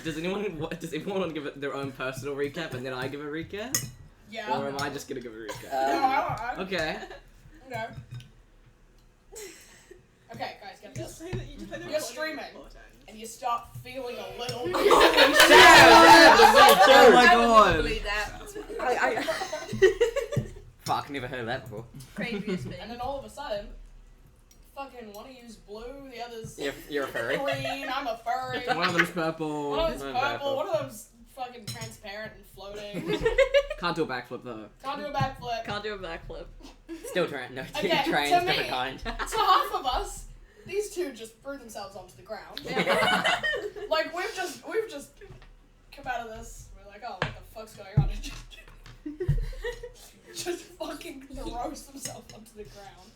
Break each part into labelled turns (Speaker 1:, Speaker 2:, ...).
Speaker 1: Does everyone want to give it their own personal recap and then I give a recap?
Speaker 2: Yeah.
Speaker 1: Or am I just gonna give a recap?
Speaker 2: No, I won't.
Speaker 1: Okay.
Speaker 2: Okay. Okay, guys, get this. You're
Speaker 3: You're
Speaker 2: streaming, and you start feeling a little.
Speaker 1: Oh
Speaker 4: Oh
Speaker 1: my
Speaker 4: I
Speaker 1: god!
Speaker 4: wouldn't believe that.
Speaker 5: Fuck, never heard of that before.
Speaker 4: Previous me.
Speaker 2: And then all of a sudden, fucking one of you's blue, the other's
Speaker 5: You're a furry.
Speaker 2: green. I'm a furry.
Speaker 1: One of them's purple.
Speaker 2: One of them's
Speaker 5: I'm
Speaker 2: purple.
Speaker 5: purple.
Speaker 2: One of them's fucking transparent and floating.
Speaker 1: Can't do a backflip though.
Speaker 2: Can't do a backflip.
Speaker 4: Can't do a backflip.
Speaker 5: Still trans. No,
Speaker 2: Okay,
Speaker 5: trans,
Speaker 2: to me.
Speaker 5: different kind.
Speaker 2: To half of us, these two just threw themselves onto the ground.
Speaker 4: Yeah.
Speaker 2: Like we've just come out of this. We're like, oh, what the fuck's going on? Just fucking throws themselves onto the ground.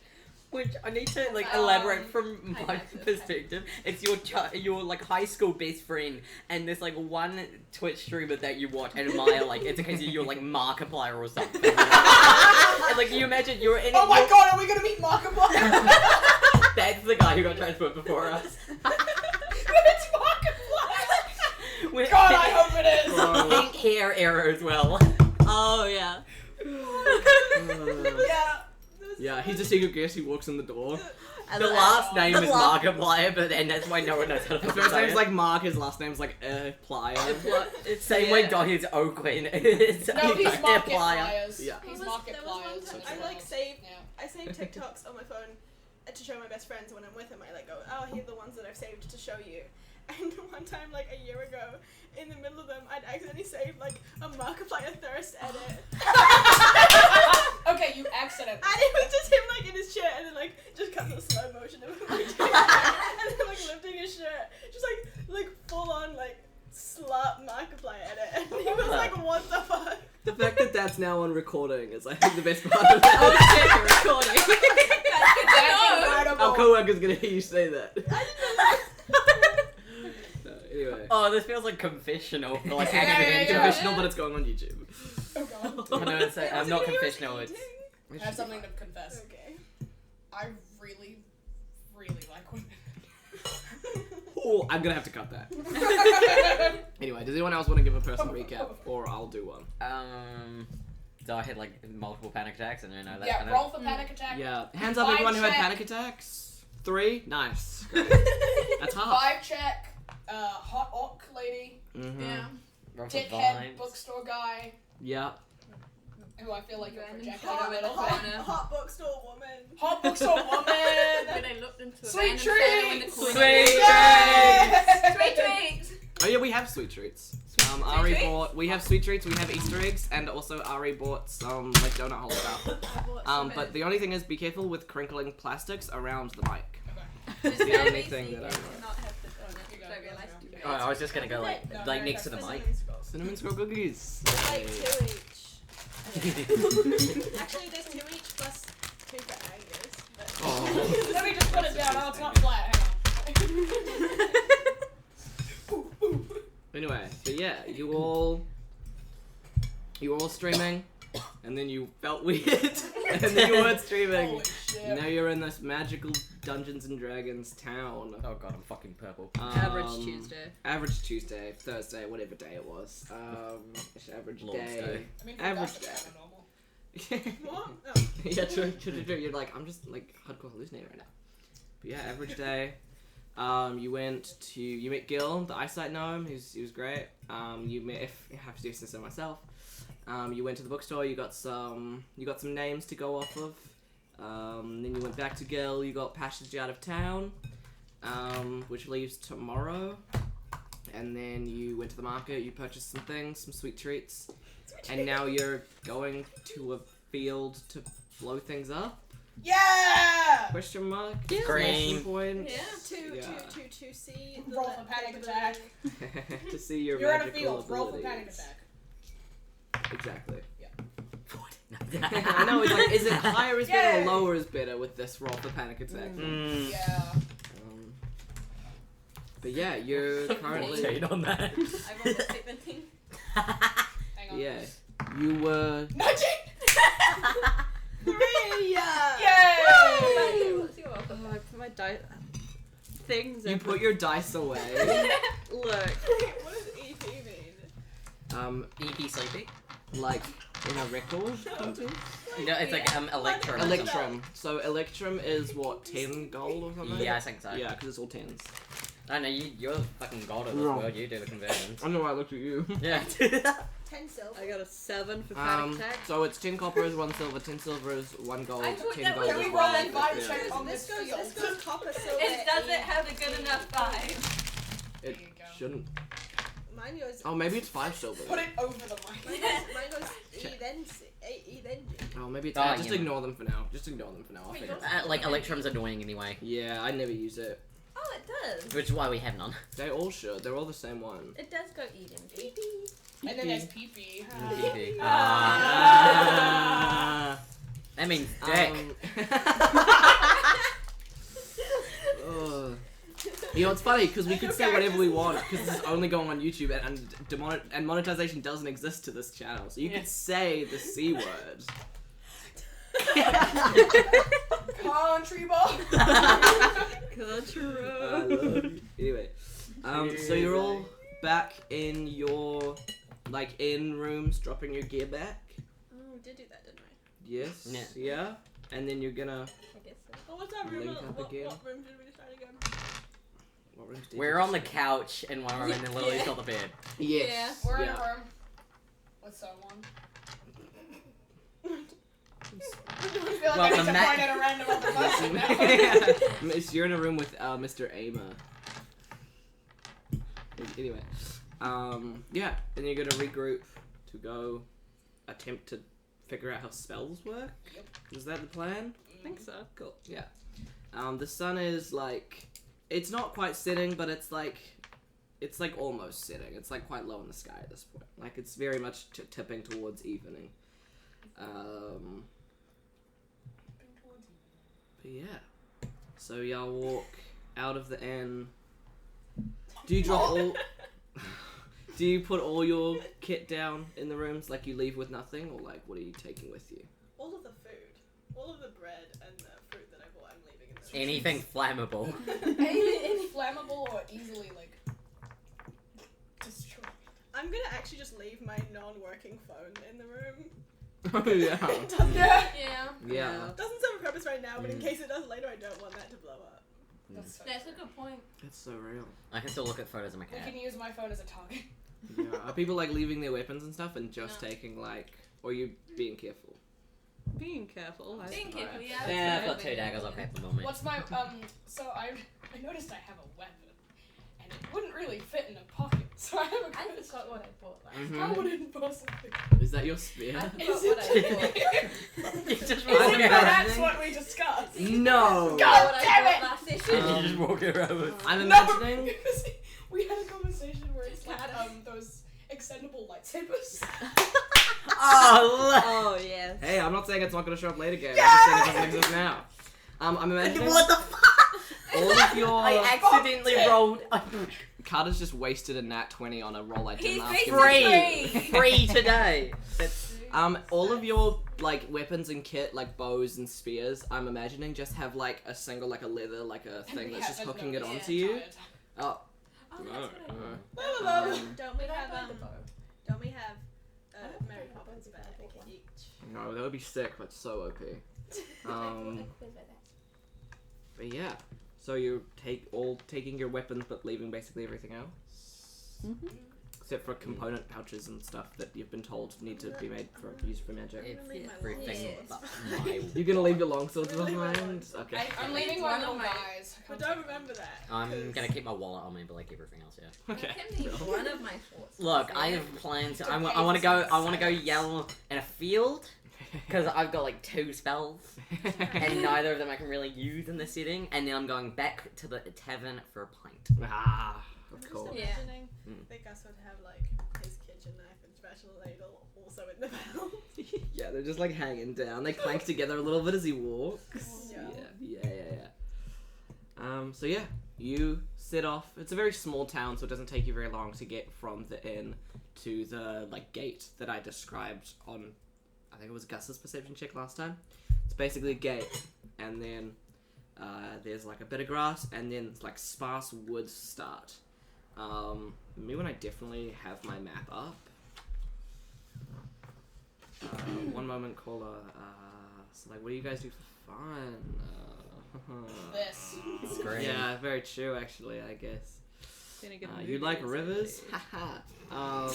Speaker 5: Which I need to like
Speaker 4: Um,
Speaker 5: elaborate from
Speaker 4: I
Speaker 5: my
Speaker 4: know.
Speaker 5: perspective. It's your like high school best friend, and there's like one Twitch streamer that you watch and admire. Like it's a case of you're like Markiplier or something. And like you imagine you're in.
Speaker 2: Oh my god, are we gonna meet Markiplier?
Speaker 5: That's the guy who got transported before us.
Speaker 2: It's Markiplier.
Speaker 5: With
Speaker 2: God, I hope it is.
Speaker 1: Oh.
Speaker 5: pink hair era as well.
Speaker 4: Oh yeah.
Speaker 2: Yeah.
Speaker 1: Yeah, he's a secret guest who walks in the door.
Speaker 5: The last name
Speaker 4: the
Speaker 5: is
Speaker 4: la-
Speaker 5: Markiplier, but then that's why no one knows how to
Speaker 1: His first name's like Mark, his last name's like Plier.
Speaker 5: It's same way Dottie's Oakley is
Speaker 2: No, he's
Speaker 5: Plier.
Speaker 2: Markipliers.
Speaker 1: Yeah.
Speaker 2: He's
Speaker 3: There was one
Speaker 2: Markipliers.
Speaker 3: time
Speaker 2: That's
Speaker 3: I like
Speaker 2: right.
Speaker 3: saved
Speaker 2: Yeah.
Speaker 3: I save TikToks on my phone to show my best friends when I'm with him. I like go, oh, here are the ones that I've saved to show you. And one time, like a year ago, in the middle of them, I'd accidentally saved like a Markiplier thirst edit.
Speaker 2: Okay, you accidentally.
Speaker 3: And it was just him like in his chair, and then like just cut the slow motion of him like, and then like lifting his shirt, just like full on like slut Markiplier edit, and he was like, what the fuck?
Speaker 1: The fact that that's now on recording is, I think, the best part of it.
Speaker 4: Oh shit, you're recording.
Speaker 2: That's incredible.
Speaker 1: Our co-worker's gonna hear you say that. No, anyway.
Speaker 5: Oh, this feels like confessional for like
Speaker 2: Yeah,
Speaker 5: accident.
Speaker 2: yeah, yeah.
Speaker 1: Confessional, but it's going on YouTube.
Speaker 2: Oh god.
Speaker 5: Oh, no, it's, I'm not confessional. It's
Speaker 2: I have something to confess.
Speaker 3: Okay.
Speaker 2: I really, really like women.
Speaker 1: Oh, I'm gonna have to cut that. Anyway, does anyone else want to give a personal recap, or I'll do one?
Speaker 5: So I had like multiple panic attacks, and I know that.
Speaker 2: Yeah,
Speaker 5: kind of-
Speaker 2: roll for panic attack.
Speaker 1: Yeah, hands up
Speaker 2: Vibe
Speaker 1: everyone who had
Speaker 2: check.
Speaker 1: panic attacks. 3? Nice. Great. That's half.
Speaker 2: 5 check. Hot Ock lady.
Speaker 1: Mm-hmm.
Speaker 4: Yeah.
Speaker 5: Roll for
Speaker 2: Dickhead
Speaker 5: vibes.
Speaker 2: bookstore guy.
Speaker 1: Yeah.
Speaker 2: Who I feel like you're
Speaker 4: Random
Speaker 2: projecting
Speaker 4: shadow
Speaker 2: a
Speaker 4: in the
Speaker 2: little
Speaker 4: corner.
Speaker 2: bit.
Speaker 3: Hot bookstore woman.
Speaker 2: Hot bookstore
Speaker 4: When
Speaker 2: woman.
Speaker 4: I looked into a
Speaker 2: Sweet
Speaker 4: random shadow in the
Speaker 2: treats!
Speaker 4: corner.
Speaker 5: Sweet
Speaker 2: Yay!
Speaker 4: Sweet treats!
Speaker 1: Oh yeah, we have sweet treats.
Speaker 4: Sweet
Speaker 1: Ari
Speaker 4: treats?
Speaker 1: bought. We have sweet treats. We have Easter eggs, and also Ari bought some like donut hole stuff. But the only thing is, be careful with crinkling plastics around the mic.
Speaker 4: It's
Speaker 1: the
Speaker 4: very
Speaker 1: only
Speaker 4: easy
Speaker 1: thing that
Speaker 4: to
Speaker 1: I
Speaker 4: not have the donut.
Speaker 2: You go,
Speaker 4: So I
Speaker 2: go,
Speaker 4: realised
Speaker 2: go.
Speaker 4: you
Speaker 5: Oh, I was just gonna go like
Speaker 2: No,
Speaker 5: like
Speaker 2: no,
Speaker 5: next to the
Speaker 2: that's
Speaker 5: mic.
Speaker 1: Cinnamon scroll cookies.
Speaker 3: Like
Speaker 1: Hey.
Speaker 3: 2 each. Actually, there's 2 each plus 2 for Angus. But
Speaker 1: Oh.
Speaker 2: Let me just put it down. Oh, it's not flat. Hang on.
Speaker 1: Anyway, but yeah, you all streaming, and then you felt weird, and then you weren't streaming.
Speaker 2: Holy shit.
Speaker 1: Now you're in this magical Dungeons and Dragons town.
Speaker 5: Oh god, I'm fucking purple.
Speaker 4: Average Tuesday.
Speaker 1: Average Tuesday, Thursday, whatever day it was. It's average
Speaker 5: Lord's
Speaker 1: day.
Speaker 5: Day.
Speaker 2: I mean,
Speaker 1: Average
Speaker 2: that's
Speaker 1: day.
Speaker 2: kind of normal.
Speaker 3: what? Oh.
Speaker 1: Yeah, true. You're like, I'm just like hardcore hallucinating right now. But yeah, average day. You met Gil, the eyesight gnome. He was great. You met, if I have to do this myself. You went to the bookstore. You got some names to go off of. Then you went back to Gil. You got passage out of town, which leaves tomorrow. And then you went to the market. You purchased some things, some sweet treats. And now you're going to a field to blow things up?
Speaker 2: Yeah!
Speaker 1: Question mark?
Speaker 4: Yeah.
Speaker 5: Green.
Speaker 1: Exclamation point?
Speaker 3: To see the
Speaker 2: Roll for panic attack.
Speaker 1: To see your
Speaker 2: You're in a
Speaker 1: magical
Speaker 2: field. Roll for
Speaker 1: abilities.
Speaker 2: panic attack.
Speaker 1: Exactly.
Speaker 5: Yeah.
Speaker 1: I know, it's like, is it higher is better
Speaker 2: Yay!
Speaker 1: or lower is better with this roll for panic attack?
Speaker 5: Mm.
Speaker 2: Yeah.
Speaker 1: But yeah, you're currently...
Speaker 5: Rotate on that.
Speaker 4: I rolled a statement thing.
Speaker 2: Hang on.
Speaker 1: Yeah. You were...
Speaker 2: 19!
Speaker 3: 3!
Speaker 2: Yay!
Speaker 4: What's your offer? I put my things
Speaker 1: You
Speaker 4: in.
Speaker 1: put your dice away.
Speaker 4: Look.
Speaker 3: What is
Speaker 5: EP sleepy.
Speaker 1: like in a record something.
Speaker 5: No, it's like Electrum. or
Speaker 1: Electrum. So Electrum is what, 10 gold or
Speaker 5: something.
Speaker 1: something?
Speaker 5: Yeah, I think so.
Speaker 1: Yeah, because it's all 10s.
Speaker 5: I know you're the fucking god of this
Speaker 1: Wrong.
Speaker 5: world. You do the conversions.
Speaker 1: I know why I looked at you.
Speaker 5: Yeah.
Speaker 3: 10 silver.
Speaker 4: I got a 7 for panic attack.
Speaker 1: So it's 10 copper is 1 silver, 10 silver is 1 gold,
Speaker 4: I thought
Speaker 1: 10
Speaker 4: that
Speaker 1: gold
Speaker 4: was
Speaker 1: is
Speaker 2: Can we
Speaker 4: a
Speaker 2: roll
Speaker 1: one
Speaker 2: a
Speaker 1: gold.
Speaker 2: vibe
Speaker 1: Yeah.
Speaker 2: check on
Speaker 3: This
Speaker 2: this
Speaker 3: goes,
Speaker 2: field?
Speaker 3: this goes copper, silver.
Speaker 4: It doesn't have a good enough vibe.
Speaker 1: It
Speaker 2: There you go.
Speaker 1: shouldn't.
Speaker 3: Mine goes.
Speaker 1: Oh, maybe it's 5 silver.
Speaker 2: Put it over the mic.
Speaker 3: Mine goes E then G.
Speaker 1: Oh, maybe it's.
Speaker 5: Oh,
Speaker 1: just
Speaker 5: yeah.
Speaker 1: ignore them for now. Just ignore them for now. I'll figure it out.
Speaker 5: Like Electrum's annoying anyway,
Speaker 1: Yeah, I never use it.
Speaker 4: Oh, it does.
Speaker 5: which is why we have none.
Speaker 1: They all should. They're all the same one.
Speaker 4: It does go eating.
Speaker 2: And then there's pee-pee.
Speaker 1: Ah.
Speaker 5: That means dick.
Speaker 1: Ugh. You know, it's funny because we could say whatever we want because this is only going on YouTube and monetization doesn't exist to this channel. So you could say the C word.
Speaker 2: Country boy.
Speaker 1: I love you. Anyway, so you're all back in your in rooms, dropping your gear back.
Speaker 3: Oh, we did do that, didn't we?
Speaker 1: Yes.
Speaker 5: Yeah.
Speaker 1: Yeah. And then you're gonna.
Speaker 4: I guess so.
Speaker 3: Oh, what's that room?
Speaker 1: Link up
Speaker 3: What
Speaker 1: again.
Speaker 3: room did we decide again?
Speaker 1: What rooms did
Speaker 5: We're
Speaker 1: you
Speaker 5: on the
Speaker 1: say?
Speaker 5: couch in one room, and then Lily's got the bed.
Speaker 1: Yes.
Speaker 2: We're in
Speaker 1: yeah.
Speaker 2: a room with someone. I feel like
Speaker 5: Well,
Speaker 2: I need
Speaker 5: the
Speaker 2: to
Speaker 5: ma-
Speaker 2: point at a random other person now.
Speaker 1: Miss, you're in a room with Mr. Ama. Anyway, yeah, then you're gonna regroup to go attempt to figure out how spells work.
Speaker 2: Yep.
Speaker 1: Is that the plan?
Speaker 4: I think so.
Speaker 1: Cool. Yeah. The sun is it's not quite setting, but it's almost setting. It's quite low in the sky at this point. It's very much tipping towards evening. But yeah. So y'all walk out of the inn. Do you drop all? Do you put all your kit down in the rooms? You leave with nothing, or what are you taking with you?
Speaker 3: All of the food, all of the bread and the fruit that I bought, I'm leaving in the
Speaker 5: Anything flammable.
Speaker 2: Anything flammable or easily destroyed.
Speaker 3: I'm gonna actually just leave my non-working phone in the room.
Speaker 1: Oh yeah.
Speaker 2: Yeah.
Speaker 4: Yeah.
Speaker 1: Yeah.
Speaker 3: Doesn't serve a purpose right now, but in
Speaker 1: Mm.
Speaker 3: case it does later, I don't want that to blow up.
Speaker 2: That's so
Speaker 4: That's a good point.
Speaker 1: That's so real.
Speaker 5: I can still look at photos of my
Speaker 2: We
Speaker 5: cat.
Speaker 2: can use my phone as a target.
Speaker 1: Yeah. Are people leaving their weapons and stuff and just
Speaker 4: No.
Speaker 1: taking or are you being careful?
Speaker 4: Being careful.
Speaker 3: Being
Speaker 4: careful,
Speaker 3: yeah.
Speaker 5: Yeah, I've got 2 daggers. I'll keep them on me.
Speaker 2: What's my so I noticed I have a weapon, and it wouldn't really fit in a pocket. So I have a
Speaker 4: I
Speaker 2: question.
Speaker 4: forgot what I bought last.
Speaker 1: Mhm.
Speaker 2: How would it possibly?
Speaker 1: Is that your spear?
Speaker 4: I
Speaker 2: Is
Speaker 4: forgot what I
Speaker 2: it?
Speaker 4: bought.
Speaker 5: You just
Speaker 2: Is
Speaker 5: walk
Speaker 2: it
Speaker 5: around.
Speaker 2: perhaps what we discussed?
Speaker 1: No.
Speaker 2: God
Speaker 3: what I
Speaker 2: damn
Speaker 3: bought
Speaker 2: it!
Speaker 3: last session.
Speaker 1: Um,
Speaker 5: You just walk around with.
Speaker 1: I'm
Speaker 2: No,
Speaker 1: imagining.
Speaker 2: because we had a conversation where it's like
Speaker 3: Got
Speaker 2: those extendable lightsabers.
Speaker 5: Oh,
Speaker 4: Oh yes.
Speaker 1: Hey, I'm not saying it's not gonna show up later, game. I'm just saying it doesn't exist now. I'm imagining
Speaker 5: what the fuck?
Speaker 1: all of your.
Speaker 5: I accidentally rolled.
Speaker 1: Carter's just wasted a nat 20 on a roll I didn't
Speaker 4: He's
Speaker 1: ask him.
Speaker 4: basically
Speaker 5: Free today. That's
Speaker 1: All of your weapons and kit, bows and spears, I'm imagining just have a single a leather a thing that's just hooking it onto you. Oh.
Speaker 4: Oh, that's what I bought.
Speaker 3: Don't we
Speaker 2: Did I
Speaker 3: have
Speaker 2: buy the bow?
Speaker 3: Don't we have Mary Poppins bag each?
Speaker 1: No, that would be sick, but so OP. But yeah, so you taking your weapons, but leaving basically everything else, except for component pouches and stuff that you've been told need to be made for use for magic.
Speaker 5: it's
Speaker 3: my
Speaker 5: everything
Speaker 3: longboards.
Speaker 5: but my.
Speaker 1: You're gonna leave your longswords
Speaker 3: Really, my
Speaker 1: behind? Okay.
Speaker 2: I'm leaving
Speaker 3: It's
Speaker 2: my
Speaker 3: one
Speaker 2: little
Speaker 3: of my-
Speaker 2: guys.
Speaker 3: But don't remember that.
Speaker 5: I'm
Speaker 3: 'cause
Speaker 5: gonna keep my wallet on me, but everything else, yeah.
Speaker 1: Okay.
Speaker 4: That can be one of my thoughts.
Speaker 5: Look, I have plans.
Speaker 2: To
Speaker 5: I
Speaker 2: pay
Speaker 5: want to
Speaker 2: for
Speaker 5: go.
Speaker 2: some
Speaker 5: I want to go
Speaker 2: silence.
Speaker 5: yell in a field because I've got 2 spells, and neither of them I can really use in the setting. And then I'm going back to the tavern for a pint.
Speaker 1: Ah,
Speaker 3: I'm
Speaker 1: of
Speaker 3: just
Speaker 1: course.
Speaker 3: imagining
Speaker 5: Mm.
Speaker 3: I think Gus would have his kitchen knife and spatula ladle also in the belt.
Speaker 1: Yeah, they're just hanging down. They clank together a little bit as he walks.
Speaker 3: Yeah.
Speaker 1: Yeah. So yeah, you set off. It's a very small town, so it doesn't take you very long to get from the inn to the gate that I described on. I think it was Gus's perception check last time. It's basically a gate, and then there's a bit of grass, and then it's sparse woods start. Me when I definitely have my map up. One moment, caller. So like, what do you guys do for fun?
Speaker 2: This.
Speaker 5: Great.
Speaker 1: Yeah, very true. Actually, I guess.
Speaker 4: Gonna get a
Speaker 1: You
Speaker 4: movie
Speaker 1: like
Speaker 4: or
Speaker 1: rivers?
Speaker 4: something.
Speaker 1: Haha.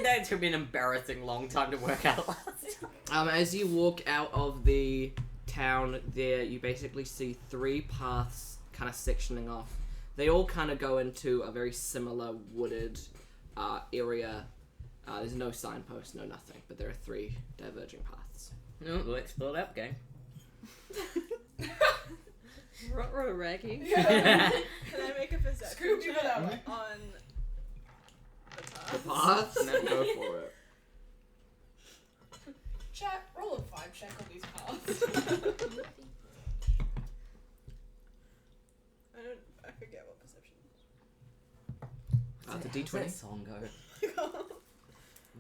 Speaker 5: That took me an embarrassing long time to work out last time.
Speaker 1: As you walk out of the town there, you basically see 3 paths kind of sectioning off. They all kind of go into a very similar wooded area. There's no signpost, no nothing, but there are 3 diverging paths.
Speaker 5: No, let's split up, gang.
Speaker 4: Ruh-roh, Raggy.
Speaker 3: Can I make a perception
Speaker 2: Screw people
Speaker 3: check
Speaker 2: that way.
Speaker 3: on the path?
Speaker 1: The paths? No, go for it.
Speaker 2: Chat, roll a 5 check on these paths.
Speaker 3: I forget what perception.
Speaker 1: It's a
Speaker 5: How's that
Speaker 1: D20.
Speaker 5: song go?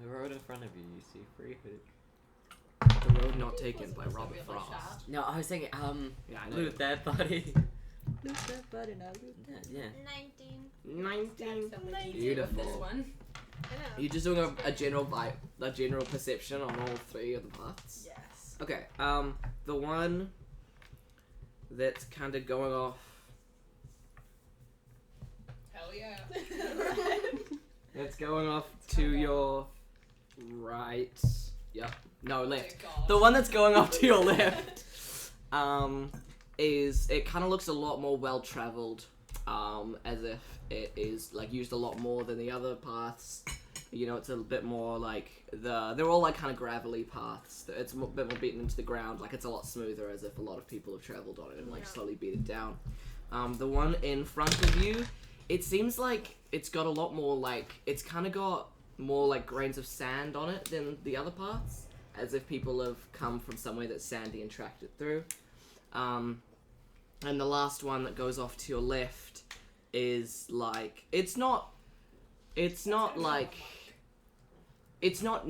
Speaker 5: The road in front of you, you see free food.
Speaker 1: The Road Not Taken by Robert Frost.
Speaker 5: No, I was saying,
Speaker 1: Yeah, I know.
Speaker 5: loot that, buddy.
Speaker 4: Loot that button, now loot that.
Speaker 5: Yeah.
Speaker 3: 19.
Speaker 1: 19. Beautiful.
Speaker 4: This one.
Speaker 3: I know.
Speaker 1: You're just doing a general vibe, a general perception on all 3 of the paths.
Speaker 3: Yes.
Speaker 1: Okay. The one that's kind of going off.
Speaker 2: Hell yeah.
Speaker 1: It's going off to your right. Yep. No, left.
Speaker 2: Oh my God.
Speaker 1: The one that's going off to your left, is it kind of looks a lot more well traveled, as if it is like used a lot more than the other paths. You know, it's a bit more like they're all like kind of gravelly paths. It's a bit more beaten into the ground. Like it's a lot smoother, as if a lot of people have traveled on it and like
Speaker 3: Yeah.
Speaker 1: slowly beat it down. The one in front of you, it seems like it's got a lot more like it's kind of got more like grains of sand on it than the other paths, as if people have come from somewhere that's sandy and tracked it through. And the last one that goes off to your left is like it's not like it's not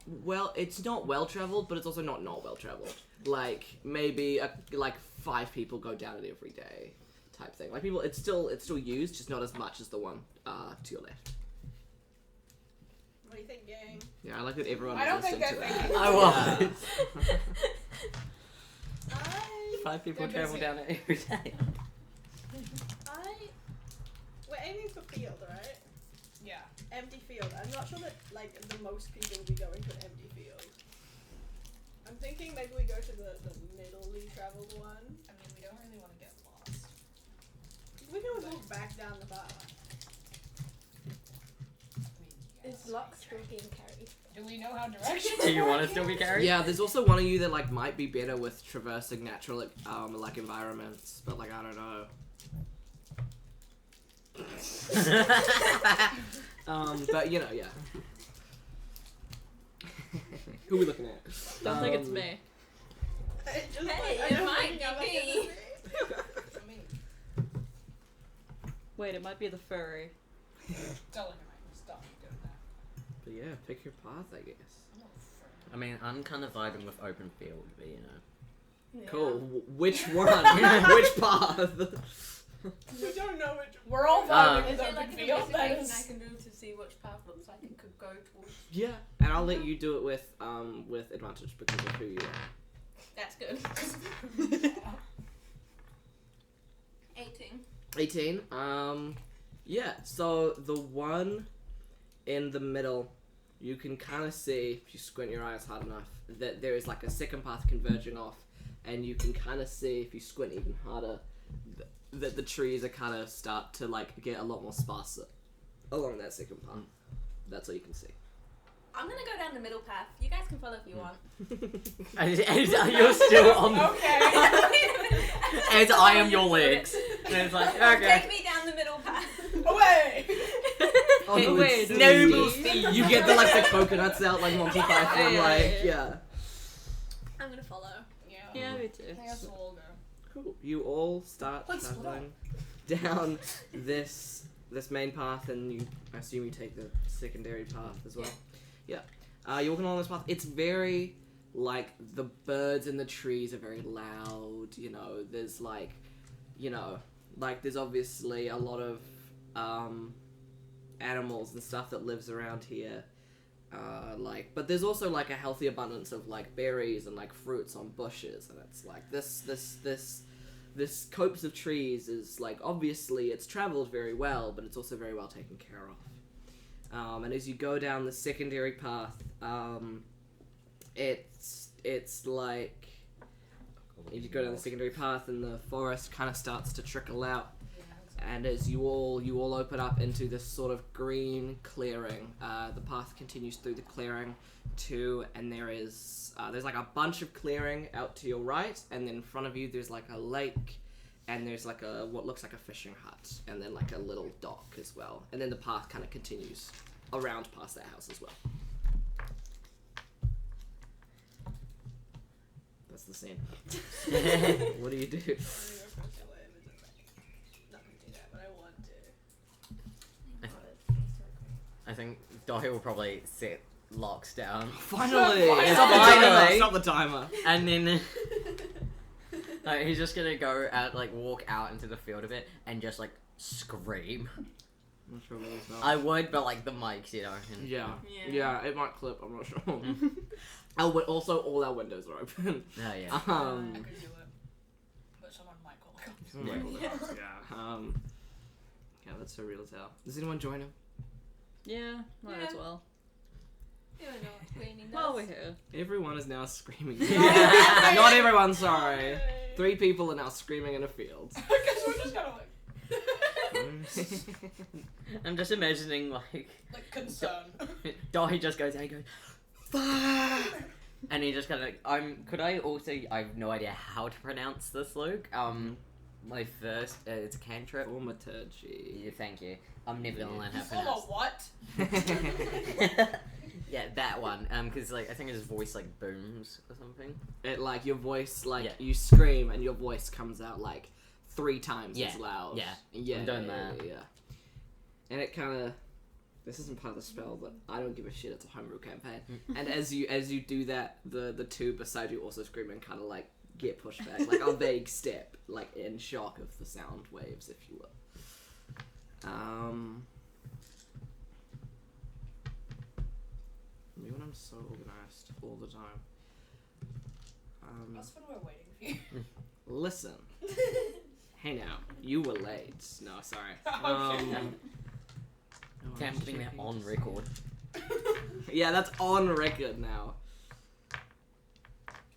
Speaker 1: well traveled, but it's also not well traveled. Like maybe like 5 people go down it every day, type thing. Like people, it's still used, just not as much as the one to your left.
Speaker 3: What do you think, gang?
Speaker 1: Yeah, I like that everyone
Speaker 2: I
Speaker 1: is
Speaker 2: don't think
Speaker 1: listening to
Speaker 2: they're
Speaker 1: that.
Speaker 2: thinking.
Speaker 5: I was.
Speaker 3: I
Speaker 5: 5 people
Speaker 2: They're
Speaker 5: travel
Speaker 2: busy.
Speaker 5: down it every day.
Speaker 3: we're aiming for field, right?
Speaker 2: Yeah.
Speaker 3: Empty field. I'm not sure that like the most people will be going to an empty field. I'm thinking maybe we go to the middle-ly traveled one.
Speaker 2: I mean, we don't really want to get lost.
Speaker 3: We can always walk back down the path.
Speaker 2: I mean, yes.
Speaker 6: Is Lux still being carried?
Speaker 2: Do we know how directions
Speaker 5: Do you
Speaker 2: work?
Speaker 5: want to still be carried?
Speaker 1: Yeah, there's also one of you that like might be better with traversing natural like environments, but like I don't know. But you know, yeah. Who are we looking at?
Speaker 4: Don't think it's me.
Speaker 3: I just,
Speaker 6: Hey,
Speaker 3: I
Speaker 6: it
Speaker 3: don't
Speaker 6: might
Speaker 3: think
Speaker 6: be
Speaker 3: I'm like,
Speaker 6: me.
Speaker 3: is it me?
Speaker 2: I mean,
Speaker 4: Wait, it might be the furry.
Speaker 2: don't look at my stuff. Doing that.
Speaker 1: But yeah, pick your path, I guess.
Speaker 2: I'm not afraid.
Speaker 5: I mean, I'm kind of vibing with open field, but you know.
Speaker 1: Cool. Which one? Which path?
Speaker 3: We don't know which.
Speaker 2: We're all
Speaker 5: Um,
Speaker 2: vibing
Speaker 6: Is
Speaker 2: with
Speaker 6: there
Speaker 2: open
Speaker 6: like an
Speaker 2: field. That
Speaker 6: investigation I
Speaker 2: is.
Speaker 6: can do to see which path looks like it could go towards?
Speaker 1: Yeah, and I'll let you do it with advantage because of who you are.
Speaker 6: That's good. 18.
Speaker 1: 18. Yeah. So the one in the middle, you can kind of see if you squint your eyes hard enough that there is like a second path converging off, and you can kind of see if you squint even harder that the trees are kind of start to like get a lot more sparser along that second path. That's all you can see.
Speaker 6: I'm gonna go down the middle path. You guys can follow if you want.
Speaker 5: And you're still on.
Speaker 2: Okay.
Speaker 5: As I am your legs. And it's like, okay.
Speaker 6: Take me down the middle path.
Speaker 2: Away.
Speaker 1: Oh,
Speaker 5: Hey,
Speaker 1: no,
Speaker 5: wait,
Speaker 1: it's
Speaker 5: noble
Speaker 1: Steve.
Speaker 5: Steve.
Speaker 1: You get the like the coconuts out like Monty Python,
Speaker 4: Yeah,
Speaker 1: like
Speaker 4: yeah,
Speaker 1: yeah.
Speaker 6: I'm gonna follow.
Speaker 2: Yeah.
Speaker 4: Yeah, me too.
Speaker 2: I guess we'll all go.
Speaker 1: Cool. You all start
Speaker 2: Let's go.
Speaker 1: traveling down this main path, and I assume you take the secondary path as well. Yeah. You're walking along this path. It's very like the birds in the trees are very loud. You know, there's like, there's obviously a lot of animals and stuff that lives around here. But there's also like a healthy abundance of like berries and like fruits on bushes, and it's like this copse of trees is like obviously it's traveled very well, but it's also very well taken care of. And as you go down the secondary path, it's like you go down the secondary path and the forest kind of starts to trickle out. And as you all open up into this sort of green clearing, the path continues through the clearing and there's like a bunch of clearing out to your right, and then in front of you there's like a lake, and there's like what looks like a fishing hut, and then like a little dock as well, and then the path kind of continues around past that house as well. That's the scene. What do you do?
Speaker 5: I think Dory will probably set locks down.
Speaker 1: Finally!
Speaker 5: Finally!
Speaker 1: Stop the timer.
Speaker 5: And then he's just gonna go out, like walk out into the field a bit and just like scream.
Speaker 1: I'm not sure what it's about.
Speaker 5: I would, but like the mics, you know. And,
Speaker 1: Yeah, it might clip, I'm not sure. Oh, but also all our windows are open.
Speaker 5: Oh yeah.
Speaker 2: I could do it, but someone might call the cops.
Speaker 1: Yeah, that's a real tale. Does anyone join him?
Speaker 4: Yeah, might
Speaker 6: Yeah.
Speaker 4: as well.
Speaker 6: You don't know what screaming does.
Speaker 4: Well, we're here.
Speaker 1: Everyone is now screaming.
Speaker 2: Yeah.
Speaker 1: Not everyone, sorry. 3 people are now screaming in a field.
Speaker 2: Because we're just kind of
Speaker 5: I'm just imagining like
Speaker 2: concern.
Speaker 5: Dory just goes and he goes, fuck! And he just kind of like, could I also, I have no idea how to pronounce this, Luke. My first, it's a cantrip.
Speaker 1: Thaumaturgy.
Speaker 5: Yeah, thank you. I'm never gonna learn how to
Speaker 2: Oh,
Speaker 5: pronounce.
Speaker 2: what?
Speaker 5: Yeah, that one. Cause like I think his voice like booms or something.
Speaker 1: It like your voice, like
Speaker 5: Yeah.
Speaker 1: you scream and your voice comes out like 3 times
Speaker 5: Yeah.
Speaker 1: as loud.
Speaker 5: Yeah.
Speaker 1: Yeah.
Speaker 5: I'm doing that.
Speaker 1: Yeah. And it kind of. This isn't part of the spell, but I don't give a shit. It's a homebrew campaign. And as you do that, the 2 beside you also scream and kind of like get pushed back, like a vague step, like in shock of the sound waves, if you will. You and I'm so organized all the time.
Speaker 2: That's when we're waiting for you.
Speaker 1: Listen. Hey now, you were late. No, sorry.
Speaker 5: Damn, putting that on record.
Speaker 1: Yeah, that's on record now.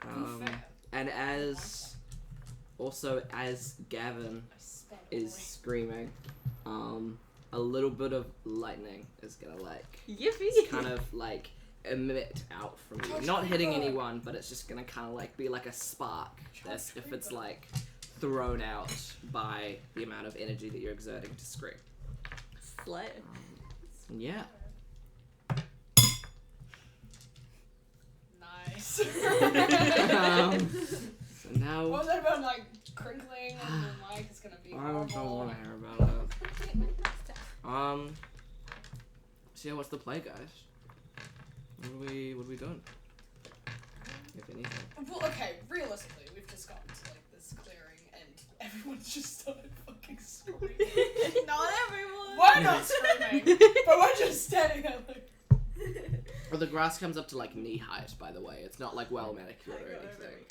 Speaker 2: Fair.
Speaker 1: And as Gavin
Speaker 2: I spent
Speaker 1: is screaming, a little bit of lightning is gonna like
Speaker 4: Yippee!
Speaker 1: kind of like emit out from you. Not hitting anyone, but it's just gonna kind of like be like a spark as if it's like thrown out by the amount of energy that you're exerting to scream.
Speaker 4: Slay.
Speaker 1: Yeah.
Speaker 2: Nice.
Speaker 1: So now
Speaker 2: What was that about, like, crinkling and the mic is gonna be
Speaker 1: I don't
Speaker 2: horrible?
Speaker 1: want to hear about it. So yeah, what's the play, guys? What are we doing? If anything.
Speaker 2: Well, okay, realistically, we've just gotten to, like, this clearing and everyone's just started fucking screaming.
Speaker 3: Not everyone.
Speaker 2: We're not screaming, but we're just standing there like...
Speaker 1: Well, the grass comes up to like knee height, by the way. It's not like well manicured or anything.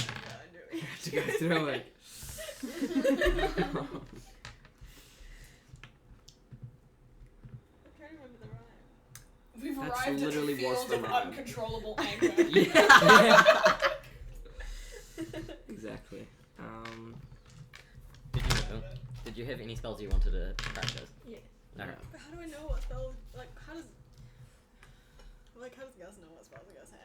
Speaker 1: You have to go through it.
Speaker 3: I'm trying to remember the rhyme.
Speaker 2: We've
Speaker 1: That's
Speaker 2: arrived
Speaker 1: literally
Speaker 2: at the
Speaker 1: was
Speaker 2: field
Speaker 1: the
Speaker 2: of
Speaker 1: rhyme.
Speaker 2: uncontrollable anger.
Speaker 1: Yeah. Exactly.
Speaker 5: Did you have any spells you wanted to practice?
Speaker 3: Yeah.
Speaker 5: Alright.
Speaker 3: But how do I know what spells? Like, how does Gus know what spells Gus has?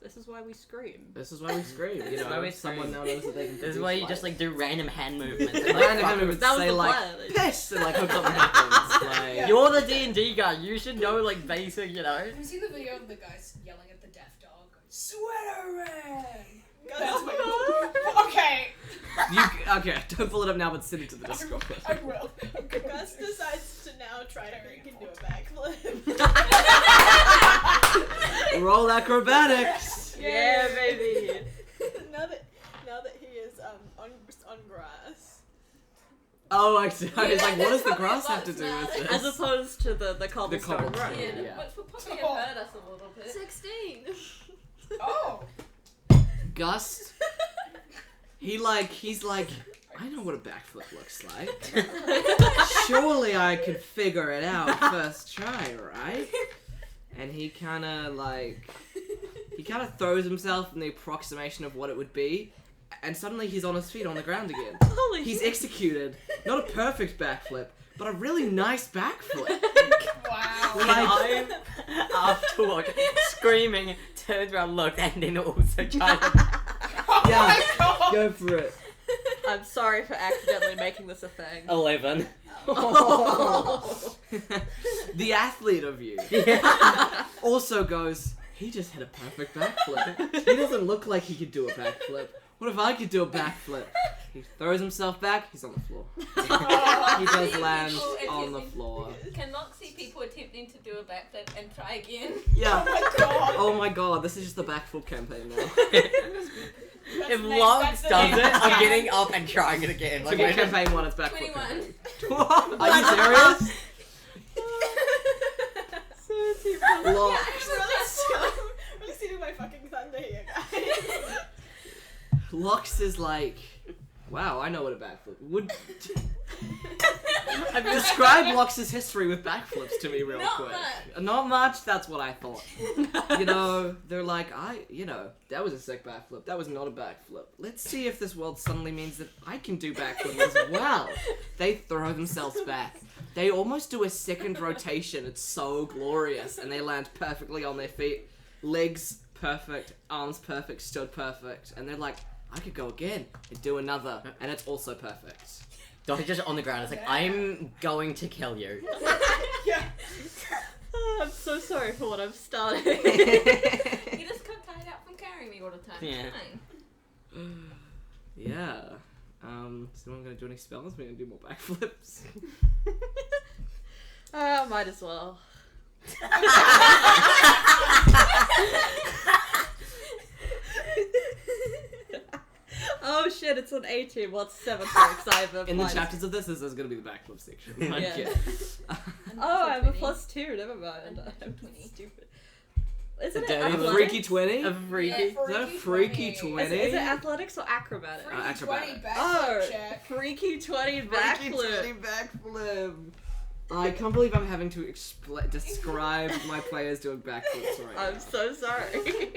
Speaker 4: This is why we scream.
Speaker 1: This is why we scream. You
Speaker 5: This is
Speaker 1: know,
Speaker 5: why we
Speaker 1: someone
Speaker 5: scream.
Speaker 1: now knows that they can.
Speaker 5: This is
Speaker 1: produce
Speaker 5: why you
Speaker 1: light.
Speaker 5: just like do random hand movements. And, like,
Speaker 1: Random
Speaker 5: fuck
Speaker 1: hand movements.
Speaker 4: That was
Speaker 1: Say
Speaker 4: the
Speaker 1: like
Speaker 4: plan.
Speaker 1: piss and like hope something happens. Like
Speaker 2: Yeah.
Speaker 5: You're the D&D guy. You should know like basic, you know.
Speaker 2: Have you seen the video of the guys yelling at the deaf dog? Sweater man!
Speaker 3: Gus,
Speaker 2: That's
Speaker 3: what?
Speaker 2: Okay,
Speaker 1: okay, don't pull it up now, but send it to the Discord.
Speaker 2: I will.
Speaker 3: Gus decides to now try to make him do a backflip.
Speaker 1: Roll acrobatics.
Speaker 4: Yeah, baby.
Speaker 3: now that he is on grass.
Speaker 1: Oh, I was like, what does the grass have to do with this?
Speaker 4: As opposed to the cobblestone
Speaker 1: cobblestone,
Speaker 4: road.
Speaker 6: Yeah,
Speaker 1: Yeah.
Speaker 6: which will probably have hurt us a little bit.
Speaker 3: 16.
Speaker 2: Oh.
Speaker 1: Gus, he's like, I know what a backflip looks like. Surely I could figure it out first try, right? And he kind of throws himself in the approximation of what it would be, and suddenly he's on his feet on the ground again.
Speaker 4: Holy
Speaker 1: He's
Speaker 4: shit.
Speaker 1: executed not a perfect backflip, but a really nice backflip.
Speaker 2: Wow.
Speaker 5: And I, afterward, screaming, turns around, looked, and then also tried to...
Speaker 2: Oh
Speaker 1: Yeah.
Speaker 2: my god.
Speaker 1: Go for it.
Speaker 4: I'm sorry for accidentally making this a thing.
Speaker 5: 11.
Speaker 1: The athlete of you also goes, he just hit a perfect backflip. He doesn't look like he could do a backflip. What if I could do a backflip? He throws himself back, he's on the floor. He does land on the floor.
Speaker 6: Can Mock see people attempting to do a backflip and try again?
Speaker 1: Yeah.
Speaker 2: Oh my god.
Speaker 1: Oh my god, this is just the backflip campaign now.
Speaker 5: If Logs does it, I'm getting up and trying it again.
Speaker 1: So
Speaker 5: Like,
Speaker 1: get
Speaker 5: I just-
Speaker 1: campaign 1, it's backflip
Speaker 6: 21.
Speaker 1: campaign. Are you serious? Look.
Speaker 3: Really stealing my fucking thunder here, guys.
Speaker 1: Lux is like, wow, I know what a backflip would. Describe Lux's history with backflips to me real
Speaker 6: Not
Speaker 1: quick.
Speaker 6: much.
Speaker 1: Not much, that's what I thought. You know, they're like, that was a sick backflip. That was not a backflip. Let's see if this world suddenly means that I can do backflip as well. They throw themselves back. They almost do a second rotation. It's so glorious. And they land perfectly on their feet. Legs perfect, arms perfect, stood perfect. And they're like, I could go again and do another. And it's also perfect.
Speaker 5: Dot's just on the ground. It's like, I'm going to kill you.
Speaker 2: Yeah.
Speaker 4: Oh, I'm so sorry for what I've started.
Speaker 6: You just got tired out from carrying me all the time.
Speaker 5: Yeah.
Speaker 6: It's fine.
Speaker 1: Yeah. Is anyone gonna do any spells? We're gonna do more backflips.
Speaker 4: Might as well. Oh shit, it's an 18. Well, it's 7 because I have a
Speaker 1: In the
Speaker 4: minus-
Speaker 1: chapters of this is gonna be the backflip section.
Speaker 4: Yeah.
Speaker 1: Okay.
Speaker 4: Oh, I have a
Speaker 6: 20.
Speaker 4: +2. Never mind. I'm
Speaker 6: 20.
Speaker 4: stupid. Isn't
Speaker 5: A
Speaker 4: it
Speaker 5: dirty
Speaker 1: A
Speaker 4: athletics?
Speaker 1: freaky 20?
Speaker 5: A freaky.
Speaker 1: Is that a freaky 20?
Speaker 4: Is it athletics or acrobatics?
Speaker 2: Freaky
Speaker 1: acrobatic.
Speaker 2: 20 backflip
Speaker 4: Oh,
Speaker 2: check.
Speaker 4: freaky 20
Speaker 1: Freaky
Speaker 4: backflip.
Speaker 1: 20 backflip. I can't believe I'm having to describe my players doing backflips right
Speaker 4: I'm so sorry.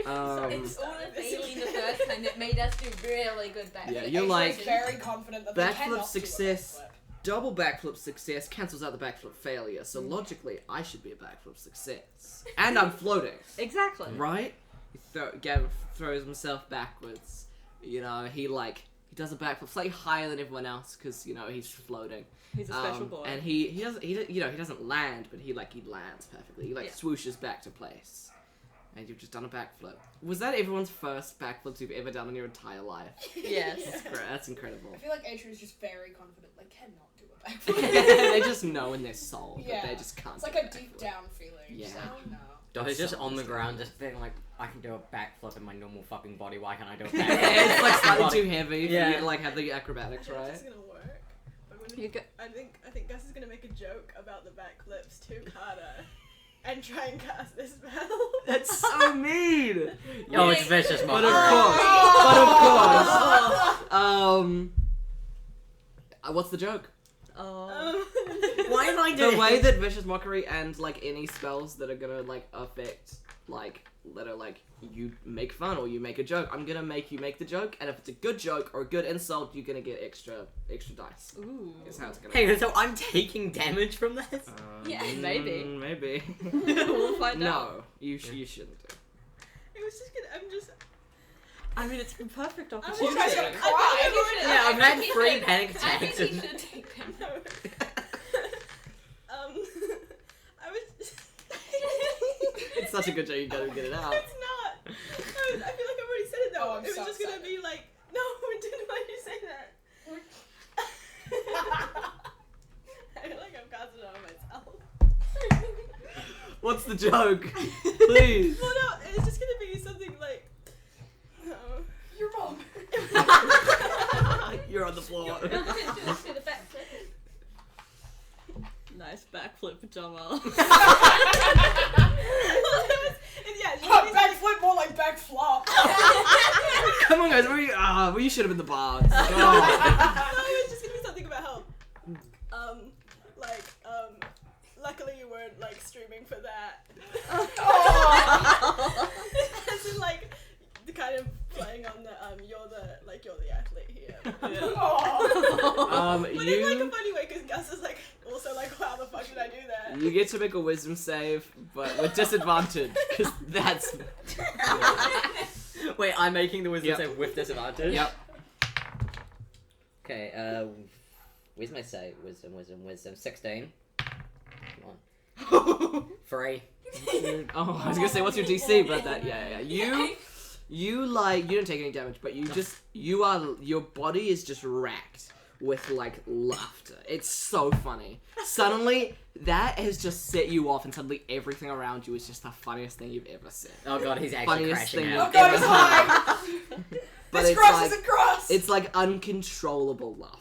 Speaker 1: now.
Speaker 6: It's all the failing the first time that made us do really good backflips.
Speaker 1: Yeah, you're
Speaker 2: Ace
Speaker 1: like,
Speaker 2: is very confident that they
Speaker 1: backflip
Speaker 2: cannot
Speaker 1: success.
Speaker 2: do a backflip.
Speaker 1: Double backflip success cancels out the backflip failure, so logically I should be a backflip success. And I'm floating,
Speaker 4: Exactly.
Speaker 1: right? Gavin throws himself backwards. You know, he does a backflip slightly higher than everyone else because he's floating.
Speaker 4: He's a special boy.
Speaker 1: And he doesn't land, but he lands perfectly. He swooshes back to place. And you've just done a backflip. Was that everyone's first backflips you've ever done in your entire life?
Speaker 4: Yes.
Speaker 1: That's incredible.
Speaker 2: I feel like Atria is just very confident they cannot do a backflip.
Speaker 1: They just know in their soul that
Speaker 2: Yeah.
Speaker 1: they just can't.
Speaker 2: It's like
Speaker 1: do
Speaker 2: a
Speaker 1: backflip.
Speaker 2: deep down feeling.
Speaker 1: Yeah.
Speaker 2: Just like, no.
Speaker 5: Dot is just
Speaker 1: So
Speaker 5: on the
Speaker 1: understandable.
Speaker 5: ground, just being like, I can do a backflip in my normal fucking body. Why can't I do a backflip?
Speaker 1: Yeah, it's like slightly
Speaker 5: Body.
Speaker 1: too heavy for
Speaker 5: Yeah.
Speaker 1: you to have the acrobatics,
Speaker 3: I don't know if
Speaker 1: right?
Speaker 3: this is gonna work. But when
Speaker 4: You go-
Speaker 3: I think Gus is gonna make a joke about the backflips to Carter and try and cast this spell.
Speaker 1: That's so mean.
Speaker 5: Oh, it's vicious,
Speaker 1: But
Speaker 5: mother.
Speaker 1: of course, what's the joke?
Speaker 4: Oh.
Speaker 5: Why am I
Speaker 1: The
Speaker 5: doing
Speaker 1: way that vicious mockery and any spells that are gonna affect that are you make fun or you make a joke, I'm gonna make you make the joke, and if it's a good joke or a good insult, you're gonna get extra dice.
Speaker 4: Ooh.
Speaker 1: Is how it's gonna.
Speaker 5: Hey, so I'm taking damage from this?
Speaker 6: Yeah,
Speaker 4: maybe.
Speaker 1: Maybe.
Speaker 4: We'll find out.
Speaker 1: No, you shouldn't do.
Speaker 3: It was just gonna. I'm just.
Speaker 4: I mean, it's a perfect
Speaker 3: I was
Speaker 4: opportunity.
Speaker 2: guys gonna
Speaker 3: I
Speaker 2: cry.
Speaker 3: think I've already-
Speaker 5: Yeah, I've had
Speaker 6: think
Speaker 5: 3
Speaker 6: he
Speaker 5: panic
Speaker 6: I
Speaker 5: attacks.
Speaker 6: think he should take them.
Speaker 3: I was.
Speaker 1: It's such a good joke, you gotta get it out.
Speaker 3: It's not. I feel like I've already said it though.
Speaker 2: Oh, I'm
Speaker 3: it was
Speaker 2: so
Speaker 3: just gonna
Speaker 2: excited.
Speaker 3: be like, no, didn't why did you say that? I feel like I've casted it on myself.
Speaker 1: What's the joke? Please.
Speaker 3: Well, no, it's just gonna be something like. No.
Speaker 2: Your mom.
Speaker 1: You're on the floor.
Speaker 6: Do the backflip.
Speaker 4: Nice backflip pajama.
Speaker 3: Yeah,
Speaker 2: Backflip, more like backflop.
Speaker 1: Come on, guys. We should have been the bards.
Speaker 3: No, it's just gonna be something about how, luckily you weren't like streaming for that. As in, like, the kind of playing on the you're the athlete here. But in like a funny way, because Gus is like also like, how the fuck did I do that?
Speaker 1: You get to make a wisdom save, but with disadvantage, because that's.
Speaker 5: Wait, I'm making the wisdom
Speaker 1: Yep.
Speaker 5: save with disadvantage?
Speaker 1: Yep.
Speaker 5: Okay, where's my save? Wisdom. 16. Come on. 3.
Speaker 1: Oh, I was gonna say, what's your DC? But that, yeah. You don't take any damage, but your body is just racked with, like, laughter. It's so funny. Suddenly, that has just set you off, and suddenly everything around you is just the funniest thing you've ever seen.
Speaker 5: Oh god, he's actually
Speaker 1: Funniest
Speaker 5: crashing
Speaker 1: thing
Speaker 5: out.
Speaker 2: Oh god, he's high!
Speaker 1: But
Speaker 2: This
Speaker 1: it's
Speaker 2: cross
Speaker 1: like,
Speaker 2: isn't cross!
Speaker 1: it's like uncontrollable laughter.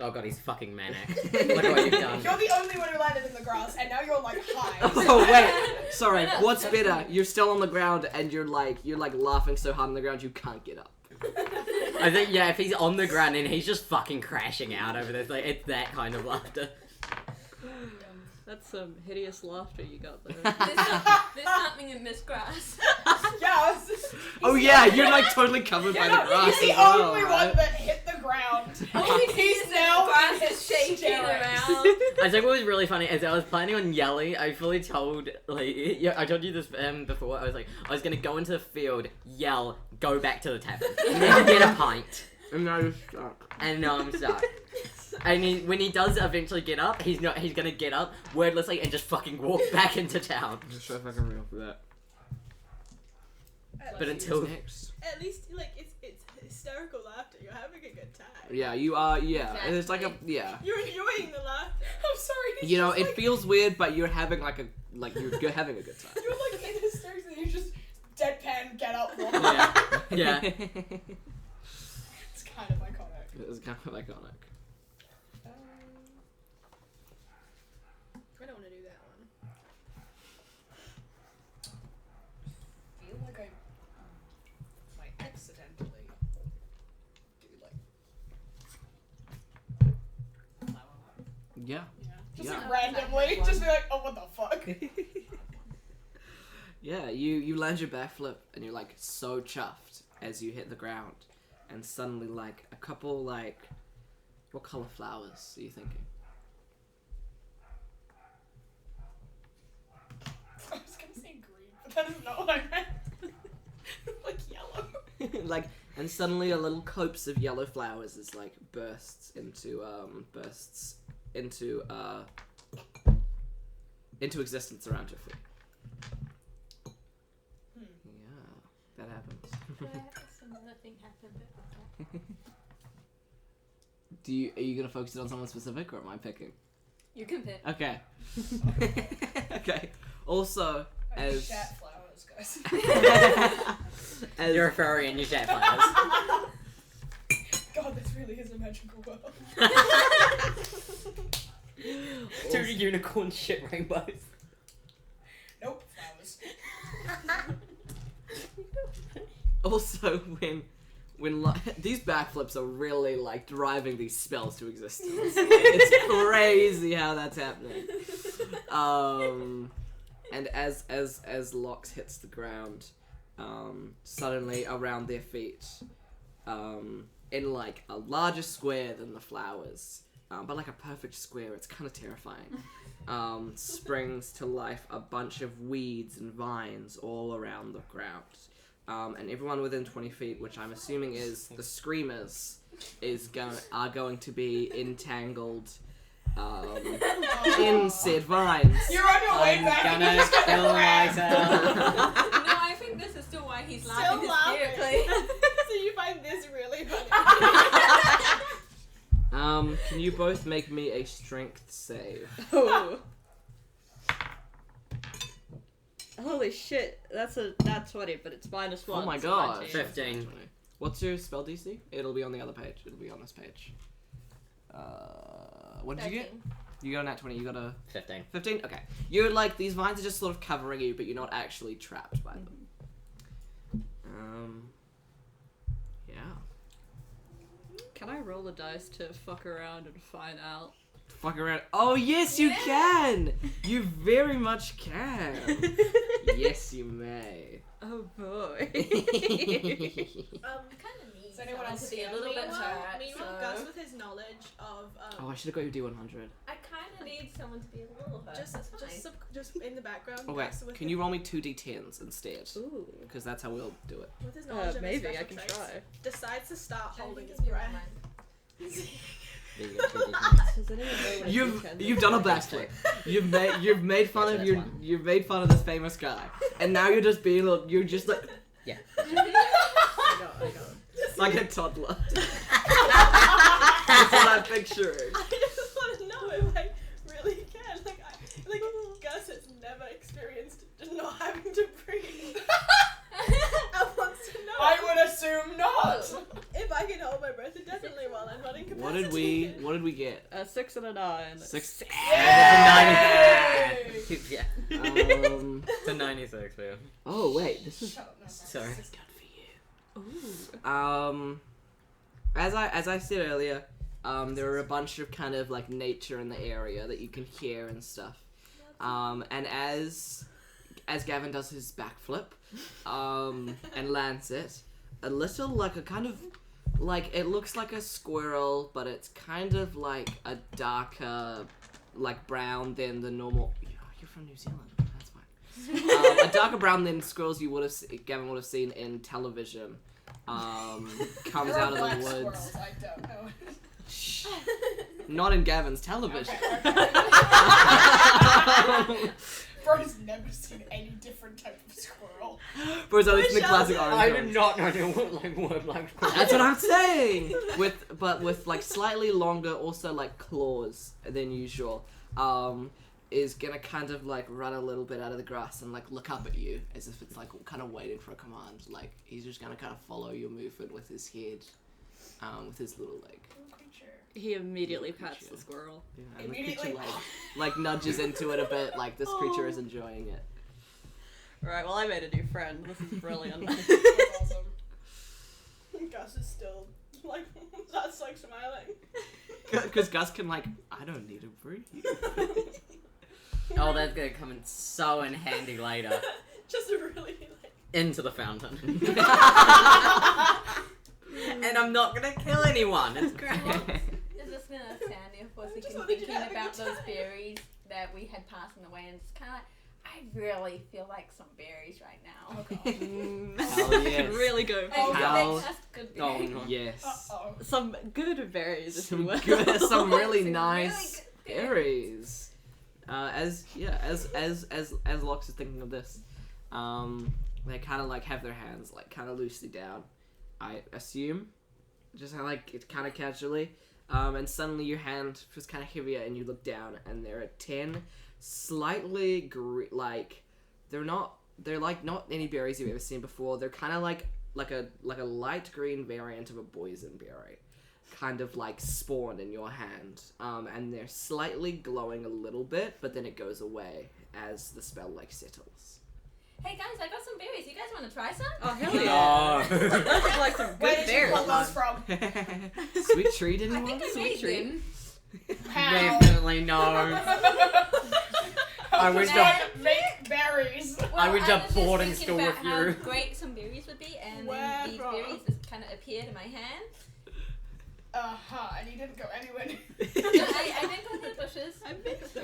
Speaker 5: Oh god, he's fucking manic. Look at what you've done.
Speaker 2: You're the only one who landed in the grass, and now you're like high.
Speaker 1: Oh wait, sorry. What's better? You're still on the ground, and you're like laughing so hard on the ground you can't get up.
Speaker 5: I think, yeah, if he's on the ground and he's just fucking crashing out over this, like, it's that kind of laughter.
Speaker 4: That's some hideous laughter you got there.
Speaker 6: There's something in this grass.
Speaker 2: Yes!
Speaker 1: Oh yeah, you're like totally covered by the grass.
Speaker 2: He's the
Speaker 1: as well,
Speaker 2: only
Speaker 1: right?
Speaker 2: one that hit the ground.
Speaker 6: All we see
Speaker 2: He's
Speaker 6: is
Speaker 2: now
Speaker 6: the grass
Speaker 2: in
Speaker 6: is shaking
Speaker 2: hysterics.
Speaker 6: around.
Speaker 5: I think what was really funny is I was planning on yelling. I fully told, like, yeah, I told you this before. I was gonna go into the field, yell, go back to the tavern, and then get a pint.
Speaker 1: And now you're stuck.
Speaker 5: And now I'm stuck. And when he does eventually get up, he's gonna get up wordlessly and just fucking walk back into town.
Speaker 1: I'm just sure if I can reel for that.
Speaker 5: But until
Speaker 1: Next.
Speaker 3: At least, like, it's hysterical laughter. You're having a good time.
Speaker 1: Yeah, you are. Yeah, it's like a yeah.
Speaker 3: You're enjoying the laughter.
Speaker 2: I'm sorry.
Speaker 1: You know,
Speaker 2: he's
Speaker 1: it feels weird, but you're having you're having a good time.
Speaker 2: You're like in hysterics and you just deadpan get up. Walk.
Speaker 5: yeah.
Speaker 2: It's kind of iconic.
Speaker 1: It's kind of iconic.
Speaker 3: I don't want to do that one.
Speaker 2: I feel like I might accidentally do like flower one.
Speaker 1: Yeah.
Speaker 2: Just
Speaker 1: Yeah.
Speaker 2: like randomly, just be like, oh, what the fuck?
Speaker 1: Yeah, you land your backflip and you're like so chuffed as you hit the ground, and suddenly like a couple what color flowers are you thinking?
Speaker 2: I was gonna say green, but that is not what I meant. Like yellow.
Speaker 1: And suddenly a little copse of yellow flowers is like bursts into existence around your feet. Yeah, that happens.
Speaker 6: Another thing happened.
Speaker 1: Are you gonna focus it on someone specific, or am I picking?
Speaker 6: You can pick.
Speaker 1: Okay. Okay. Also,
Speaker 2: I
Speaker 1: as
Speaker 2: shat flowers, guys.
Speaker 1: as
Speaker 5: You're a furry and you shat flowers.
Speaker 2: God, this really is a magical world.
Speaker 5: Two unicorn shit rainbows.
Speaker 2: Nope, flowers.
Speaker 1: also when these backflips are really like driving these spells to existence. It's crazy how that's happening. And as Lox hits the ground, suddenly around their feet, in like a larger square than the flowers, but like a perfect square, it's kind of terrifying. Springs to life a bunch of weeds and vines all around the ground. And everyone within 20 feet, which I'm assuming is the Screamers, are going to be entangled in said vines.
Speaker 2: You're on your way
Speaker 5: I'm
Speaker 2: back. and
Speaker 5: gonna
Speaker 2: you're just
Speaker 5: kill myself.
Speaker 6: No, I think this is still why he's laughing
Speaker 3: Still laughing.
Speaker 6: hysterically.
Speaker 3: So you find this really funny.
Speaker 1: Can you both make me a strength save?
Speaker 4: Oh. Holy shit, that's a nat 20, but it's -1.
Speaker 1: Oh my
Speaker 4: so
Speaker 1: god.
Speaker 4: 19.
Speaker 5: 15.
Speaker 1: What's your spell DC? It'll be on the other page. It'll be on this page. What did you get? You got a nat 20. You got a
Speaker 5: 15.
Speaker 1: 15. Okay. You're like these vines are just sort of covering you, but you're not actually trapped by them. Yeah.
Speaker 4: Can I roll the dice to fuck around and find out?
Speaker 1: Fuck around. Oh yes, you can. You very much can. Yes, you may.
Speaker 4: Oh boy.
Speaker 6: Kind of need
Speaker 2: Does anyone
Speaker 6: someone
Speaker 2: else
Speaker 6: to be a
Speaker 2: see
Speaker 6: little bit hurt.
Speaker 3: Meanwhile,
Speaker 6: So
Speaker 3: Gus with his knowledge of
Speaker 1: Oh, I should have got you D100.
Speaker 6: I kind of need someone to be a little hurt. That's fine.
Speaker 3: just in the background.
Speaker 1: Oh wait,
Speaker 3: Gus with
Speaker 1: can you roll me 2d10s instead?
Speaker 4: Ooh.
Speaker 1: Because that's how we'll do it.
Speaker 3: with his knowledge of his
Speaker 4: Maybe I
Speaker 3: special
Speaker 4: can
Speaker 3: traits,
Speaker 4: try.
Speaker 3: decides to start holding his
Speaker 6: Give me
Speaker 3: breath.
Speaker 6: mine.
Speaker 5: There you go, 2d10.
Speaker 4: Does anyone know what a
Speaker 1: You've
Speaker 4: D10
Speaker 1: you've done a backflip. You've made fun
Speaker 5: Yes,
Speaker 1: of
Speaker 5: that's
Speaker 1: your
Speaker 5: one.
Speaker 1: you've made fun of this famous guy, and now you're just being you're just like
Speaker 5: Yeah.
Speaker 4: I got it.
Speaker 1: like a toddler. That's what I'm picturing.
Speaker 3: I just want to know if I really can. Like Gus has never experienced not having to breathe. I want to know
Speaker 2: I would assume not.
Speaker 3: if I can hold my breath indefinitely while I'm not incapacitated.
Speaker 1: What did we get?
Speaker 4: A 6 and a 9.
Speaker 1: 6.
Speaker 2: Yay!
Speaker 5: Yeah. It's a 96 for you.
Speaker 1: Oh wait, this is
Speaker 2: Shut up, no,
Speaker 5: Sorry.
Speaker 1: this is good for you.
Speaker 4: Ooh.
Speaker 1: As I said earlier, there are a bunch of kind of like nature in the area that you can hear and stuff. And as Gavin does his backflip, and lands it, a little like a kind of like it looks like a squirrel, but it's kind of like a darker like brown than the normal. You're from New Zealand. That's fine. A darker brown than squirrels you Gavin would have seen in television. Comes
Speaker 2: There are
Speaker 1: out of
Speaker 2: black
Speaker 1: the woods.
Speaker 2: squirrels, I don't know.
Speaker 1: Shh. Not in Gavin's television.
Speaker 2: Okay. Bro's never seen any different type of squirrel.
Speaker 1: Whereas I listen to classic
Speaker 3: Sheldon.
Speaker 1: orange.
Speaker 5: I
Speaker 1: ones.
Speaker 5: do not know what like
Speaker 1: That's what I'm saying. With like slightly longer, also like claws than usual. Is gonna kind of like run a little bit out of the grass and like look up at you as if it's like kind of waiting for a command. Like he's just gonna kind of follow your movement with his head, with his little leg.
Speaker 4: He immediately
Speaker 1: Little
Speaker 4: pats
Speaker 1: creature.
Speaker 4: the squirrel.
Speaker 1: Yeah, and the
Speaker 2: Immediately.
Speaker 1: creature like nudges into it a bit. Like this creature is enjoying it.
Speaker 4: Alright, well I made a new friend. This is brilliant.
Speaker 2: That's awesome.
Speaker 3: Gus is still like that's like smiling.
Speaker 1: Because Gus can like, I don't need to breathe.
Speaker 5: Oh, that's gonna come in so in handy later.
Speaker 3: Just really like.
Speaker 5: Into the fountain. And I'm not gonna kill anyone. It's great.
Speaker 6: Is this gonna sound if was
Speaker 3: just
Speaker 6: thinking
Speaker 3: wanted you to have a
Speaker 6: about
Speaker 3: good
Speaker 6: those
Speaker 3: time.
Speaker 6: berries that we had passed on the way, and it's kind of like I really feel like some berries right now.
Speaker 2: Oh god.
Speaker 1: Hell
Speaker 4: I
Speaker 1: yes.
Speaker 4: can really go
Speaker 6: And
Speaker 4: for
Speaker 1: How-
Speaker 6: they're just good
Speaker 5: Oh
Speaker 6: berries.
Speaker 5: no.
Speaker 1: Yes.
Speaker 2: Uh-oh.
Speaker 4: some good berries, if you
Speaker 1: Some
Speaker 4: will.
Speaker 1: good, some really
Speaker 6: Some
Speaker 1: nice
Speaker 6: really good
Speaker 1: berries. As Lox is thinking of this, they kind of like have their hands like kind of loosely down. I assume, just like it's kind of casually, and suddenly your hand feels kind of heavier, and you look down, and there are 10 slightly like they're like not any berries you've ever seen before. They're kind of like a light green variant of a boysenberry. Kind of like spawned in your hand, and they're slightly glowing a little bit, but then it goes away as the spell like settles.
Speaker 6: Hey guys, I got some berries. You guys want to try some?
Speaker 4: Oh hell yeah!
Speaker 5: No.
Speaker 4: Those look like some
Speaker 2: Where
Speaker 4: good
Speaker 2: did you pull
Speaker 4: berries.
Speaker 2: those from?
Speaker 1: Sweet treat,
Speaker 6: I
Speaker 1: anyone?
Speaker 6: think I
Speaker 1: Sweet
Speaker 6: made
Speaker 1: treat.
Speaker 6: them.
Speaker 2: How?
Speaker 5: Definitely no. I
Speaker 2: How
Speaker 5: wish
Speaker 2: does
Speaker 5: that-
Speaker 2: one make berries.
Speaker 5: I went to
Speaker 6: was just
Speaker 5: boarding
Speaker 6: thinking
Speaker 5: school
Speaker 6: about
Speaker 5: with
Speaker 6: how
Speaker 5: you.
Speaker 6: great some berries would be, and
Speaker 3: Where
Speaker 6: then these
Speaker 3: from?
Speaker 6: berries just kind of appeared in my hand.
Speaker 2: And he didn't go anywhere.
Speaker 6: I didn't go to the bushes.
Speaker 4: I think so.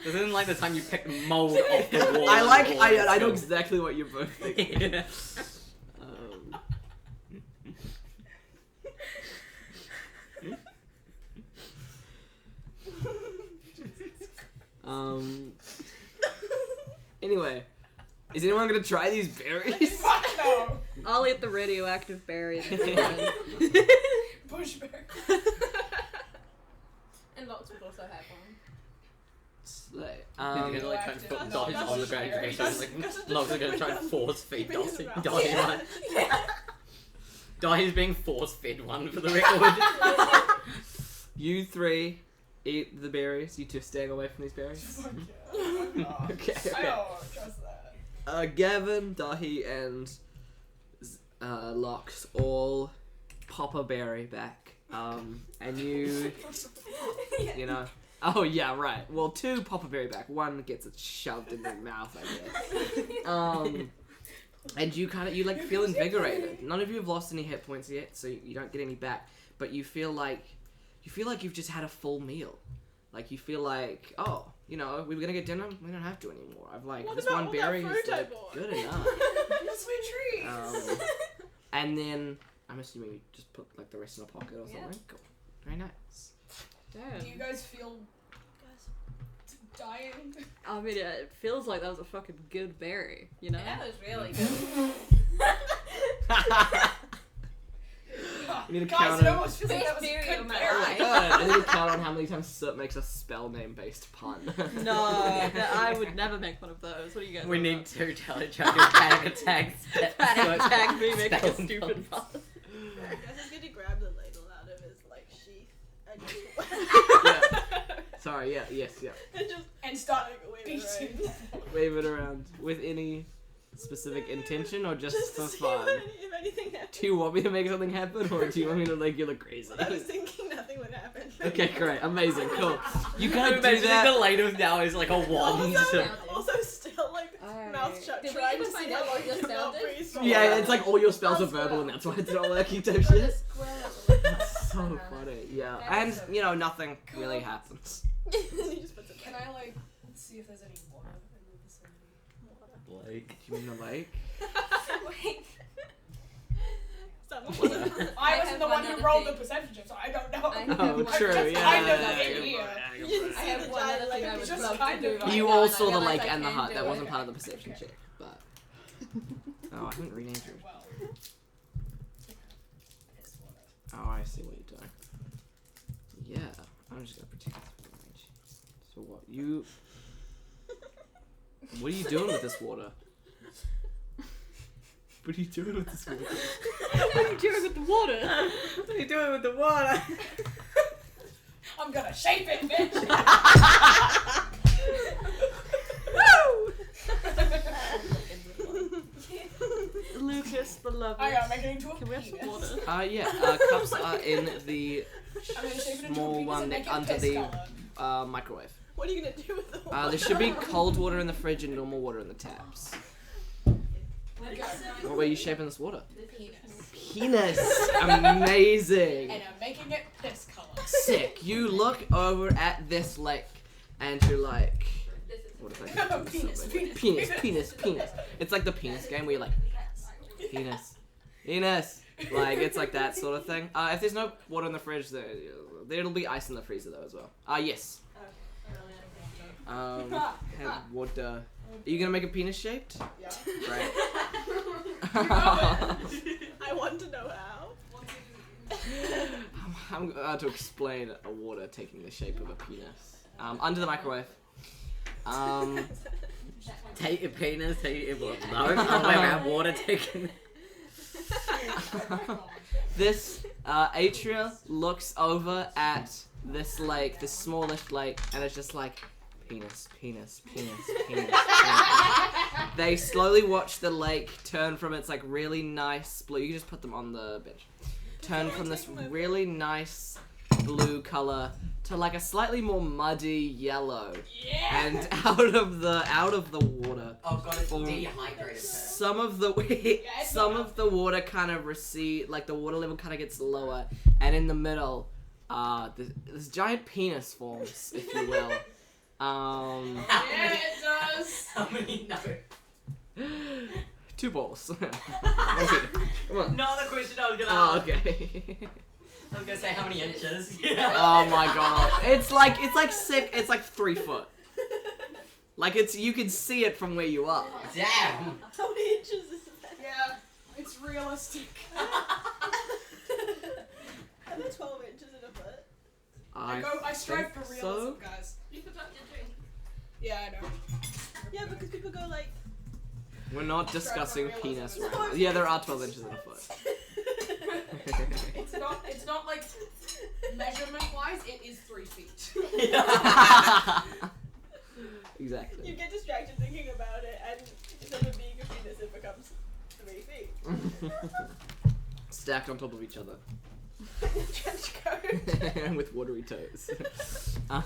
Speaker 5: This isn't like the time you picked mold off the wall.
Speaker 1: I know exactly what you're both thinking.
Speaker 5: Yeah.
Speaker 1: Anyway, is anyone gonna try these berries?
Speaker 2: Fuck no.
Speaker 4: I'll eat the radioactive berries.
Speaker 2: Bushberry.
Speaker 6: And Lots would also have one.
Speaker 1: Slay.
Speaker 5: You're gonna like try and put Dottie
Speaker 2: Gus
Speaker 5: on the
Speaker 2: is
Speaker 5: ground.
Speaker 2: very-
Speaker 5: So like, Locke's gonna try and force feed
Speaker 3: Keeping his
Speaker 5: Dottie.
Speaker 3: mouth
Speaker 5: Dottie,
Speaker 3: shut.
Speaker 5: like, Dahi's being force-fed one for the record.
Speaker 1: You three eat the berries. You two staying away from these berries.
Speaker 2: Fuck yeah.
Speaker 1: Okay,
Speaker 2: I
Speaker 1: okay.
Speaker 2: don't trust that.
Speaker 1: Gavin, Dahi, and Lox all pop a berry back. And you know. Oh yeah, right. Well, 2 pop a berry back. 1 gets it shoved in their mouth, I guess. And you like feel invigorated. None of you have lost any hit points yet, so you don't get any back. But you feel like you've just had a full meal. Like you feel like, oh, you know, we were gonna get dinner. We don't have to anymore. I've like
Speaker 3: What
Speaker 1: this
Speaker 3: about
Speaker 1: one
Speaker 3: all that
Speaker 1: berry
Speaker 3: fruit
Speaker 1: is
Speaker 3: I
Speaker 1: like
Speaker 3: bought?
Speaker 1: good enough.
Speaker 2: Sweet treats.
Speaker 1: And then I'm assuming you just put like the rest in a pocket or something.
Speaker 6: Yeah.
Speaker 1: Cool. Very nice.
Speaker 2: Do
Speaker 4: Damn.
Speaker 2: you guys feel dying?
Speaker 4: I mean, it feels like that was a fucking good berry, you know?
Speaker 6: That was really good.
Speaker 1: You need to
Speaker 2: Guys,
Speaker 1: count
Speaker 2: it
Speaker 1: on.
Speaker 2: almost feels like that was
Speaker 6: Best
Speaker 2: a
Speaker 6: berry
Speaker 2: good
Speaker 6: of my
Speaker 2: berry.
Speaker 6: life.
Speaker 1: I need to count on how many times Surt makes a spell name based pun.
Speaker 4: No, I would never make one of those. What do you guys
Speaker 5: We
Speaker 4: want
Speaker 5: need
Speaker 4: about?
Speaker 5: to tell each other panic attacks.
Speaker 4: Panic attack me making a
Speaker 5: Spell
Speaker 4: stupid
Speaker 5: numbers.
Speaker 4: pun.
Speaker 3: Guys is gonna grab the ladle out of his like sheath and just
Speaker 1: Yeah. Sorry, yeah, yes, yeah.
Speaker 2: And start
Speaker 3: wave it
Speaker 2: beating.
Speaker 1: Wave it around with any specific intention or just
Speaker 3: to
Speaker 1: for
Speaker 3: see
Speaker 1: fun?
Speaker 3: if anything happens.
Speaker 1: Do you want me to make something happen or do you want me to make you look crazy?
Speaker 3: I was thinking nothing would happen.
Speaker 1: Okay, great, amazing, cool. You gotta do
Speaker 5: Imagine
Speaker 1: that.
Speaker 5: the ladle now is like a wand.
Speaker 3: Also still like
Speaker 4: Alright.
Speaker 3: mouth shut,
Speaker 6: Did we
Speaker 3: trying
Speaker 6: ever
Speaker 3: to see
Speaker 6: find
Speaker 3: how
Speaker 6: out
Speaker 3: long
Speaker 6: what your
Speaker 3: you
Speaker 6: spell
Speaker 3: cannot
Speaker 6: did?
Speaker 3: breathe for.
Speaker 1: Yeah, it's like all your spells are
Speaker 6: That's
Speaker 1: verbal
Speaker 6: well.
Speaker 1: and that's why it's not working type
Speaker 6: Got a
Speaker 1: shit.
Speaker 6: squirrel at the left.
Speaker 1: So funny, yeah.
Speaker 6: That
Speaker 1: And,
Speaker 6: is so
Speaker 1: you know, nothing really happens.
Speaker 3: He just puts it
Speaker 2: Can
Speaker 3: back.
Speaker 2: I like see if there's any water in the vicinity?
Speaker 5: Like,
Speaker 1: Do you mean the lake?
Speaker 6: Wait.
Speaker 3: Someone.
Speaker 2: I
Speaker 6: I
Speaker 2: wasn't
Speaker 6: have
Speaker 2: the
Speaker 6: one
Speaker 2: one who
Speaker 6: other
Speaker 2: rolled
Speaker 6: thing.
Speaker 2: the perception check, so I don't know.
Speaker 6: I have
Speaker 1: Oh,
Speaker 6: one
Speaker 1: true,
Speaker 6: other
Speaker 1: yeah.
Speaker 2: kind of
Speaker 6: thing.
Speaker 2: in here.
Speaker 3: You didn't
Speaker 6: I
Speaker 3: see
Speaker 6: have
Speaker 3: the
Speaker 6: one
Speaker 3: giant
Speaker 6: other thing I
Speaker 3: like
Speaker 6: would
Speaker 2: just
Speaker 6: love
Speaker 2: kind
Speaker 6: to do
Speaker 2: of-
Speaker 6: right
Speaker 1: You
Speaker 6: now,
Speaker 1: all
Speaker 6: and I
Speaker 1: saw the
Speaker 6: realize
Speaker 1: lake
Speaker 6: I
Speaker 1: and the
Speaker 6: can't
Speaker 1: hut.
Speaker 6: do
Speaker 1: That
Speaker 6: it.
Speaker 1: wasn't part of the perception check, but. Oh, I haven't renamed you.
Speaker 2: Well. Piss water.
Speaker 1: Oh, I see what you're doing. Yeah, I'm just gonna protect this from range. So what? You. What are you doing with this water? What are you doing with this water?
Speaker 4: What are you doing with the water?
Speaker 5: what are you doing with the water?
Speaker 2: I'm gonna shape it, bitch!
Speaker 4: Lucas, beloved.
Speaker 2: I gotta make it into a
Speaker 4: Can we have some
Speaker 2: penis.
Speaker 4: water?
Speaker 1: Yeah, cups are in the
Speaker 2: I'm gonna shape it into
Speaker 1: small
Speaker 2: a penis
Speaker 1: one
Speaker 2: and make it
Speaker 1: under
Speaker 2: piss
Speaker 1: the
Speaker 2: color.
Speaker 1: microwave.
Speaker 3: What are you gonna do with the water?
Speaker 1: There should be cold water in the fridge and normal water in the taps. What way are you shaping this water?
Speaker 2: The penis.
Speaker 1: Penis! Amazing!
Speaker 2: And I'm making it piss color.
Speaker 1: Sick. You look over at this lake and you're like, what if I could do
Speaker 2: Penis,
Speaker 1: something?
Speaker 2: penis,
Speaker 1: Penis. It's like the penis game where you're like, penis. Like, it's like that sort of thing. If there's no water in the fridge, there'll be ice in the freezer though as well. Yes. Have water. Are you gonna make it penis shaped?
Speaker 3: Yeah.
Speaker 1: Right.
Speaker 3: I want to know how.
Speaker 1: I'm going to explain a water taking the shape of a penis. Under the microwave.
Speaker 5: Take your penis, take your... Well, no, I'll have water taken.
Speaker 1: This Atria looks over at this lake, this smallish lake, and it's just like, penis. They slowly watch the lake turn from its like really nice blue. You can just put them on the bench. Turn from this really nice blue color to like a slightly more muddy yellow,
Speaker 2: Yeah!
Speaker 1: and out of the water.
Speaker 5: Oh god, it's
Speaker 1: Form-
Speaker 5: dehydrated.
Speaker 1: Some of the water kind of recede, like the water level kind of gets lower, and in the middle, this giant penis forms, if you will.
Speaker 2: Yeah, it does!
Speaker 5: How many? No.
Speaker 1: 2 balls. Come on.
Speaker 5: Not the question I was gonna
Speaker 1: Oh,
Speaker 5: ask.
Speaker 1: okay.
Speaker 5: I was gonna say how many inches.
Speaker 1: Oh my god. It's like 3 foot. Like you can see it from where you are.
Speaker 5: Damn.
Speaker 3: How many inches is that?
Speaker 2: Yeah, it's realistic.
Speaker 3: Are there 12 inches in a foot?
Speaker 2: I strive for
Speaker 1: think
Speaker 2: realism,
Speaker 1: so.
Speaker 2: guys.
Speaker 6: You forgot your drink.
Speaker 2: Yeah, I know.
Speaker 3: Yeah, because people go like.
Speaker 1: We're not discussing penis right now. Yeah, there are 12 inches in a foot.
Speaker 2: It's not like measurement wise. It is 3 feet.
Speaker 1: Exactly.
Speaker 3: You get distracted thinking about it, and instead of being a penis, it becomes 3 feet.
Speaker 1: Stacked on top of each other.
Speaker 3: Trench coat.
Speaker 1: And with watery toes.
Speaker 5: I'm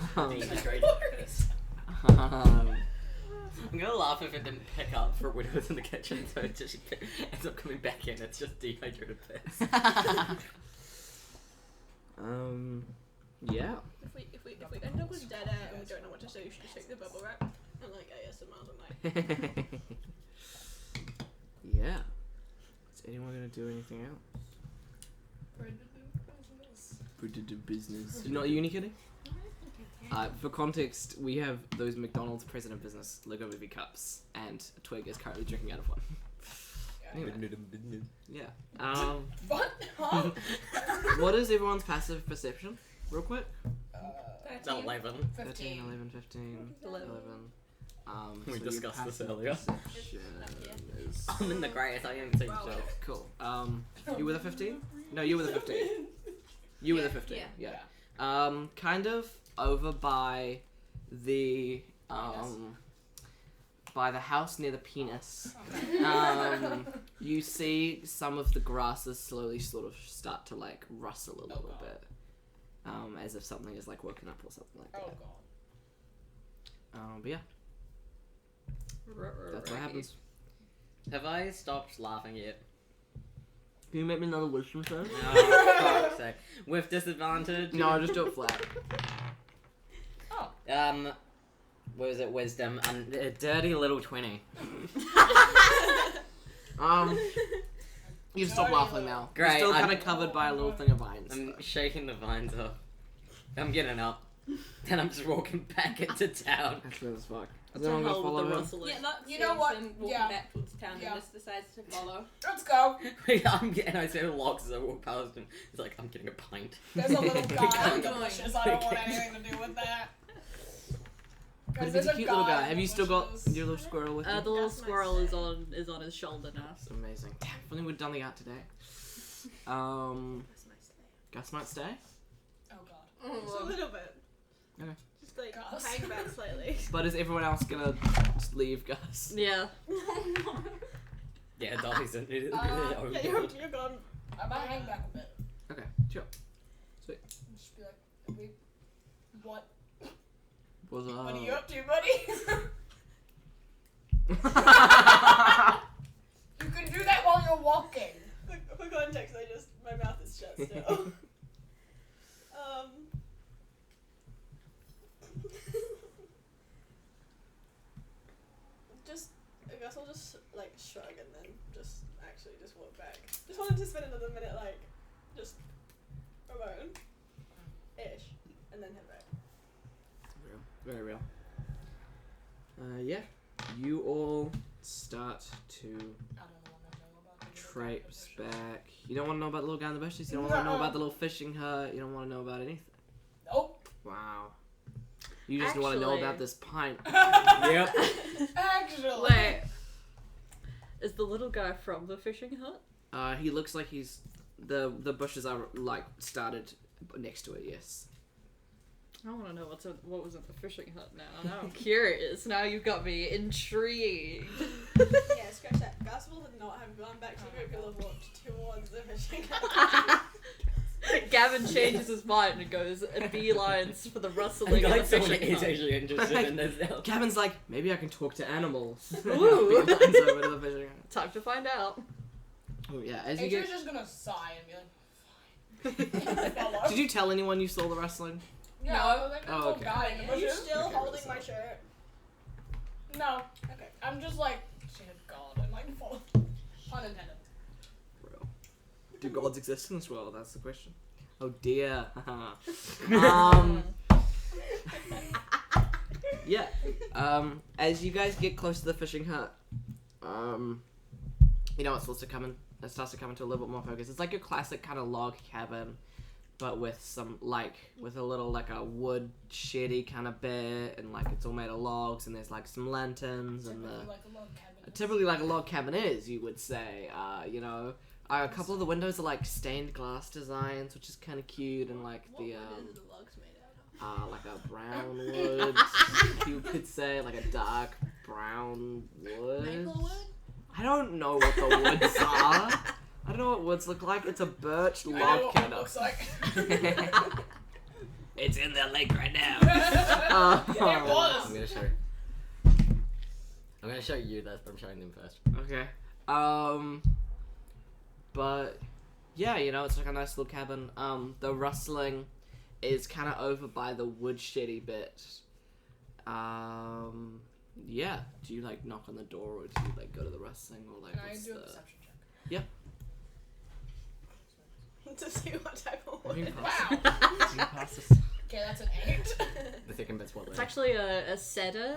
Speaker 5: gonna laugh if it didn't pick up for widows in the kitchen, so it just ends up coming back in. It's just dehydrated piss.
Speaker 1: Yeah.
Speaker 3: If we end up with dead air and we don't know what to say, you should just take the bubble wrap and like ASMR the mic.
Speaker 1: Yeah. Is anyone gonna do anything else? Business. You're not a uni kitty? For context, we have those McDonald's President Business Lego Movie cups, and Twig is currently drinking out of one. Anyway. Yeah.
Speaker 2: What? Huh?
Speaker 1: What is everyone's passive perception? Real quick.
Speaker 5: 11.
Speaker 1: 13, 11, 15, 11.
Speaker 5: We
Speaker 1: so your
Speaker 5: discussed this
Speaker 1: passive
Speaker 5: earlier.
Speaker 1: perception is-
Speaker 5: I'm in the grey, so I haven't seen the show.
Speaker 1: Cool. You were the 15? No, you were the 15. You were the 15. Yeah. Kind of over by the house near the penis. You see some of the grasses slowly sort of start to like rustle a little bit. As if something is like woken up or something like that. But yeah. That's what happens.
Speaker 5: Have I stopped laughing yet?
Speaker 1: Can you make me another wisdom save?
Speaker 5: No, for fuck's sake. With disadvantage?
Speaker 1: No, just do it flat.
Speaker 5: What is it? Wisdom. And a dirty little 20.
Speaker 1: You stop laughing now.
Speaker 5: Great,
Speaker 1: You're still kind
Speaker 5: I'm-
Speaker 1: of covered by a little thing of vines.
Speaker 5: I'm shaking the vines off. I'm getting up. Then I'm just walking back into town.
Speaker 1: That's weird as fuck. Is
Speaker 4: To
Speaker 1: anyone gonna
Speaker 4: hell
Speaker 1: follow
Speaker 4: with the
Speaker 1: him?
Speaker 4: rustling.
Speaker 3: Yeah, that
Speaker 2: You know what?
Speaker 6: Him walking
Speaker 2: Yeah.
Speaker 6: back towards town
Speaker 2: Yeah.
Speaker 6: and just decides to follow.
Speaker 2: Let's go.
Speaker 5: And I see the logs as I walk past him. He's like, I'm getting a pint.
Speaker 2: There's a little guy
Speaker 5: I'm
Speaker 2: in the
Speaker 6: going.
Speaker 2: bushes. I don't want anything to do with that.
Speaker 1: He's
Speaker 2: There's
Speaker 1: a cute little guy.
Speaker 2: in
Speaker 1: Have
Speaker 2: the
Speaker 1: you still got
Speaker 2: bushes.
Speaker 1: your little squirrel with you?
Speaker 4: The little
Speaker 3: That's my
Speaker 4: squirrel
Speaker 3: set.
Speaker 4: is on his shoulder now.
Speaker 1: That's amazing. Damn, if only we'd done the art today. Gus might stay.
Speaker 2: Oh god.
Speaker 3: Just a little bit.
Speaker 1: Okay.
Speaker 3: Just like
Speaker 2: Gus.
Speaker 3: hang back slightly.
Speaker 1: But is everyone else gonna just leave Gus?
Speaker 4: Yeah.
Speaker 5: Yeah, Dolly's in it.
Speaker 2: Oh,
Speaker 3: Yeah, you're gone.
Speaker 2: I might hang back a bit.
Speaker 1: Okay, sure.
Speaker 2: And just be like, wait, what?
Speaker 1: Was
Speaker 2: What are you up to, buddy? You can do that while you're walking.
Speaker 3: For context, my mouth is shut still. I guess I'll just like shrug and then just walk back. Just wanted to spend another minute like just alone, ish, and then head back.
Speaker 1: Real. Very real. Yeah. You all start to
Speaker 2: I don't want to know about the
Speaker 1: traipse back. You don't want to know about the little guy in the bushes? You don't want to know about the little fishing hut? You don't want to know about anything?
Speaker 2: Nope.
Speaker 1: Wow. You just want to know
Speaker 4: Actually-
Speaker 1: about this pint.
Speaker 5: Yep.
Speaker 2: Actually.
Speaker 4: Wait. Is the little guy from the fishing hut?
Speaker 1: He looks like he's... The bushes are, like, started next to it, yes.
Speaker 4: I want to know what was in the fishing hut now. Now I'm curious. Now you've got me intrigued.
Speaker 3: Yeah, scratch that. Gus will not have gone back to the group. He'll have walked towards the fishing hut.
Speaker 4: Gavin changes his mind and goes beelines for the
Speaker 5: I
Speaker 4: rustling
Speaker 5: feel
Speaker 4: of
Speaker 5: like
Speaker 4: the
Speaker 5: someone
Speaker 4: fishing
Speaker 5: is
Speaker 4: hut.
Speaker 5: actually interested in this now.
Speaker 1: Gavin's like, maybe I can talk to animals.
Speaker 4: Ooh.
Speaker 1: Beelines over to the fishing hut.
Speaker 4: Time to find out.
Speaker 1: Oh, yeah, as you
Speaker 2: Adrian's
Speaker 1: get...
Speaker 2: just gonna sigh and be like, follow.
Speaker 1: Did you tell anyone you saw the rustling?
Speaker 2: Yeah, I was like,
Speaker 1: Oh,
Speaker 2: little
Speaker 1: okay.
Speaker 2: guy in the
Speaker 3: Are you
Speaker 2: bushes.
Speaker 3: still
Speaker 1: Okay,
Speaker 3: holding
Speaker 1: so-
Speaker 3: my shirt?
Speaker 2: No.
Speaker 3: Okay.
Speaker 2: I'm just like, dear God, and like, follow. Pun intended.
Speaker 1: Bro. Do gods exist in this world? That's the question. Oh dear. Yeah. As you guys get close to the fishing hut, you know it starts to come into a little bit more focus. It's like your classic kind of log cabin, but with some with a little like a wood sheddy kind of bit, and like it's all made of logs, and there's like some lanterns and
Speaker 2: Typically
Speaker 1: the
Speaker 2: like a log cabin.
Speaker 1: typically like a log cabin is, you would say, you know. A couple of the windows are like stained glass designs, which is kind of cute, and like
Speaker 3: What
Speaker 1: the
Speaker 3: wood is the logs made out of?
Speaker 1: like a brown wood, you could say, like a dark brown wood.
Speaker 3: Maple wood?
Speaker 1: I don't know what the woods are. I don't know what woods look like. It's a birch
Speaker 2: I know
Speaker 1: log
Speaker 2: what
Speaker 1: kind
Speaker 2: it
Speaker 1: of.
Speaker 2: looks like.
Speaker 1: It's in the lake right now.
Speaker 2: It was.
Speaker 5: I'm gonna show you this, but I'm showing them first.
Speaker 1: Okay. But yeah, you know, it's like a nice little cabin. The rustling is kind of over by the woodsheddy bit. Yeah. Do you like knock on the door, or do you like go to the rustling, or like
Speaker 2: Can I
Speaker 1: what's
Speaker 2: do a
Speaker 1: the?
Speaker 2: perception check?
Speaker 3: To see what type of
Speaker 1: You
Speaker 3: wood.
Speaker 1: can
Speaker 2: Wow.
Speaker 1: pass- you can pass this.
Speaker 2: Okay, that's an 8.
Speaker 5: The second bit's what
Speaker 4: It's actually a setter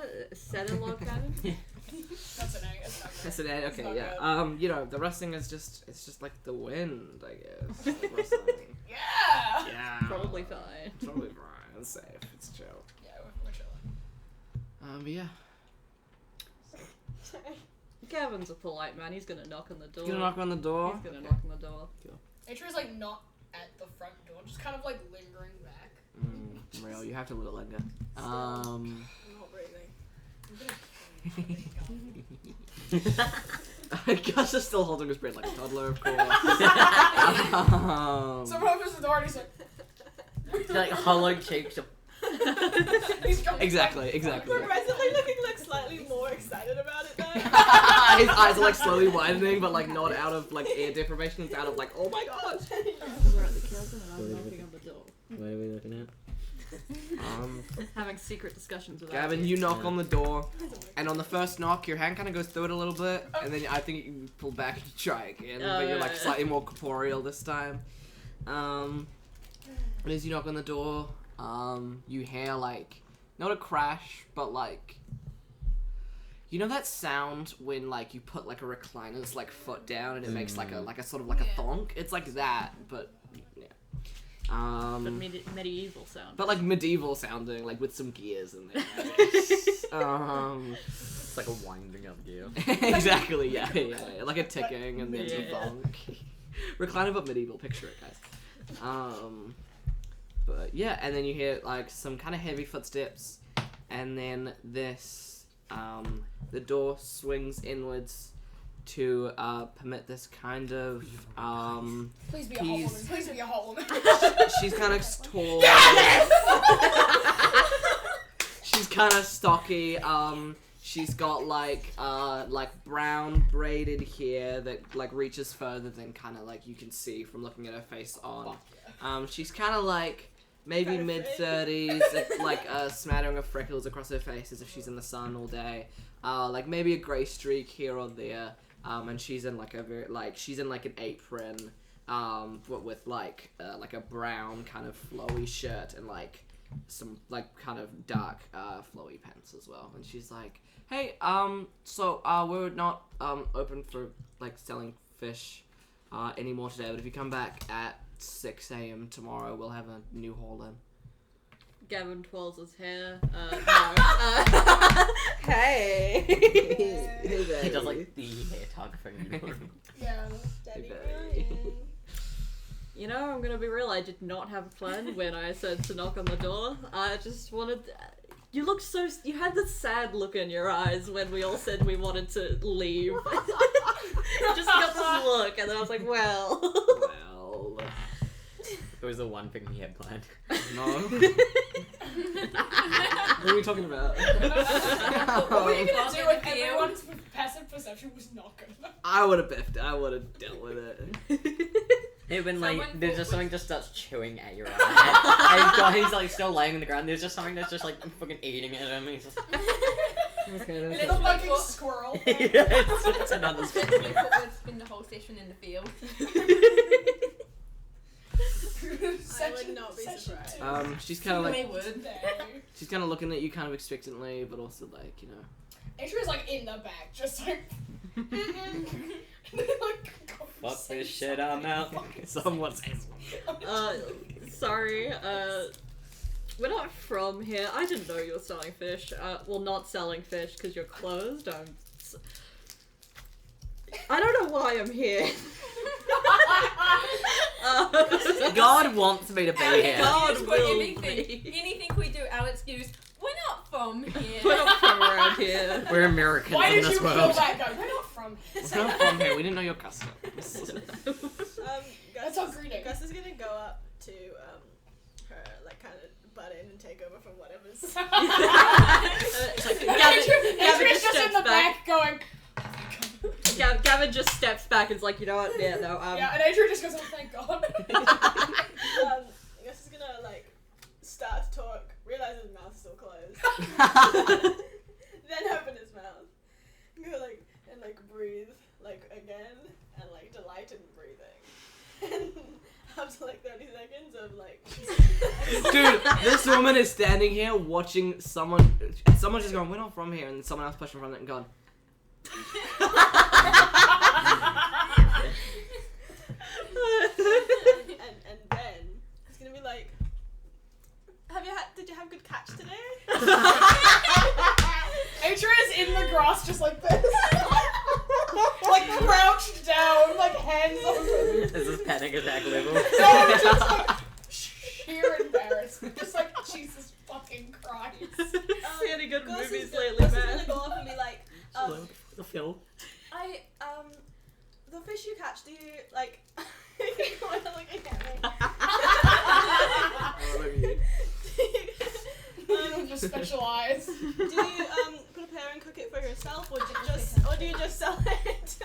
Speaker 4: log cabin.
Speaker 2: That's an 8. It's not good.
Speaker 1: That's an eight.
Speaker 2: It's
Speaker 1: Okay,
Speaker 2: not
Speaker 1: yeah.
Speaker 2: good.
Speaker 1: You know, the rustling is just like the wind, I guess. Like rustling.
Speaker 2: Yeah!
Speaker 1: Yeah.
Speaker 4: Probably fine.
Speaker 1: Totally fine. It's safe. It's chill.
Speaker 2: Yeah, we're chilling.
Speaker 1: But yeah.
Speaker 4: Gavin's a polite man. He's gonna knock on the door.
Speaker 1: You gonna knock on the door?
Speaker 4: He's gonna knock on the door.
Speaker 2: Atreus like not at the front door, just kind of like lingering back.
Speaker 1: Real, you have to little linger.
Speaker 3: I'm not breathing.
Speaker 1: Gus is still holding his breath like a toddler, of course.
Speaker 2: Someone opens the door and he's like,
Speaker 5: like hollow cheeks.
Speaker 2: he's going
Speaker 1: Exactly.
Speaker 3: Progressively looking like slightly more excited about it though.
Speaker 1: His eyes are like slowly widening, but like not out of like air deprivation. It's out of like, oh my god.
Speaker 4: We're at the cabin and I'm knocking on the door.
Speaker 5: What are we looking at?
Speaker 4: Having secret discussions with
Speaker 1: Gavin, you knock on the door, and on the first knock, your hand kind of goes through it a little bit, and then I think you pull back and try again, but you're like
Speaker 4: yeah.
Speaker 1: slightly more corporeal this time. And as you knock on the door, you hear like not a crash, but like you know that sound when like you put like a recliner's like foot down and it makes like a sort of like a thonk. It's like that, but yeah.
Speaker 4: But medieval sound.
Speaker 1: But like medieval sounding, like with some gears in there.
Speaker 5: It's like a winding up gear.
Speaker 1: Exactly, yeah, like a ticking and then
Speaker 4: Yeah.
Speaker 1: a thonk. Recliner but medieval, picture it, guys. But yeah, and then you hear like some kind of heavy footsteps, and then this, the door swings inwards to permit this kind of
Speaker 2: please be a
Speaker 1: He's-
Speaker 2: whole woman. Please be a whole woman.
Speaker 1: she's kind of tall. She's kind of stocky. She's got like brown braided hair that like reaches further than kind of like you can see from looking at her face on. She's kind of like maybe
Speaker 3: Kinda
Speaker 1: mid-30s, like a smattering of freckles across her face as if she's in the sun all day. Like maybe a grey streak here or there. And she's in like a very she's in like an apron, but with like a brown kind of flowy shirt and like some like kind of dark flowy pants as well. And she's like, hey, so we're not open for like selling fish anymore today, but if you come back at 6 a.m. tomorrow, we'll have a new haul in.
Speaker 4: Gavin twirls his hair. No.
Speaker 1: Hey.
Speaker 5: He does like the hair tug thing.
Speaker 2: Yeah.
Speaker 3: Steady
Speaker 1: Very.
Speaker 3: Ryan.
Speaker 4: You know, I'm gonna be real. I did not have a plan when I said to knock on the door. I just wanted. You looked so. You had this sad look in your eyes when we all said we wanted to leave. You just got this look, and then I was like, well.
Speaker 1: Well,
Speaker 5: It was the one thing he had planned.
Speaker 1: no. What are we talking about?
Speaker 2: What were you gonna do if everyone's passive perception was not good enough?
Speaker 1: I would have biffed it. I would have dealt with it.
Speaker 5: It when
Speaker 6: Someone
Speaker 5: like there's
Speaker 6: thought
Speaker 5: just
Speaker 6: we-
Speaker 5: something just starts chewing at your eye. He's like still laying on the ground. There's just something that's just like fucking eating at him. He's just
Speaker 2: It's a fucking squirrel.
Speaker 5: it's another
Speaker 6: That's when we thought we'd spend the whole session in the field.
Speaker 3: I would not be surprised.
Speaker 1: She's kind of
Speaker 6: We
Speaker 1: like
Speaker 6: would.
Speaker 1: she's kind of looking at you kind of expectantly, but also like, you know.
Speaker 2: Atreus like in the back, just like. And then, like, go
Speaker 5: fuck
Speaker 2: say
Speaker 5: this shit, I'm out.
Speaker 1: Someone says.
Speaker 4: Sorry, we're not from here. I didn't know you were selling fish. Well, not selling fish because you're closed. I don't know why I'm here.
Speaker 5: God wants me to be here.
Speaker 4: God
Speaker 6: For
Speaker 4: will
Speaker 6: anything we do, our excuse, we're not from here.
Speaker 4: We're not from around here.
Speaker 5: We're Americans
Speaker 2: Why
Speaker 5: in
Speaker 2: did
Speaker 5: this
Speaker 2: you kill
Speaker 5: world.
Speaker 2: that guy? We're not from here.
Speaker 1: We're not from here. We didn't know your custom.
Speaker 2: That's all greeting.
Speaker 3: Gus is gonna go up to her, like, kind of butt in and take over from whatever's.
Speaker 2: Adrian's just in the back going.
Speaker 4: Gavin just steps back and is like, you know what? Yeah, no.
Speaker 2: Yeah, and Adrian just goes, oh, thank God.
Speaker 3: Gus is gonna like start to talk, realize his mouth's still closed, then open his mouth, and go like and like breathe like again and like delight in breathing, and after like 30 seconds of like.
Speaker 1: Dude, this woman is standing here watching someone just going, we're not from here, and someone else pushing from it and gone.
Speaker 3: and then it's gonna be like, did you have good catch today?
Speaker 2: Adrian's in the grass just like this. Like crouched down, like hands on her.
Speaker 5: Is this panic attack level?
Speaker 2: No, just like sheer embarrassment. Just like, Jesus fucking Christ.
Speaker 4: See any good
Speaker 3: Gus
Speaker 4: movies
Speaker 3: is
Speaker 4: lately,
Speaker 3: Gus is
Speaker 4: man?
Speaker 3: gonna go up and be like,
Speaker 5: The Phil.
Speaker 3: the fish you catch, do you like? Why not looking at me?
Speaker 2: Just special eyes.
Speaker 3: Do you prepare and cook it for yourself, or do you just sell it?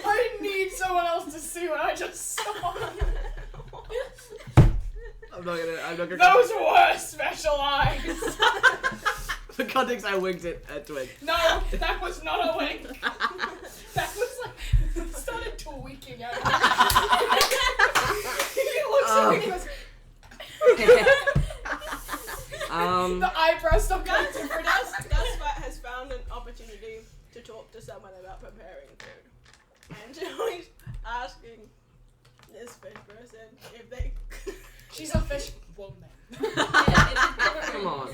Speaker 2: I need someone else to see what I just saw.
Speaker 1: I'm not gonna.
Speaker 2: Those were special eyes.
Speaker 1: For context, I winked at Twig.
Speaker 2: No, that was not a wink. That was like, started tweaking out. He looks at me and he goes, the eyebrows stop going different.
Speaker 3: Gus has found an opportunity to talk to someone about preparing food, and he's asking this fish person if they.
Speaker 2: She's a fish woman.
Speaker 1: Come on.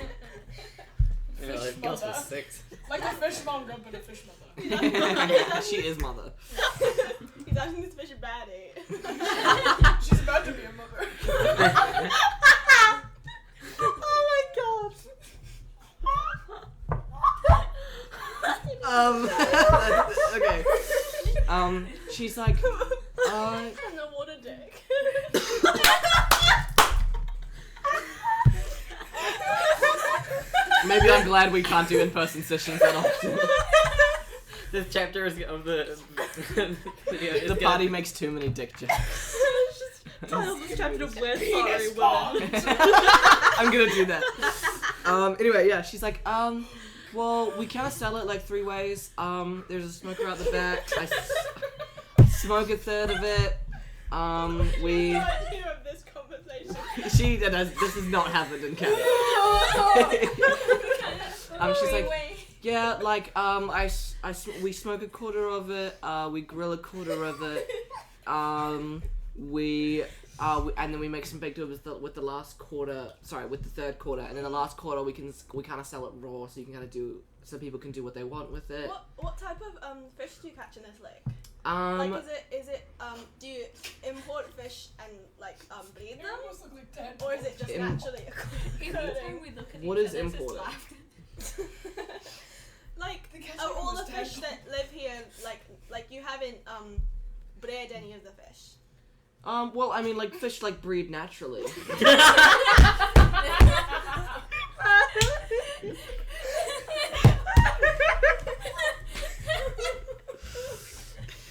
Speaker 5: Yeah,
Speaker 2: Fish
Speaker 5: Gus
Speaker 2: mother.
Speaker 5: was 6.
Speaker 2: Like a fishmonger, but a fish mother.
Speaker 1: She is mother.
Speaker 3: He's asking this fish a baddie.
Speaker 2: She's about to be a mother.
Speaker 3: Oh my god.
Speaker 1: Okay. She's like,
Speaker 3: And the water dick.
Speaker 1: maybe I'm glad we can't do in-person sessions that often.
Speaker 5: This chapter is of the
Speaker 1: The party makes too many dick jokes.
Speaker 4: Title this chapter to We're Sorry
Speaker 2: Penis
Speaker 4: Women.
Speaker 2: bomb.
Speaker 1: I'm gonna do that. Anyway, yeah, she's like, well, we kind of sell it like 3 ways. There's a smoker out the back. I smoke a third of it. We.
Speaker 3: No idea of this conversation.
Speaker 1: This has not happened in Canada. She's like, yeah, like, we smoke a quarter of it. We grill a quarter of it. And then we make some baked goods with the last quarter. Sorry, with the third quarter, and then the last quarter we kind of sell it raw, so you can kind of so people can do what they want with it.
Speaker 3: What type of fish do you catch in this lake? Like, is it do you import fish and like breed them,
Speaker 2: Almost look like dead.
Speaker 3: or is it just naturally occurring?
Speaker 6: we look at
Speaker 1: What
Speaker 6: each
Speaker 1: is
Speaker 6: other, just
Speaker 1: imported?
Speaker 6: laugh.
Speaker 3: Like,
Speaker 2: The catch
Speaker 3: of all
Speaker 2: was
Speaker 3: the fish
Speaker 2: dead.
Speaker 3: that live here, like you haven't bred any of the fish.
Speaker 1: Well, I mean, like, fish, like, breed naturally.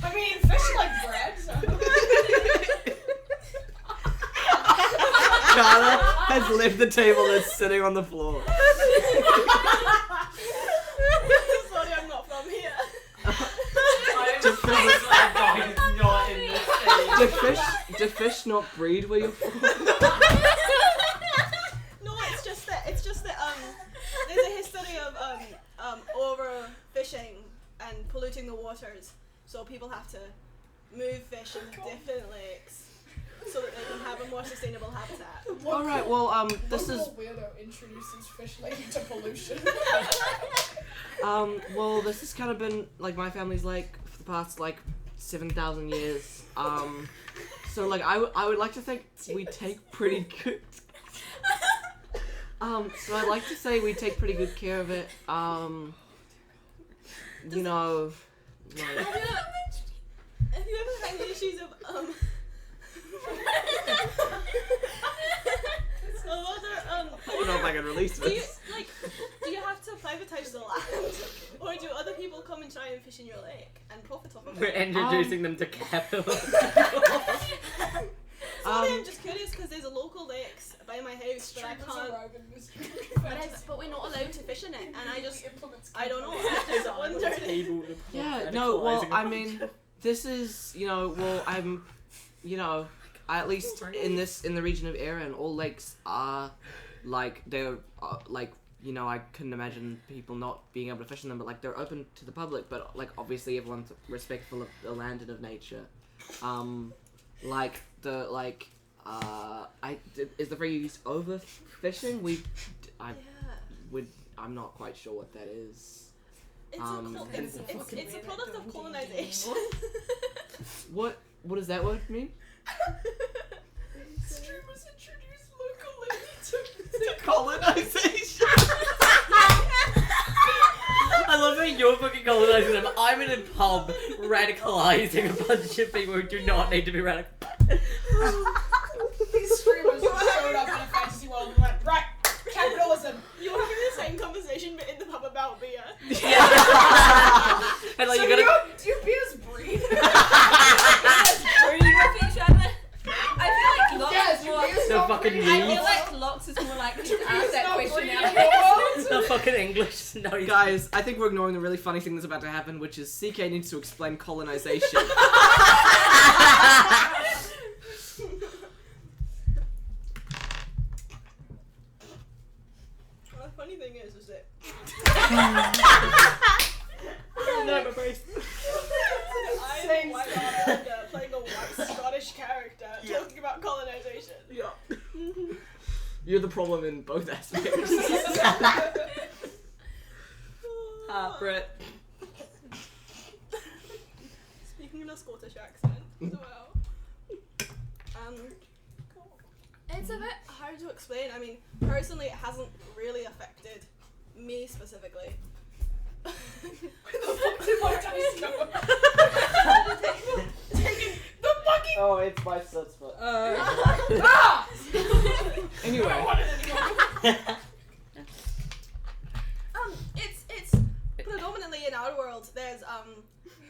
Speaker 2: I mean, fish like bread, so.
Speaker 1: Carla has left the table that's sitting on the floor.
Speaker 3: Sorry, I'm not from here.
Speaker 1: Do fish not breed where you're from?
Speaker 3: No, it's just that there's a history of overfishing and polluting the waters, so people have to move fish into different lakes so that they can have a more sustainable habitat.
Speaker 1: Alright, well, this is...
Speaker 2: Local weirdo introduces fish lady to pollution.
Speaker 1: Well, this has kind of been, like, my family's like, for past like 7,000 years. So like I would like to think we take pretty good. So I'd like to say we take pretty good care of it. You know, like,
Speaker 3: Have you ever had the issues of
Speaker 1: I don't know if I can release
Speaker 3: do you
Speaker 1: this.
Speaker 3: do you have to privatize the land, or do other people come and try and fish in your lake and profit off of
Speaker 5: We're
Speaker 3: it?
Speaker 5: introducing them to capital.
Speaker 3: Sorry, I'm just curious because there's a local lakes by my house, but I can't. But we're not allowed to fish in it, and I don't know. I just wondered.
Speaker 1: Yeah, no, well, I mean, this is, you know, well, I'm, you know, at least in the region of Erin, all lakes are, like, they're, like, you know, I couldn't imagine people not being able to fish in them, but, like, they're open to the public, but, like, obviously everyone's respectful of the land and of nature. Like, the, like, is the phrase overfishing? I'm not quite sure what that is.
Speaker 3: It's a product of colonisation.
Speaker 1: What does that word mean?
Speaker 2: Streamers introduce local lady
Speaker 1: To colonisation.
Speaker 5: I love how you're fucking colonizing them. I'm in a pub radicalizing a bunch of people who do not need to be radicalized.
Speaker 2: These streamers showed up in a fantasy world and went, right, capitalism.
Speaker 3: You're having the same conversation, but in the pub about beer.
Speaker 5: Yeah. And like
Speaker 2: So
Speaker 5: you gotta.
Speaker 2: do your beers breathe?
Speaker 6: I feel like Locke
Speaker 2: Yes,
Speaker 6: is
Speaker 2: your
Speaker 6: more.
Speaker 2: beers
Speaker 5: The
Speaker 2: not
Speaker 5: fucking
Speaker 2: breathe.
Speaker 6: I
Speaker 5: needs.
Speaker 6: feel like Locke is more likely to
Speaker 2: Your
Speaker 6: ask
Speaker 2: beers
Speaker 6: that
Speaker 2: not
Speaker 6: question
Speaker 2: breathe.
Speaker 6: out.
Speaker 5: The fucking English. No, you
Speaker 1: Guys, I think we're ignoring the really funny thing that's about to happen, which is CK needs to explain colonisation.
Speaker 3: Well, the funny thing is that
Speaker 5: No, my brace.
Speaker 3: I'm a white Islander playing a white Scottish character talking about colonisation.
Speaker 1: Yeah. You're the problem in both aspects.
Speaker 4: Brett.
Speaker 3: Speaking in a Scottish accent as well. It's a bit hard to explain. I mean, personally, it hasn't really affected me specifically.
Speaker 2: Where the fuck did my dice go? Taking the fucking.
Speaker 1: Oh, it's my subspot.
Speaker 2: Ah!
Speaker 1: Anyway.
Speaker 2: I don't want it anymore.
Speaker 3: It's predominantly in our world. There's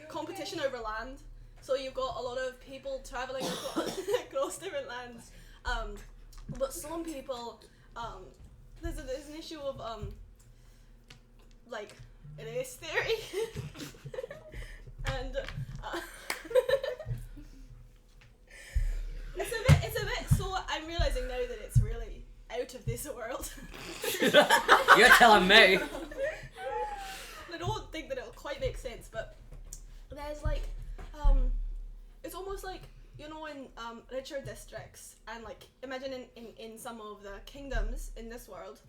Speaker 3: competition over land, so you've got a lot of people traveling across different lands. But some people, there's an issue of like race theory, and it's a bit. So I'm realizing now that it's really out of this world.
Speaker 5: You're telling me.
Speaker 3: I don't think that it'll quite make sense, but there's like, it's almost like, you know, in richer districts, and like, imagine in some of the kingdoms in this world,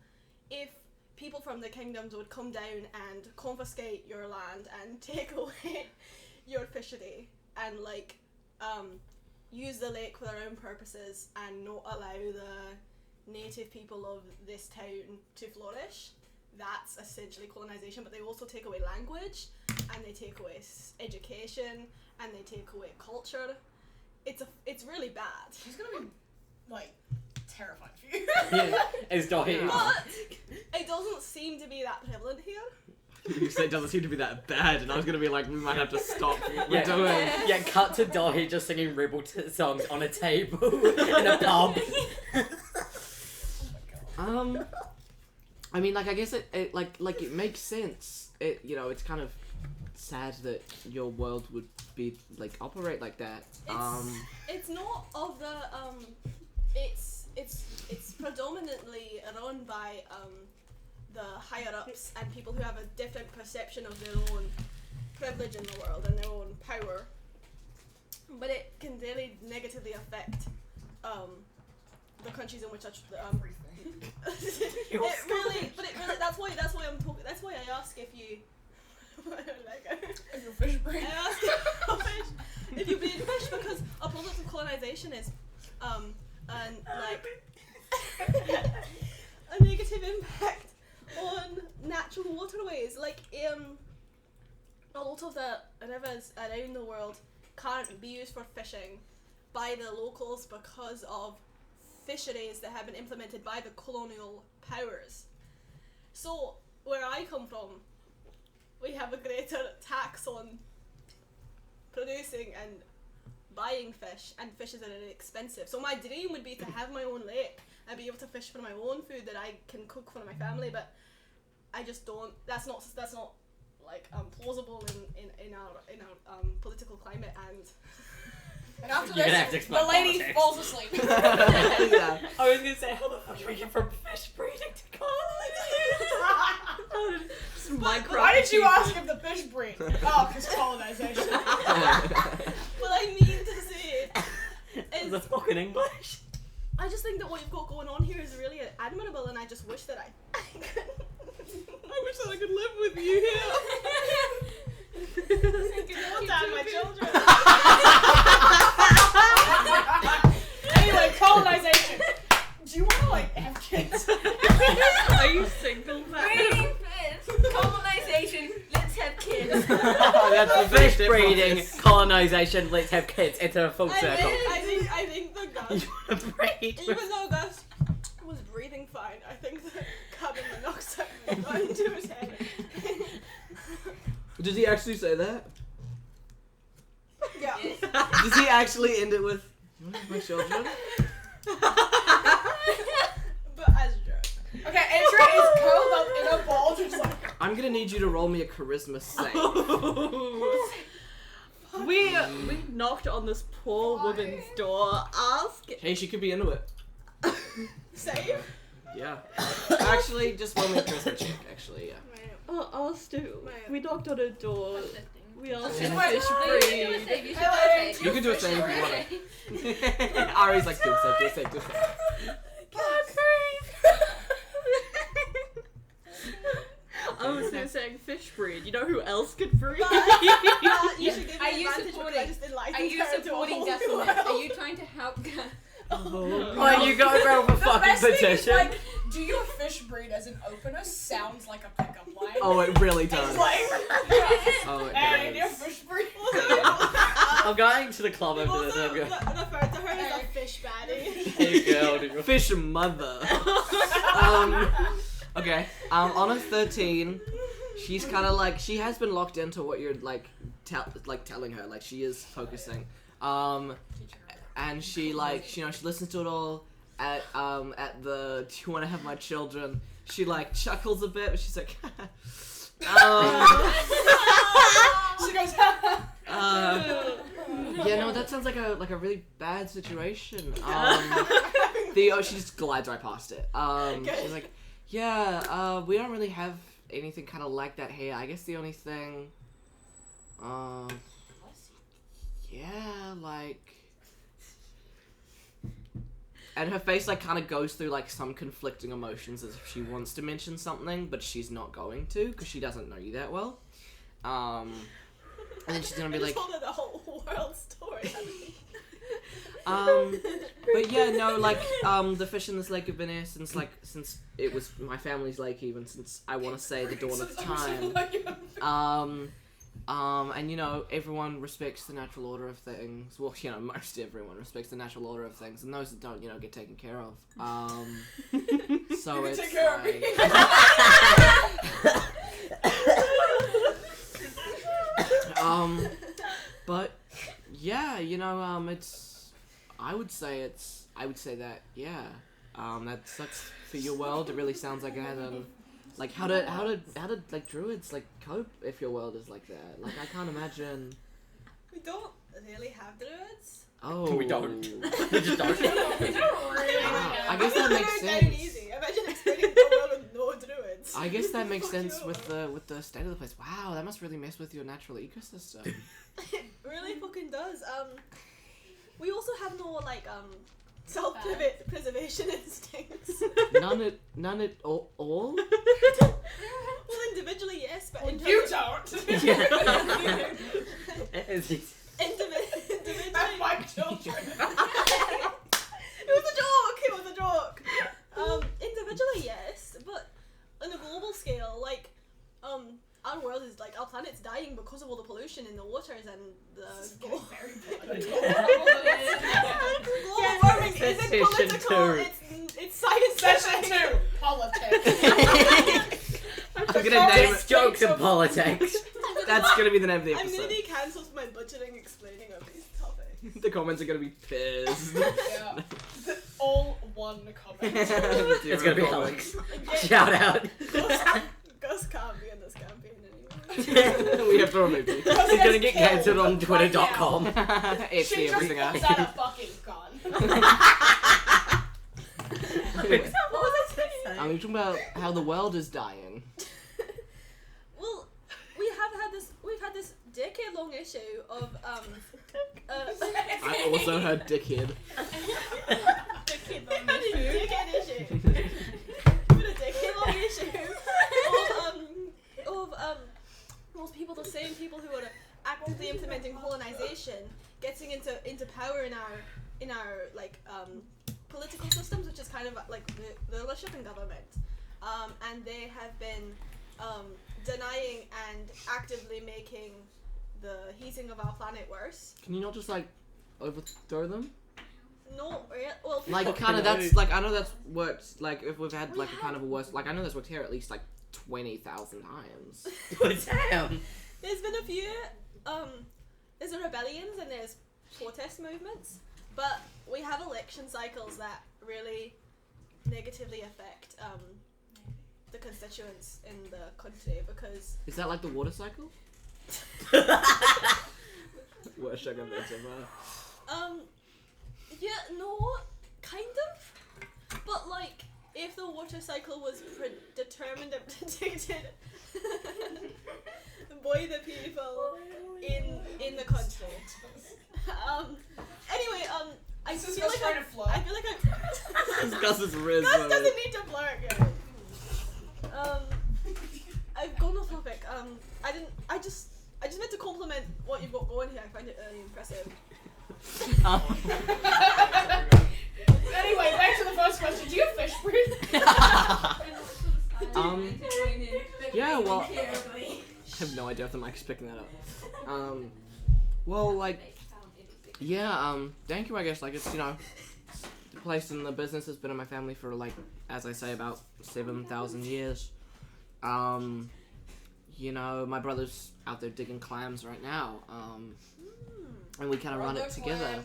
Speaker 3: if people from the kingdoms would come down and confiscate your land and take away your fishery and like, use the lake for their own purposes and not allow the native people of this town to flourish. That's essentially colonisation, but they also take away language, and they take away education, and they take away culture. It's really bad.
Speaker 2: She's gonna be, like, terrified for you.
Speaker 5: Yeah, it's Dottie.
Speaker 3: But it doesn't seem to be that prevalent here.
Speaker 1: You say it doesn't seem to be that bad, and I was gonna be like, we might have to stop what we're
Speaker 5: Yeah.
Speaker 1: doing.
Speaker 5: Yeah, cut to Dottie just singing rebel songs on a table in a pub.
Speaker 1: I mean, like, I guess it like it makes sense. It, you know, it's kind of sad that your world would be like operate like that.
Speaker 3: It's not of the it's predominantly run by the higher ups and people who have a different perception of their own privilege in the world and their own power. But it can really negatively affect the countries in which that's why I ask if you
Speaker 2: If you're fish breed.
Speaker 3: I asked if you breed fish because a product of colonization is and like a negative impact on natural waterways. Like a lot of the rivers around the world can't be used for fishing by the locals because of fisheries that have been implemented by the colonial powers. So where I come from, we have a greater tax on producing and buying fish, and fish is very expensive. So my dream would be to have my own lake and be able to fish for my own food that I can cook for my family, but I just don't. That's not like plausible in our political climate.
Speaker 2: And after
Speaker 5: You're gonna have to
Speaker 2: this,
Speaker 5: explain
Speaker 2: the lady
Speaker 5: politics.
Speaker 2: falls asleep.
Speaker 1: Yeah.
Speaker 5: I was gonna say, how the fuck do we get from fish breeding to colonization?
Speaker 4: Minecraft.
Speaker 2: Why did you ask
Speaker 4: achievement.
Speaker 2: if the fish breed? Oh, because colonization.
Speaker 3: What I mean to say is,
Speaker 5: The fucking English.
Speaker 3: I just think that what you've got going on here is really admirable, and I just wish that I could. I wish that I could live with you here. Don't die my children.
Speaker 2: Anyway, colonization. Do you want to like have kids?
Speaker 4: Are you single?
Speaker 6: Breeding fish, colonization, let's have kids.
Speaker 1: That's the
Speaker 5: Fish
Speaker 1: best
Speaker 5: breeding,
Speaker 1: difference.
Speaker 5: colonization, let's have kids. It's a full circle.
Speaker 3: I think the Gus,
Speaker 5: You wanna breed?
Speaker 3: even though Gus was breathing fine, I think that carbon monoxide got into his head.
Speaker 1: Did he actually say that?
Speaker 3: Yeah.
Speaker 1: Does he actually end it with, "You want to have my children?"
Speaker 3: But as a joke.
Speaker 2: Okay, Andrea is curled up in a ball, just like.
Speaker 1: I'm gonna need you to roll me a charisma save.
Speaker 4: we knocked on this poor
Speaker 2: Why?
Speaker 4: woman's door, asking.
Speaker 1: Hey, she could be into it.
Speaker 3: Save?
Speaker 1: Yeah. Actually, just roll me a charisma check. Actually, yeah.
Speaker 4: Us too. We knocked on her door. We asked
Speaker 1: Yeah.
Speaker 4: if fish breed.
Speaker 1: You can do a save if you want. Ari's like, do a save.
Speaker 4: I was there saying fish breed. You know who else could breed?
Speaker 3: You should give me
Speaker 6: Are you
Speaker 3: advantage because I
Speaker 6: supporting-
Speaker 3: just enlightened
Speaker 6: Are you
Speaker 3: her to a
Speaker 6: supporting
Speaker 3: whole
Speaker 6: Gus
Speaker 3: new
Speaker 6: on this? Are
Speaker 3: world.
Speaker 6: you trying to help Gus?
Speaker 5: Oh, you gotta go with a
Speaker 2: The
Speaker 5: fucking
Speaker 2: best thing is,
Speaker 5: petition.
Speaker 2: like, do your fish breed as an opener sounds like a pickup line.
Speaker 1: Oh, it really does.
Speaker 2: It's like,
Speaker 1: Oh, it
Speaker 2: hey, your
Speaker 1: does.
Speaker 2: fish breed.
Speaker 5: I'm going to the club
Speaker 3: You've
Speaker 5: over
Speaker 3: also
Speaker 5: there.
Speaker 3: referred to her as a fish baddie.
Speaker 5: Hey girl, did you
Speaker 1: Fish mother. Okay. On a 13, she's kind of like, she has been locked into what you're like telling her. Like, she is focusing. And she like, you know, she listens to it all. At the "Do you want to have my children?" She like chuckles a bit, but she's like,
Speaker 2: She goes,
Speaker 1: yeah, no, that sounds like a really bad situation. She just glides right past it. She's like, yeah, we don't really have anything kind of like that here. I guess the only thing, yeah, like. And her face like kind of goes through like some conflicting emotions as if she wants to mention something, but she's not going to because she doesn't know you that well. And then she's gonna be like,
Speaker 3: told her the whole world story.
Speaker 1: but yeah, no, like the fish in this lake have been here since it was my family's lake, even since I want to say the dawn of time. And you know, everyone respects the natural order of things. Well, you know, most everyone respects the natural order of things, and those that don't, you know, get taken care of. So
Speaker 2: You
Speaker 1: it's
Speaker 2: take care of me.
Speaker 1: But yeah, you know, I would say that yeah, that's for your world. It really sounds like it had a. Like how did like druids like cope if your world is like that? Like I can't imagine.
Speaker 3: We don't really have druids.
Speaker 1: Oh,
Speaker 5: We don't. We just don't.
Speaker 1: I guess that makes
Speaker 3: Very
Speaker 1: sense.
Speaker 3: easy. Imagine explaining the world with no druids.
Speaker 1: I guess that makes
Speaker 3: Fuck
Speaker 1: sense
Speaker 3: you.
Speaker 1: with the state of the place. Wow, that must really mess with your natural ecosystem.
Speaker 3: It really fucking does. We also have no like self-preservation instincts.
Speaker 1: None at all.
Speaker 3: Well, individuals individually, yes, but
Speaker 2: Well,
Speaker 3: in
Speaker 2: you
Speaker 3: terms
Speaker 2: don't.
Speaker 3: individually,
Speaker 2: That's my children.
Speaker 3: it was a joke. It was a joke. Individually, yes, but on a global scale, like, our world is like our planet's dying because of all the pollution in the waters and the global warming isn't
Speaker 5: Session
Speaker 3: political.
Speaker 5: two.
Speaker 3: It's science.
Speaker 2: Session 2, politics.
Speaker 1: I'm gonna name
Speaker 5: It's
Speaker 1: it.
Speaker 5: jokes and politics.
Speaker 1: That's gonna be the name of the
Speaker 3: I'm gonna
Speaker 1: episode.
Speaker 3: be cancelled for my budgeting explaining of these topics.
Speaker 1: The comments are gonna be pissed.
Speaker 2: Yeah. All one comment.
Speaker 5: It's gonna be Alex.
Speaker 3: Again,
Speaker 5: Shout out.
Speaker 3: Gus can't be in this campaign anymore.
Speaker 1: We have to remove you.
Speaker 5: He's gonna get cancelled on Twitter.com.
Speaker 1: It's
Speaker 2: She
Speaker 1: the
Speaker 2: just
Speaker 1: everything
Speaker 2: pops
Speaker 1: else.
Speaker 2: out a fucking gun.
Speaker 3: What was I saying?
Speaker 1: You're talking about how the world is dying.
Speaker 3: Well, we've had this decade-long issue of
Speaker 1: I also heard dickhead.
Speaker 3: decade-long issue. With a decade-long issue of most people, the same people who are actively implementing colonization, getting into power in our like political systems, which is kind of like the rulership and government, and they have been denying and actively making the heating of our planet worse.
Speaker 1: Can you not just like overthrow them?
Speaker 3: No, well,
Speaker 1: Like kind of that's like I know that's worked. Like if we've had like a kind of a worse. Like I know that's worked here at least like 20,000 times.
Speaker 5: Damn.
Speaker 3: there's been a few. There's the rebellions and there's protest movements, but we have election cycles that really negatively affect the constituents in the country because
Speaker 1: Is that like the water cycle? Worst joke I've ever said.
Speaker 3: yeah, no, kind of, but like if the water cycle was determined and predicted by the people in the country. Anyway, I
Speaker 2: This is
Speaker 3: feel
Speaker 2: just
Speaker 3: like
Speaker 2: trying to flow.
Speaker 3: I feel like
Speaker 1: It's Gus's riz.
Speaker 3: Gus doesn't need to blurt yet. I've gone off topic. I just meant to compliment what you've got going here. I find it really impressive.
Speaker 2: Anyway, back to the first question. Do you fish breed?
Speaker 1: Yeah, well, I have no idea if the mic's picking that up. Well, like, yeah, thank you, I guess. Like, it's, you know, the place and the business has been in my family for, like, as I say, about 7,000 years. You know, my brother's out there digging clams right now, and we kind of run it together.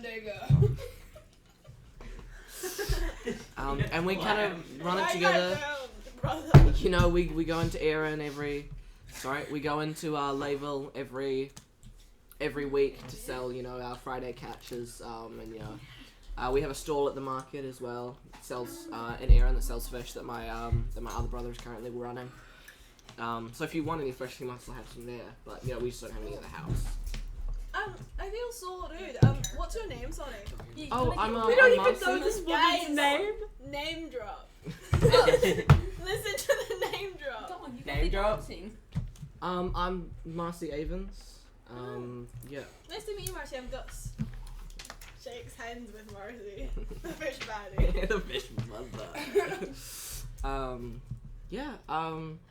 Speaker 1: And we kind of run it together.
Speaker 3: Brother.
Speaker 1: You know, we go into Erin we go into Layville every week to sell, you know, our Friday catches, and you know, we have a stall at the market as well. It sells in Erin that sells fish that my other brother is currently running. So if you want any fish, you might still have some there, but you know, we just don't have any at the house.
Speaker 3: I feel so rude. What's your name, sorry?
Speaker 1: Oh, I'm
Speaker 4: We don't
Speaker 1: I'm
Speaker 4: even know
Speaker 1: Marcy.
Speaker 4: this
Speaker 3: Guys.
Speaker 4: woman's name.
Speaker 3: Name drop. Listen to the name drop.
Speaker 5: Name drop?
Speaker 1: I'm Marcy Avens. Yeah.
Speaker 3: Nice to meet you, Marcy. I'm Gus. Shakes hands with Marcy. The fish baddie.
Speaker 1: The fish mother. Yeah,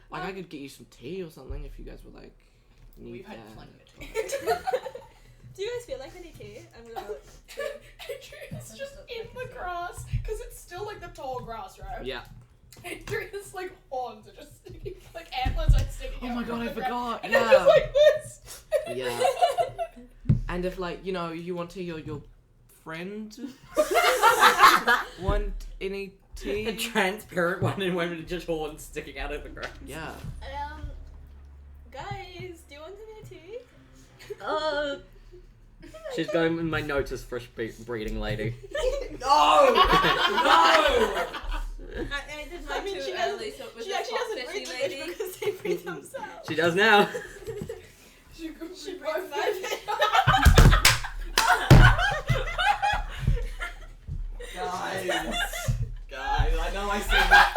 Speaker 1: like I could get you some tea or something if you guys would like need
Speaker 2: We've had
Speaker 1: that.
Speaker 2: plenty of time.
Speaker 3: Do you guys feel like any tea? I'm gonna look.
Speaker 2: Adrian's just in the grass, because it's still like the tall grass, right?
Speaker 1: Yeah.
Speaker 2: Adrian's like horns are just sticking, like antlers are sticking
Speaker 1: Oh
Speaker 2: out
Speaker 1: my
Speaker 2: from
Speaker 1: god, I
Speaker 2: the ground.
Speaker 1: forgot.
Speaker 2: And I'm just
Speaker 1: Yeah.
Speaker 2: like this.
Speaker 1: Yeah. And if like, you know, you want tea or your friend want any tea?
Speaker 5: A transparent one and one with just horns sticking out of the ground.
Speaker 1: Yeah.
Speaker 3: Guys, do you want any tea?
Speaker 5: She's going in my notes as fresh breeding lady.
Speaker 1: No! No!
Speaker 6: I did mine
Speaker 3: I mean,
Speaker 6: too
Speaker 3: she
Speaker 6: early, so it was
Speaker 3: She
Speaker 6: a
Speaker 3: actually
Speaker 6: hot
Speaker 3: doesn't
Speaker 6: fishy
Speaker 3: breed
Speaker 6: lady.
Speaker 3: fish because they breed themselves.
Speaker 5: She does now.
Speaker 2: She
Speaker 3: She
Speaker 2: broke
Speaker 3: breeds
Speaker 2: my
Speaker 3: fish.
Speaker 1: Guys, I know I said that.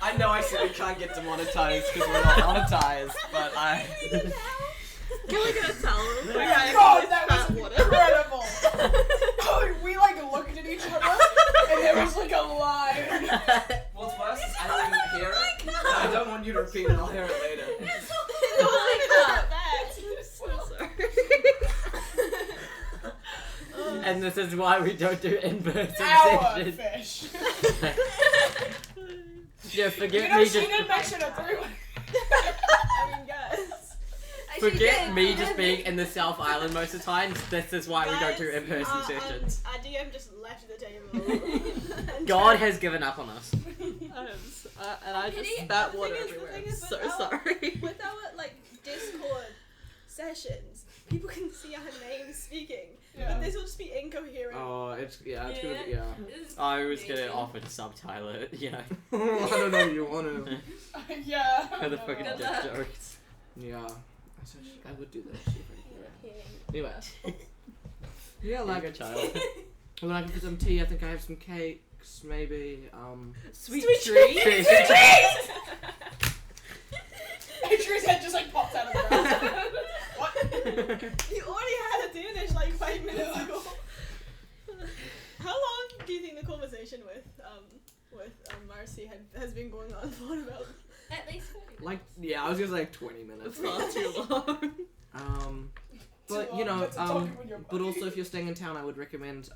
Speaker 1: I know
Speaker 7: know I said we can't get demonetized because we're not monetized, but I.
Speaker 4: Can we get a towel?
Speaker 2: Oh my god, that was incredible! Oh, we like looked at each other and there was like a line.
Speaker 7: What's worse is I don't even hear it. And I don't want you to repeat it. I'll hear it later.
Speaker 5: And this is why we don't do in-person
Speaker 2: Our
Speaker 5: sessions.
Speaker 2: fish.
Speaker 5: Yeah,
Speaker 2: You
Speaker 5: forget
Speaker 2: know,
Speaker 5: me
Speaker 2: she
Speaker 5: just.
Speaker 2: didn't mention a three-way.
Speaker 3: I mean, guys.
Speaker 5: Forget me just being in the South Island most of the time. This is why we don't do
Speaker 3: Guys,
Speaker 5: in-person sessions.
Speaker 3: Our DM just left the table.
Speaker 5: God has given up on us.
Speaker 4: And I just spat water everywhere. I'm so sorry.
Speaker 3: With our like Discord sessions, people can see our names speaking,
Speaker 2: Yeah.
Speaker 3: but this will just be incoherent.
Speaker 1: Oh, it's gonna be, yeah.
Speaker 5: I was gonna offer to subtitle it, you know,
Speaker 1: I don't know if you want to.
Speaker 2: Yeah.
Speaker 5: for the fucking
Speaker 2: no.
Speaker 5: dick jokes.
Speaker 1: Yeah. I would do that shit. Anyway. Yeah, like
Speaker 5: Like a child.
Speaker 1: when I can put some tea, I think I have some cakes, maybe.
Speaker 4: Sweet
Speaker 3: treat.
Speaker 4: treat.
Speaker 2: Adrian's head just like popped out of the ground. What?
Speaker 3: You already had a dinner dish like 5 minutes ago. How long do you think the conversation with Marcy has been going on for? About
Speaker 6: At least 40
Speaker 1: Like, yeah, I was gonna say like 20 minutes.
Speaker 4: Far too long.
Speaker 1: But
Speaker 2: Too
Speaker 1: you
Speaker 2: long,
Speaker 1: know,
Speaker 2: that's talking with your
Speaker 1: but
Speaker 2: buddy.
Speaker 1: also if you're staying in town, I would recommend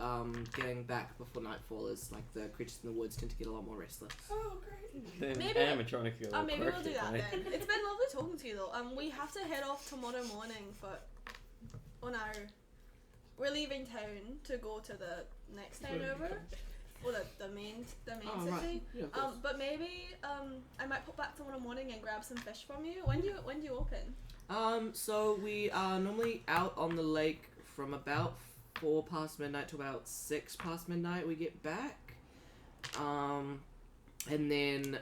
Speaker 1: getting back before nightfall, as like the creatures in the woods tend to get a lot more restless.
Speaker 2: Oh, great.
Speaker 3: Maybe-
Speaker 5: animatronic feel
Speaker 3: maybe we'll do that then. It's been lovely talking to you though. We have to head off tomorrow morning we're leaving town to go to the next town over, or the main
Speaker 1: Oh,
Speaker 3: city.
Speaker 1: right. Yeah, of course.
Speaker 3: But maybe I might pop back tomorrow morning and grab some fish from you. When do you open?
Speaker 1: So we are normally out on the lake from about 4 past midnight to about 6 past midnight. We get back, and then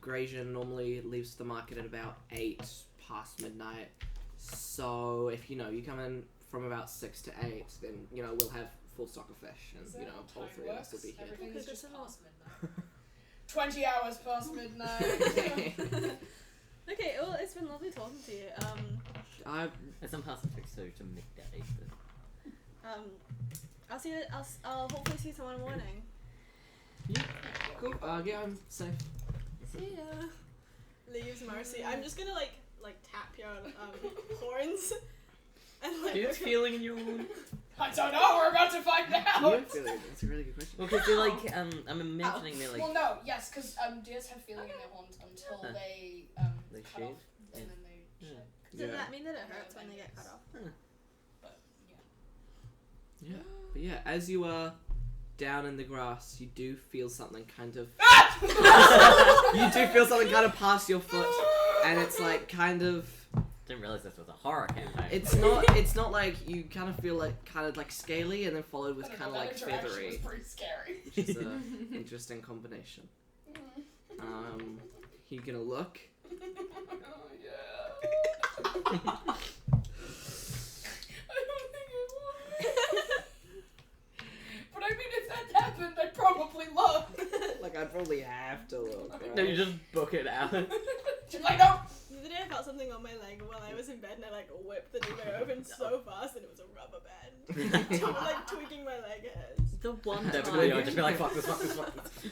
Speaker 1: Grasian normally leaves the market at about 8 past midnight. So if you come in from about 6 to 8, then we'll have full stock of fish, and
Speaker 2: Is that how
Speaker 1: all
Speaker 2: time
Speaker 1: 3 of us will be
Speaker 2: works?
Speaker 1: here.
Speaker 2: Everything is
Speaker 3: Okay,
Speaker 2: just
Speaker 3: good to know.
Speaker 2: past midnight. 20 hours past midnight.
Speaker 3: Okay, well, it's been lovely talking to you.
Speaker 5: As I'm passing through to midday.
Speaker 3: I'll see you. I'll hopefully see you tomorrow morning.
Speaker 1: Cool. Yeah, I'm safe.
Speaker 3: See ya. Leaves Marcy. I'm just gonna like tap your horns and like.
Speaker 5: Do you have feeling in your wound?
Speaker 2: I don't know, we're about to find out!
Speaker 1: That's a really good question.
Speaker 5: Well, because you're like, I'm imagining they're like.
Speaker 2: Well, no, yes, because deers have feeling in their horns until
Speaker 5: Huh.
Speaker 2: they
Speaker 5: They
Speaker 2: cut
Speaker 5: shave?
Speaker 2: off, and
Speaker 5: Yeah.
Speaker 2: then they
Speaker 5: Yeah.
Speaker 2: shed.
Speaker 3: Does
Speaker 1: Yeah.
Speaker 3: that mean that it hurts when they get cut off?
Speaker 2: But, yeah.
Speaker 1: Yeah. But yeah, as you are down in the grass, you do feel something kind of. You do feel something kind of past your foot, and it's like kind of.
Speaker 5: Didn't realize this was a horror campaign.
Speaker 1: It's not like you kind of feel like kind of like scaly, and then followed with
Speaker 2: I don't
Speaker 1: kind of
Speaker 2: know, that
Speaker 1: like
Speaker 2: interaction
Speaker 1: feathery,
Speaker 2: was pretty scary.
Speaker 1: which is an interesting combination. You gonna look?
Speaker 2: Yeah. I don't think it would. But I mean, if that happened, I'd probably look.
Speaker 1: Like I'd probably have to look. Right?
Speaker 5: No, you just book it out.
Speaker 2: She's like, no.
Speaker 3: The other day I felt something on my leg while I was in bed, and I like whipped the duvet open so fast, and it was a rubber band. So like tweaking my leg hairs.
Speaker 4: The one
Speaker 5: Definitely, I'd
Speaker 4: time,
Speaker 5: just be like, fuck this.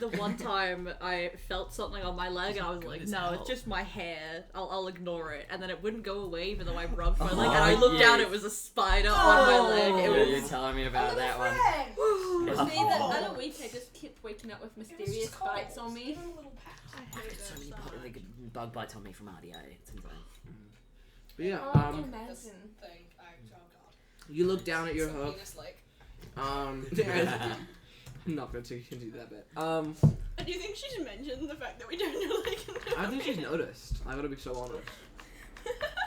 Speaker 4: the one time I felt something on my leg and I was like, no, it's just my hair. I'll ignore it. And then it wouldn't go away even though I rubbed my leg. And I looked down, it was a spider on my leg.
Speaker 5: Yeah,
Speaker 4: It
Speaker 5: you're
Speaker 4: was
Speaker 5: telling me about that one.
Speaker 6: See, that other week I just kept waking up with mysterious bites on me.
Speaker 3: I hate
Speaker 5: So many bug bites on me from RDA. It's insane.
Speaker 1: But yeah,
Speaker 6: Oh, I can
Speaker 2: This
Speaker 6: imagine.
Speaker 2: thing, oh god.
Speaker 1: you look down at your
Speaker 2: So
Speaker 1: hook.
Speaker 2: penis like.
Speaker 1: I'm not gonna do that bit.
Speaker 3: Do you think she should mention the fact that we don't know like?
Speaker 1: I think she's noticed. I gotta be so honest.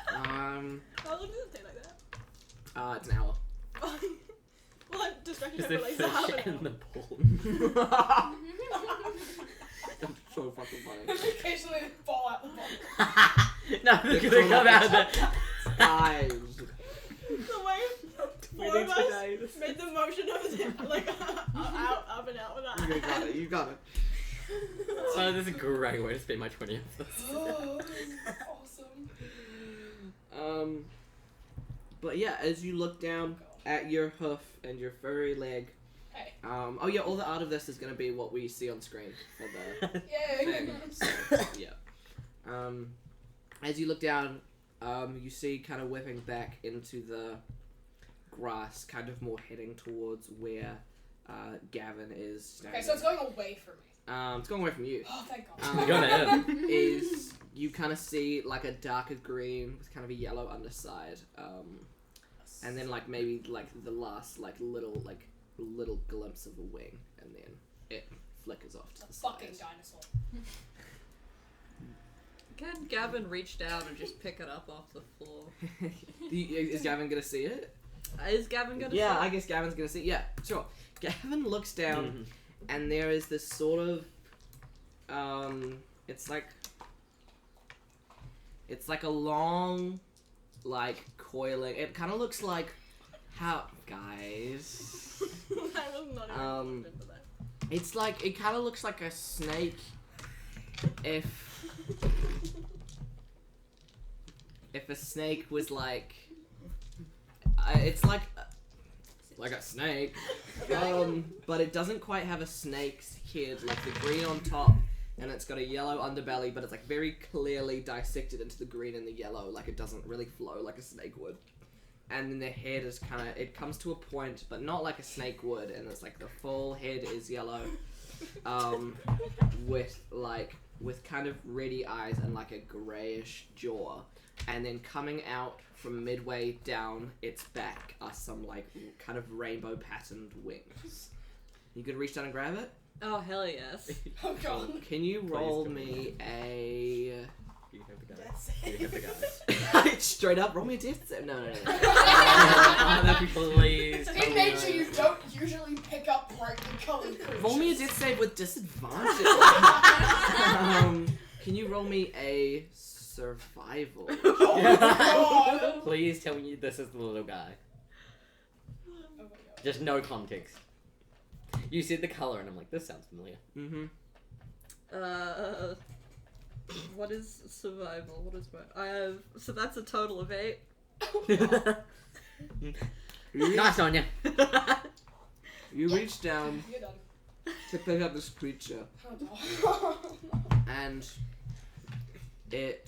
Speaker 3: How long does it take like that?
Speaker 1: It's an hour.
Speaker 3: Well, I'm distracted
Speaker 5: Is
Speaker 3: her
Speaker 5: there
Speaker 3: for like half
Speaker 5: fish
Speaker 3: an
Speaker 5: in the
Speaker 3: hour.
Speaker 5: pool?
Speaker 1: So fucking funny.
Speaker 2: Occasionally they fall out the bottom.
Speaker 5: No, they're gonna come out of the.
Speaker 1: Eyes.
Speaker 3: The way four of us made the motion of it, like out and out with our
Speaker 1: You got
Speaker 3: hands.
Speaker 1: it. You got it.
Speaker 5: So this is a great way to spend my 20th.
Speaker 2: Oh, this is awesome.
Speaker 1: But yeah, as you look down at your hoof and your furry leg,
Speaker 2: Hey.
Speaker 1: oh yeah, all the art of this is gonna be what we see on screen for the
Speaker 2: Yay.
Speaker 1: thing. So, yeah. As you look down, you see kind of whipping back into the grass, kind of more heading towards where Gavin is standing.
Speaker 2: Okay, so it's going away from me.
Speaker 1: It's going away from you.
Speaker 2: Oh, thank God.
Speaker 5: You're gonna hit him.
Speaker 1: Is you kind of see like a darker green with kind of a yellow underside, and then like maybe like the last like little glimpse of a wing, and then it flickers off to
Speaker 2: The
Speaker 1: the
Speaker 2: fucking
Speaker 1: side.
Speaker 2: dinosaur.
Speaker 4: Can Gavin reach down and just pick it up off the floor?
Speaker 1: Is Gavin gonna see it?
Speaker 4: Is Gavin gonna
Speaker 1: Yeah,
Speaker 4: see
Speaker 1: I guess Gavin's gonna see. Yeah, sure. Gavin looks down, and there is this sort of, it's like a long, like coiling. It kind of looks like how guys.
Speaker 3: I was not even into that.
Speaker 1: It's like it kind of looks like a snake, if a snake was like, it's like a snake, but it doesn't quite have a snake's head, like the green on top, and it's got a yellow underbelly, but it's like very clearly dissected into the green and the yellow, like it doesn't really flow like a snake would. And then the head is kind of, it comes to a point, but not like a snake would, and it's like the full head is yellow, with kind of reddy eyes and like a grayish jaw, and then coming out from midway down its back are some like kind of rainbow patterned wings. You could reach down and grab it?
Speaker 4: Oh, hell yes.
Speaker 2: Oh, God.
Speaker 1: Can you roll me a...
Speaker 5: You can have the guys.
Speaker 3: That's
Speaker 5: You can have the
Speaker 3: it.
Speaker 5: guys.
Speaker 1: Straight up, roll me a death save. No.
Speaker 5: Oh, that'd be please.
Speaker 2: In nature, you don't usually pick up brightly colored creatures.
Speaker 1: Roll me a death save with disadvantage. Can you roll me a survival?
Speaker 2: Oh, my God.
Speaker 5: Please tell me this is the little guy.
Speaker 2: Oh, my God.
Speaker 5: Just no context. You said the color, and I'm like, this sounds familiar.
Speaker 1: Mm-hmm.
Speaker 4: What is survival? What is my... I have... So that's a total of 8.
Speaker 5: Nice on ya.
Speaker 1: You reach down
Speaker 2: You're done.
Speaker 1: to pick up this creature,
Speaker 2: Oh, no.
Speaker 1: and it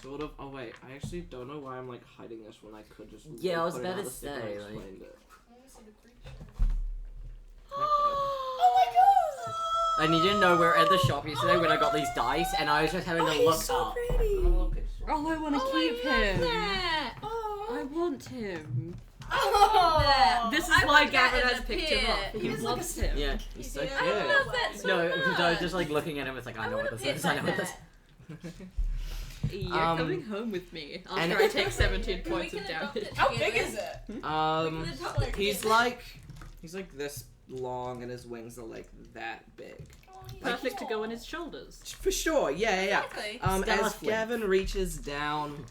Speaker 1: sort of... Oh wait, I actually don't know why I'm like hiding this when I could just...
Speaker 5: Yeah, I was
Speaker 1: put it
Speaker 5: about
Speaker 1: out
Speaker 5: to
Speaker 1: the stick and
Speaker 5: say,
Speaker 1: explained
Speaker 5: like-
Speaker 1: it.
Speaker 2: I wanna see the creature.
Speaker 4: Oh
Speaker 2: my God!
Speaker 5: And you didn't know we were at the shop yesterday when I got these dice, and I was just having to look up.
Speaker 3: pretty.
Speaker 4: Oh, I want to keep him.
Speaker 6: That.
Speaker 4: I want him.
Speaker 6: Oh,
Speaker 4: This is
Speaker 6: I
Speaker 4: why
Speaker 6: want that
Speaker 4: Gavin
Speaker 6: as
Speaker 4: has
Speaker 6: a
Speaker 4: picked him
Speaker 6: pet.
Speaker 4: up. He
Speaker 2: He's
Speaker 4: loves him.
Speaker 5: Yeah.
Speaker 1: He's so
Speaker 3: Yeah.
Speaker 1: cute.
Speaker 6: I love that so
Speaker 5: No,
Speaker 6: much.
Speaker 5: because I was just like looking at him. It's like I know what this is. I know what this is.
Speaker 4: You're coming home with me
Speaker 1: and-
Speaker 4: after I take 17
Speaker 6: We
Speaker 4: points
Speaker 6: can
Speaker 4: of
Speaker 6: adopt
Speaker 4: damage.
Speaker 6: it
Speaker 2: How
Speaker 6: together.
Speaker 2: big is it?
Speaker 1: He's like this long, and his wings are like that big.
Speaker 4: Perfect to go on his shoulders.
Speaker 1: For sure, yeah.
Speaker 6: Exactly.
Speaker 1: As
Speaker 5: Stealth
Speaker 1: Gavin reaches down,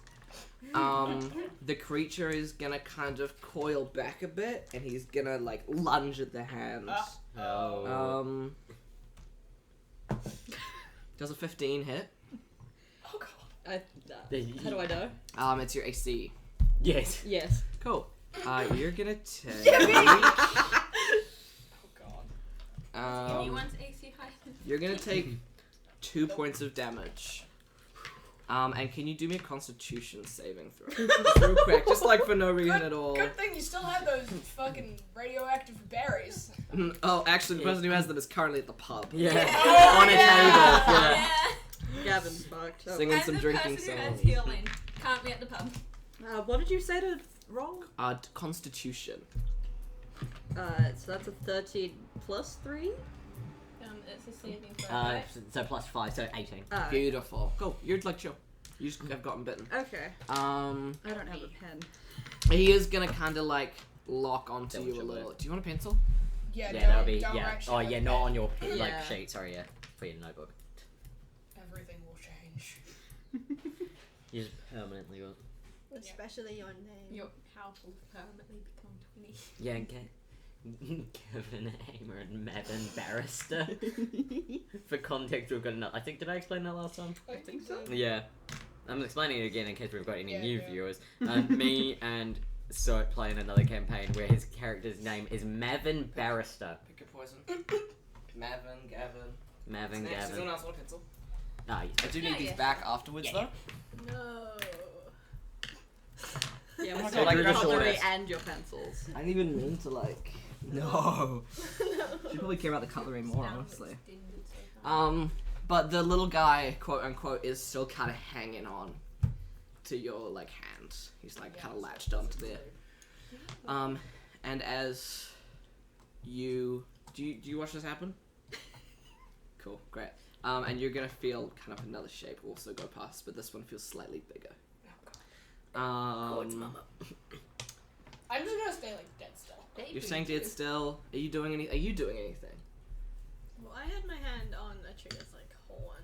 Speaker 1: the creature is gonna kind of coil back a bit, and he's gonna like lunge at the hand.
Speaker 5: Oh.
Speaker 1: Does a 15 hit?
Speaker 2: Oh, God.
Speaker 4: How do I know?
Speaker 1: It's your AC.
Speaker 5: Yes.
Speaker 4: Yes.
Speaker 1: Cool. You're gonna take.
Speaker 2: Oh, God.
Speaker 6: Anyone's AC higher than
Speaker 1: You're gonna take 2 points of damage. And can you do me a Constitution saving throw? Just real quick, just like for no reason at all.
Speaker 2: Good thing you still have those fucking radioactive berries.
Speaker 1: Oh, actually, the person who has them is currently at the pub.
Speaker 5: Yeah.
Speaker 2: Oh,
Speaker 5: On a
Speaker 2: yeah.
Speaker 5: table. Yeah.
Speaker 4: Gavin's fucked. Oh.
Speaker 1: Singing
Speaker 6: I'm
Speaker 1: some
Speaker 6: the
Speaker 1: drinking
Speaker 6: person who has
Speaker 1: songs.
Speaker 6: healing. Can't be at the pub.
Speaker 4: What did you say to roll?
Speaker 1: Constitution.
Speaker 4: So that's a 13 plus 3?
Speaker 6: It's a saving throw.
Speaker 5: So plus 5, so 18.
Speaker 1: Beautiful. Cool. You're like chill. You just have gotten bitten.
Speaker 4: Okay. I don't have a pen.
Speaker 1: He is gonna kind of like lock onto
Speaker 5: Don't
Speaker 1: you a
Speaker 5: chill
Speaker 1: little.
Speaker 5: with.
Speaker 1: Do you want a pencil?
Speaker 2: Yeah,
Speaker 5: Yeah, that'll be,
Speaker 2: don't
Speaker 5: yeah.
Speaker 2: write shit
Speaker 5: Oh,
Speaker 2: like
Speaker 5: yeah,
Speaker 2: that.
Speaker 5: not on your, like,
Speaker 4: Yeah.
Speaker 5: sheet, sorry, yeah. For your notebook.
Speaker 2: Everything will change.
Speaker 5: You just permanently got...
Speaker 3: Especially your name.
Speaker 6: Your house will permanently become 20.
Speaker 5: Yeah, Kevin Hamer and Mevin Barrister. For context, we've got another. I think, did I explain that last time?
Speaker 2: I think so.
Speaker 5: Yeah. I'm explaining it again in case we've got any
Speaker 2: Yeah,
Speaker 5: new
Speaker 2: yeah.
Speaker 5: viewers. Me and Soap play in another campaign where his character's name is Mevin Barrister.
Speaker 1: Pick your poison. Mavin, Gavin.
Speaker 5: Mavin
Speaker 1: Next, does
Speaker 5: Gavin.
Speaker 1: anyone else want a pencil?
Speaker 5: Ah,
Speaker 7: I do need these back afterwards,
Speaker 5: Yeah.
Speaker 7: though.
Speaker 3: No.
Speaker 4: Yeah,
Speaker 7: Oh
Speaker 4: we
Speaker 7: my
Speaker 4: still
Speaker 7: God,
Speaker 4: like
Speaker 7: you're
Speaker 4: your
Speaker 7: the
Speaker 4: cutlery
Speaker 7: shortest.
Speaker 4: and your pencils.
Speaker 8: I didn't even mean to like. No. Should probably care about the cutlery more,
Speaker 6: Now
Speaker 8: honestly.
Speaker 6: extended so far.
Speaker 1: But the little guy, quote unquote, is still kind of hanging on to your like hand. He's like kind of latched onto there. And as you do you watch this happen? Cool, great. And you're gonna feel kind of another shape also go past, but this one feels slightly bigger.
Speaker 2: I'm just gonna stay like dead still.
Speaker 1: You're staying dead still. Are you doing anything?
Speaker 3: Well, I had my hand on Atria's like horn.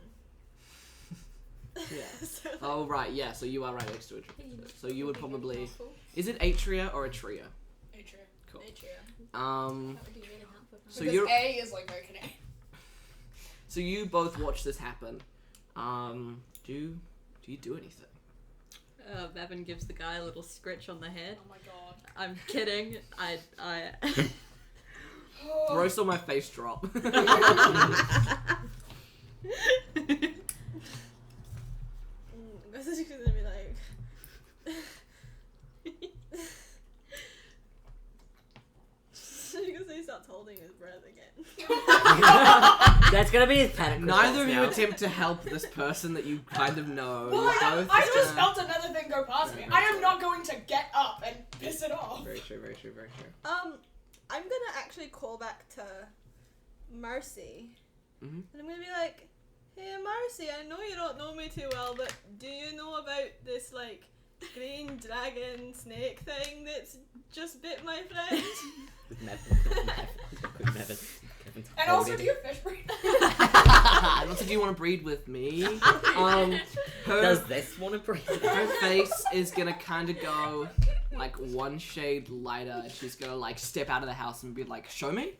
Speaker 1: Yeah.
Speaker 3: So, like,
Speaker 1: Oh right, yeah. So you are right next to it. So you would probably.
Speaker 3: Awful.
Speaker 1: Is it Atria or Atria?
Speaker 2: Atria.
Speaker 1: Cool.
Speaker 3: Atria.
Speaker 6: That would be really helpful.
Speaker 1: So
Speaker 2: Because
Speaker 1: you're.
Speaker 2: A is like very Canadian.
Speaker 1: So you both watch this happen. Do you do anything?
Speaker 4: Bevan gives the guy a little scritch on the head.
Speaker 2: Oh my god.
Speaker 4: I'm kidding. I
Speaker 1: Roast on my face drop.
Speaker 3: This is gonna be like. Because he starts holding his breath again.
Speaker 5: That's gonna be his panic.
Speaker 1: Neither of you
Speaker 5: now.
Speaker 1: attempt to help this person that you kind of know.
Speaker 2: Well,
Speaker 1: You're both
Speaker 2: I just
Speaker 1: gonna-
Speaker 2: felt another thing go past me.
Speaker 1: Very
Speaker 2: I am
Speaker 1: true.
Speaker 2: not going to get up and piss it off.
Speaker 1: Very true, very true, very true.
Speaker 3: I'm gonna actually call back to Marcy.
Speaker 1: Mhm.
Speaker 3: And I'm gonna be like, hey Marcy, I know you don't know me too well, but do you know about this like green dragon snake thing that's just bit my friend?
Speaker 5: With Mevin. Kevin's
Speaker 2: And also,
Speaker 5: holding-
Speaker 2: do you fish breed?
Speaker 1: And also, do you want to breed with me? Her
Speaker 5: Does this want to breathe?
Speaker 1: her face is gonna kind of go like one shade lighter, and she's gonna like step out of the house and be like, "Show me."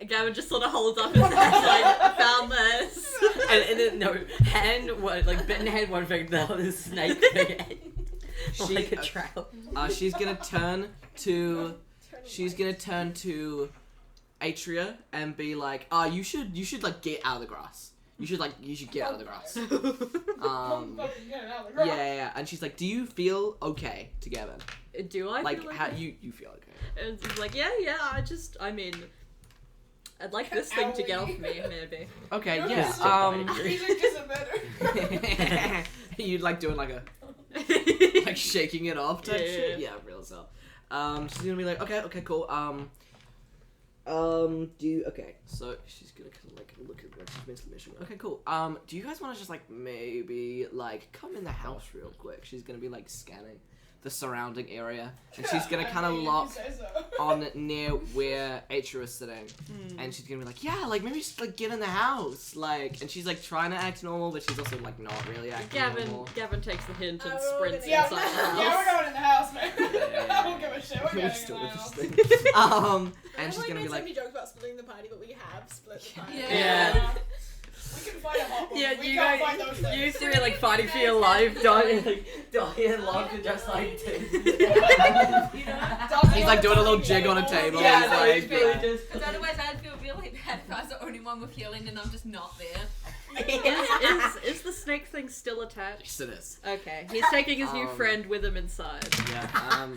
Speaker 4: Gavin just sort of holds up his hands like, found this.
Speaker 5: and then no hand one like bitten hand one thing, the other snake thing.
Speaker 1: She-
Speaker 5: Like a trout.
Speaker 1: She's gonna turn to Atria and be like, you should like get out of the grass. You should get out of the grass.
Speaker 2: Fucking get it out of the ground.
Speaker 1: Yeah. And she's like, do you feel okay together?
Speaker 4: Do I
Speaker 1: Like,
Speaker 4: feel
Speaker 1: how
Speaker 4: okay?
Speaker 1: you feel okay?
Speaker 4: And it's like, yeah, I mean, I'd like this thing to get off me, maybe.
Speaker 1: Okay,
Speaker 2: You're
Speaker 1: yeah.
Speaker 2: just Music isn't better.
Speaker 1: You like doing like a like shaking it off type
Speaker 4: Yeah.
Speaker 1: shit. Yeah, real as hell. She's gonna be like, okay, cool. Okay. So she's gonna kind of like look at what she's mentally measuring. Okay, cool. Do you guys want to just like maybe like come in the house real quick? She's gonna be like scanning the surrounding area, and she's gonna kind of
Speaker 2: I mean,
Speaker 1: lock
Speaker 2: you say so.
Speaker 1: on near where Atria is sitting, and she's gonna be like, yeah, like maybe just like get in the house, like, and she's like trying to act normal, but she's also like not really acting normal.
Speaker 4: Gavin takes the hint and
Speaker 3: Oh,
Speaker 4: sprints
Speaker 2: Yeah,
Speaker 4: inside the house.
Speaker 2: yeah, we're going in the house, man.
Speaker 1: Yeah.
Speaker 2: I don't give a shit. We're
Speaker 1: We're
Speaker 2: getting
Speaker 1: still
Speaker 2: in the
Speaker 1: with
Speaker 2: house.
Speaker 1: this thing. And she's
Speaker 3: I've
Speaker 1: gonna be
Speaker 3: made so
Speaker 1: like,
Speaker 3: many jokes about splitting the party, but we have split the party.
Speaker 6: Yeah.
Speaker 2: We can find a hot one.
Speaker 5: Yeah,
Speaker 2: we
Speaker 5: you
Speaker 2: can't
Speaker 5: guys,
Speaker 2: find those things.
Speaker 5: you three are like fighting for your life, dying in love and just like
Speaker 1: he's like doing a little jig on a table.
Speaker 5: Yeah,
Speaker 1: he's
Speaker 5: no,
Speaker 1: like,
Speaker 5: it's really
Speaker 1: yeah.
Speaker 5: just.
Speaker 6: Because otherwise I'd feel really bad if I was the only one with healing and I'm just not there.
Speaker 4: Is the snake thing still attached?
Speaker 1: Yes, it is.
Speaker 4: Okay, he's taking his new friend with him inside.
Speaker 1: Yeah.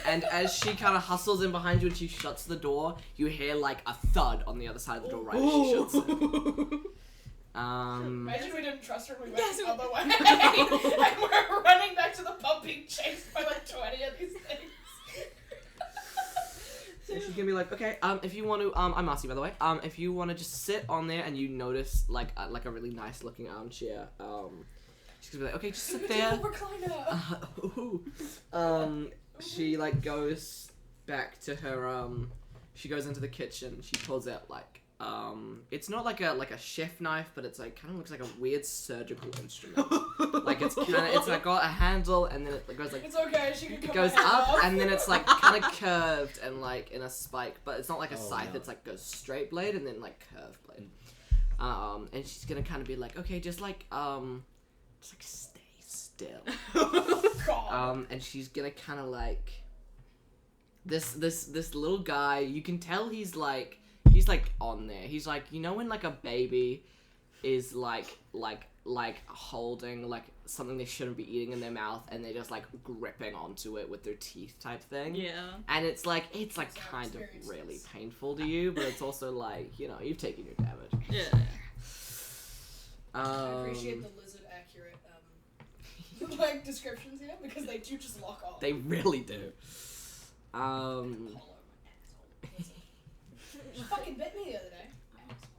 Speaker 1: And as she kind of hustles in behind you and she shuts the door, you hear like a thud on the other side of the door right as she shuts it.
Speaker 2: Imagine we didn't trust her and we went
Speaker 3: Yes,
Speaker 2: the other way. And we're running back to the pub being chased by like 20 of these things.
Speaker 1: So she's gonna be like, okay, if you want to, I'm Marcy by the way. If you want to just sit on there and you notice like a really nice looking armchair, she's gonna be like, okay, just sit there.
Speaker 2: Recliner.
Speaker 1: She like goes back to her, she goes into the kitchen, she pulls out like it's not like a chef knife, but it's like kind of looks like a weird surgical instrument. Like it's like got a handle, and then it goes like
Speaker 2: It's okay, she can
Speaker 1: it
Speaker 2: cut
Speaker 1: goes
Speaker 2: my head
Speaker 1: up,
Speaker 2: off.
Speaker 1: and then it's like kind of curved and like in a spike, but it's not like a
Speaker 8: Oh,
Speaker 1: scythe.
Speaker 8: no.
Speaker 1: It's like goes straight blade and then like curved blade. And she's gonna kind of be like, okay, just like stay still.
Speaker 2: God.
Speaker 1: And she's gonna kind of like this little guy. You can tell he's like on there. He's like, you know when like a baby is like holding like something they shouldn't be eating in their mouth, and they're just like gripping onto it with their teeth type thing.
Speaker 4: Yeah.
Speaker 1: And it's like
Speaker 2: I've
Speaker 1: kind of
Speaker 2: experienced
Speaker 1: really
Speaker 2: this.
Speaker 1: painful to you, but it's also like, you know, you've taken your damage.
Speaker 4: Yeah.
Speaker 2: I appreciate the lizard accurate like descriptions here because they do just lock off.
Speaker 1: They really do.
Speaker 2: Hollow my asshole. She fucking bit me the other day.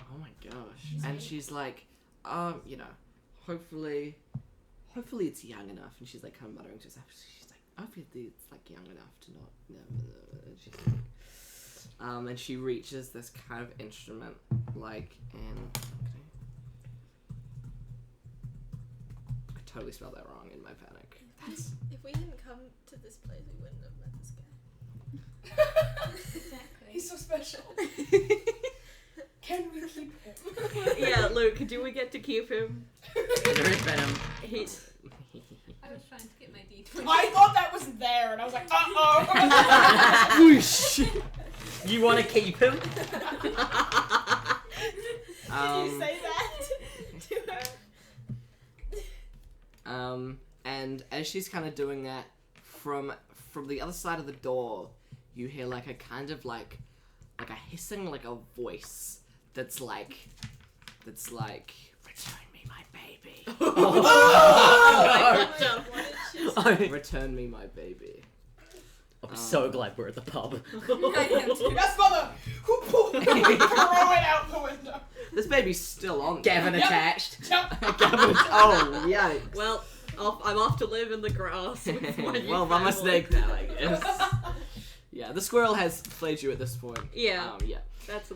Speaker 1: Oh my gosh. And she's like, you know, hopefully it's young enough. And she's like kind of muttering to herself. She's like, hopefully it's like young enough to not. And she's like, and she reaches this kind of instrument, like, and I totally spelled that wrong in my panic.
Speaker 3: If we didn't come to this place, we wouldn't have met this guy.
Speaker 6: Exactly.
Speaker 2: He's so special. Can we keep him?
Speaker 4: Yeah, Luke, do we get to keep him?
Speaker 5: There is venom.
Speaker 4: He.
Speaker 6: I was trying to get my D20.
Speaker 2: I thought that was there, and I was like, uh-oh.
Speaker 5: Whoosh! You want to keep him?
Speaker 3: Did you say that to her?
Speaker 1: And as she's kind of doing that, from the other side of the door, you hear like a kind of like a hissing, like a voice that's like, return me my baby.
Speaker 3: What did she say?
Speaker 1: Return me my baby.
Speaker 5: I'm so glad we're at the pub.
Speaker 2: Yes, mother! Who pulled Throw it out the window.
Speaker 1: This baby's still on.
Speaker 5: Gavin
Speaker 2: Yep.
Speaker 5: attached.
Speaker 2: Yep.
Speaker 1: Oh, yikes.
Speaker 4: Well, I'm off to live in the grass with my new
Speaker 1: Well, I'm a
Speaker 4: family.
Speaker 1: snake now, I guess. Yeah, the squirrel has flayed you at this point.
Speaker 4: Yeah.
Speaker 1: Yeah.
Speaker 4: That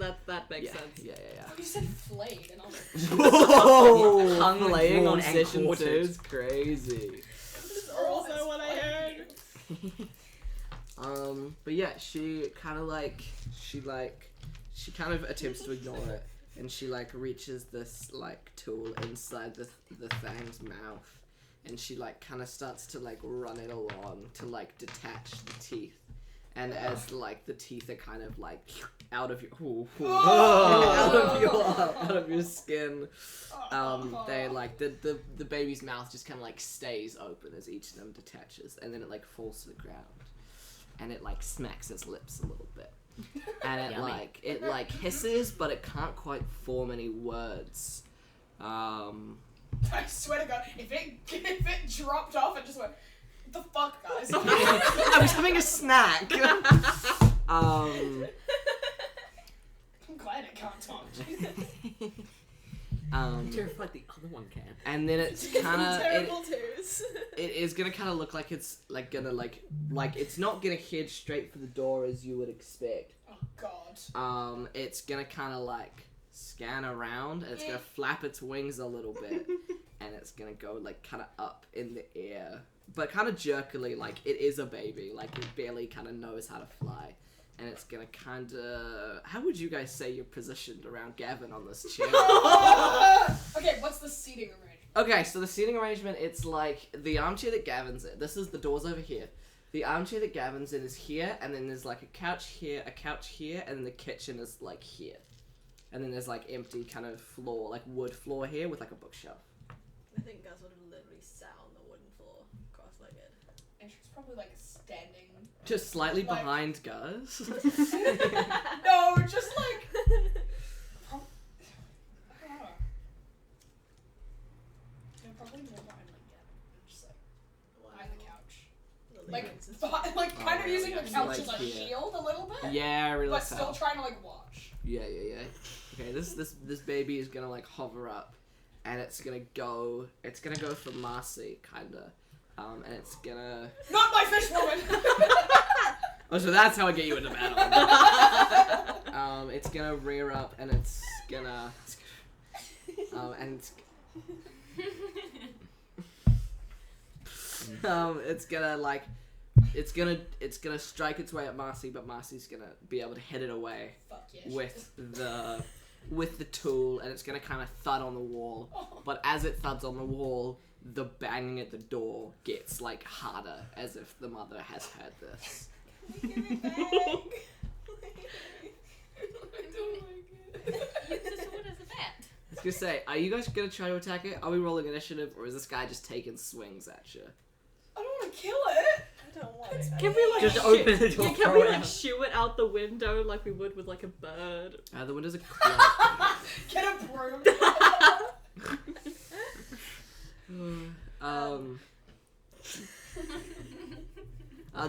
Speaker 4: makes
Speaker 1: Yeah,
Speaker 4: sense.
Speaker 1: yeah.
Speaker 2: You said flayed, and I was like,
Speaker 1: Whoa!
Speaker 5: Hung,
Speaker 1: Flaying
Speaker 5: drawn,
Speaker 1: on
Speaker 5: and
Speaker 1: session 2
Speaker 5: quartered.
Speaker 1: is crazy.
Speaker 3: This is also what I heard.
Speaker 1: But yeah, she kind of attempts to ignore it, and she like reaches this like tool inside the thing's mouth, and she like kind of starts to like run it along to like detach the teeth, and as like the teeth are kind of like out of your out of your skin, they like the baby's mouth just kind of like stays open as each of them detaches, and then it like falls to the ground. And it like smacks its lips a little bit, and it like hisses, but it can't quite form any words.
Speaker 2: I swear to God, if it dropped off and just went, what the fuck, guys?
Speaker 1: I was having a snack.
Speaker 2: I'm glad it can't talk.
Speaker 5: I'm terrified the other one can.
Speaker 1: And then it's kind of
Speaker 3: Terrible twos.
Speaker 1: it is gonna kind of look like it's like gonna like it's not gonna head straight for the door as you would expect.
Speaker 2: Oh God.
Speaker 1: It's gonna kind of like scan around, and it's gonna flap its wings a little bit, and it's gonna go like kind of up in the air, but kind of jerkily, like it is a baby, like it barely kind of knows how to fly. And it's gonna kind of... How would you guys say you're positioned around Gavin on this chair?
Speaker 2: Okay, what's the seating arrangement?
Speaker 1: Okay, so the seating arrangement, it's like the armchair that Gavin's in. This is the doors over here. The armchair that Gavin's in is here, and then there's like a couch here, and then the kitchen is like here. And then there's like empty kind of floor, like wood floor here with like a bookshelf.
Speaker 3: I think Gus would have literally sat on the wooden floor, cross-legged.
Speaker 2: And she's probably like standing.
Speaker 1: Just slightly
Speaker 2: Like-
Speaker 1: behind Gus.
Speaker 2: No, just like. I don't know. Yeah, probably more behind like Gavin. Just like behind the couch. Like kind of using the couch
Speaker 1: Like
Speaker 2: as a
Speaker 1: here.
Speaker 2: shield a little bit.
Speaker 1: Yeah, really.
Speaker 2: But still trying to like watch.
Speaker 1: Yeah. Okay, this baby is gonna like hover up, and it's gonna go for Marcy, kinda. And it's gonna...
Speaker 2: Not my fish woman!
Speaker 1: Oh, so that's how I get you into battle. It's gonna rear up and it's gonna and it's gonna like it's gonna strike its way at Marcy, but Marcy's gonna be able to hit it away
Speaker 2: Fuck yeah.
Speaker 1: with the tool, and it's gonna kind of thud on the wall. But as it thuds on the wall, the banging at the door gets like harder, as if the mother has heard this.
Speaker 3: Give it back.
Speaker 6: Use the sword as a bat.
Speaker 1: I was gonna say, are you guys gonna try to attack it? Are we rolling initiative, or is this guy just taking swings at you?
Speaker 2: I don't want to kill it.
Speaker 3: I don't want it.
Speaker 4: Can we like
Speaker 5: Just
Speaker 4: shoot-
Speaker 5: open the door,
Speaker 4: Yeah, can
Speaker 5: throw
Speaker 4: we
Speaker 5: it
Speaker 4: like
Speaker 5: out.
Speaker 4: shoo it out the window like we would with like a bird?
Speaker 1: The windows are closed.
Speaker 2: Get a broom.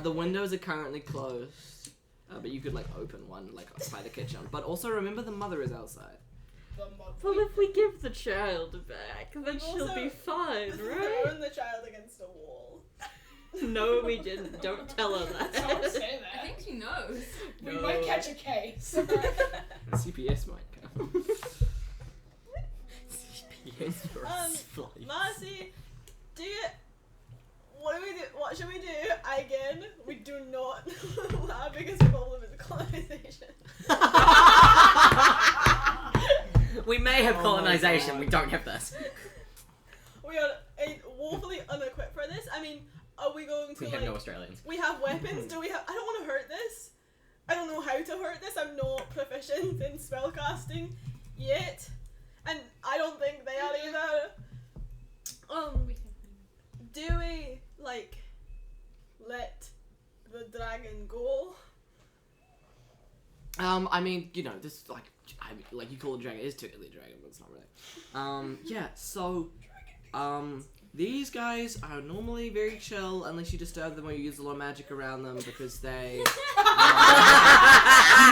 Speaker 1: The windows are currently closed, but you could like open one like by the kitchen. But also remember the mother is outside.
Speaker 4: Well, if we give the child back, then she'll
Speaker 3: Also,
Speaker 4: be fine, right?
Speaker 3: Throwing the child against a wall.
Speaker 4: No, we didn't. Don't tell her
Speaker 2: Don't
Speaker 4: that.
Speaker 2: say
Speaker 6: I
Speaker 2: that.
Speaker 6: think she knows.
Speaker 2: We might catch a case.
Speaker 1: CPS might come.
Speaker 5: Yes, for a
Speaker 3: Um,
Speaker 5: slice.
Speaker 3: Marcy, do you... What do we do? What should we do? Again, we do not. Our biggest problem is colonization.
Speaker 5: We may have
Speaker 1: Oh my
Speaker 5: colonization,
Speaker 1: God.
Speaker 5: we don't have this.
Speaker 3: We are woefully unequipped for this. I mean, are we going to
Speaker 5: We have
Speaker 3: like...
Speaker 5: no Australians.
Speaker 3: We have weapons. Do we have... I don't want to hurt this. I don't know how to hurt this. I'm not proficient in spellcasting yet. And I don't think they are either. Do we, like, let the dragon go?
Speaker 1: I mean, you know, this like you call it a dragon, it is technically a dragon, but it's not really. Yeah, so, these guys are normally very chill unless you disturb them or you use a lot of magic around them because they... You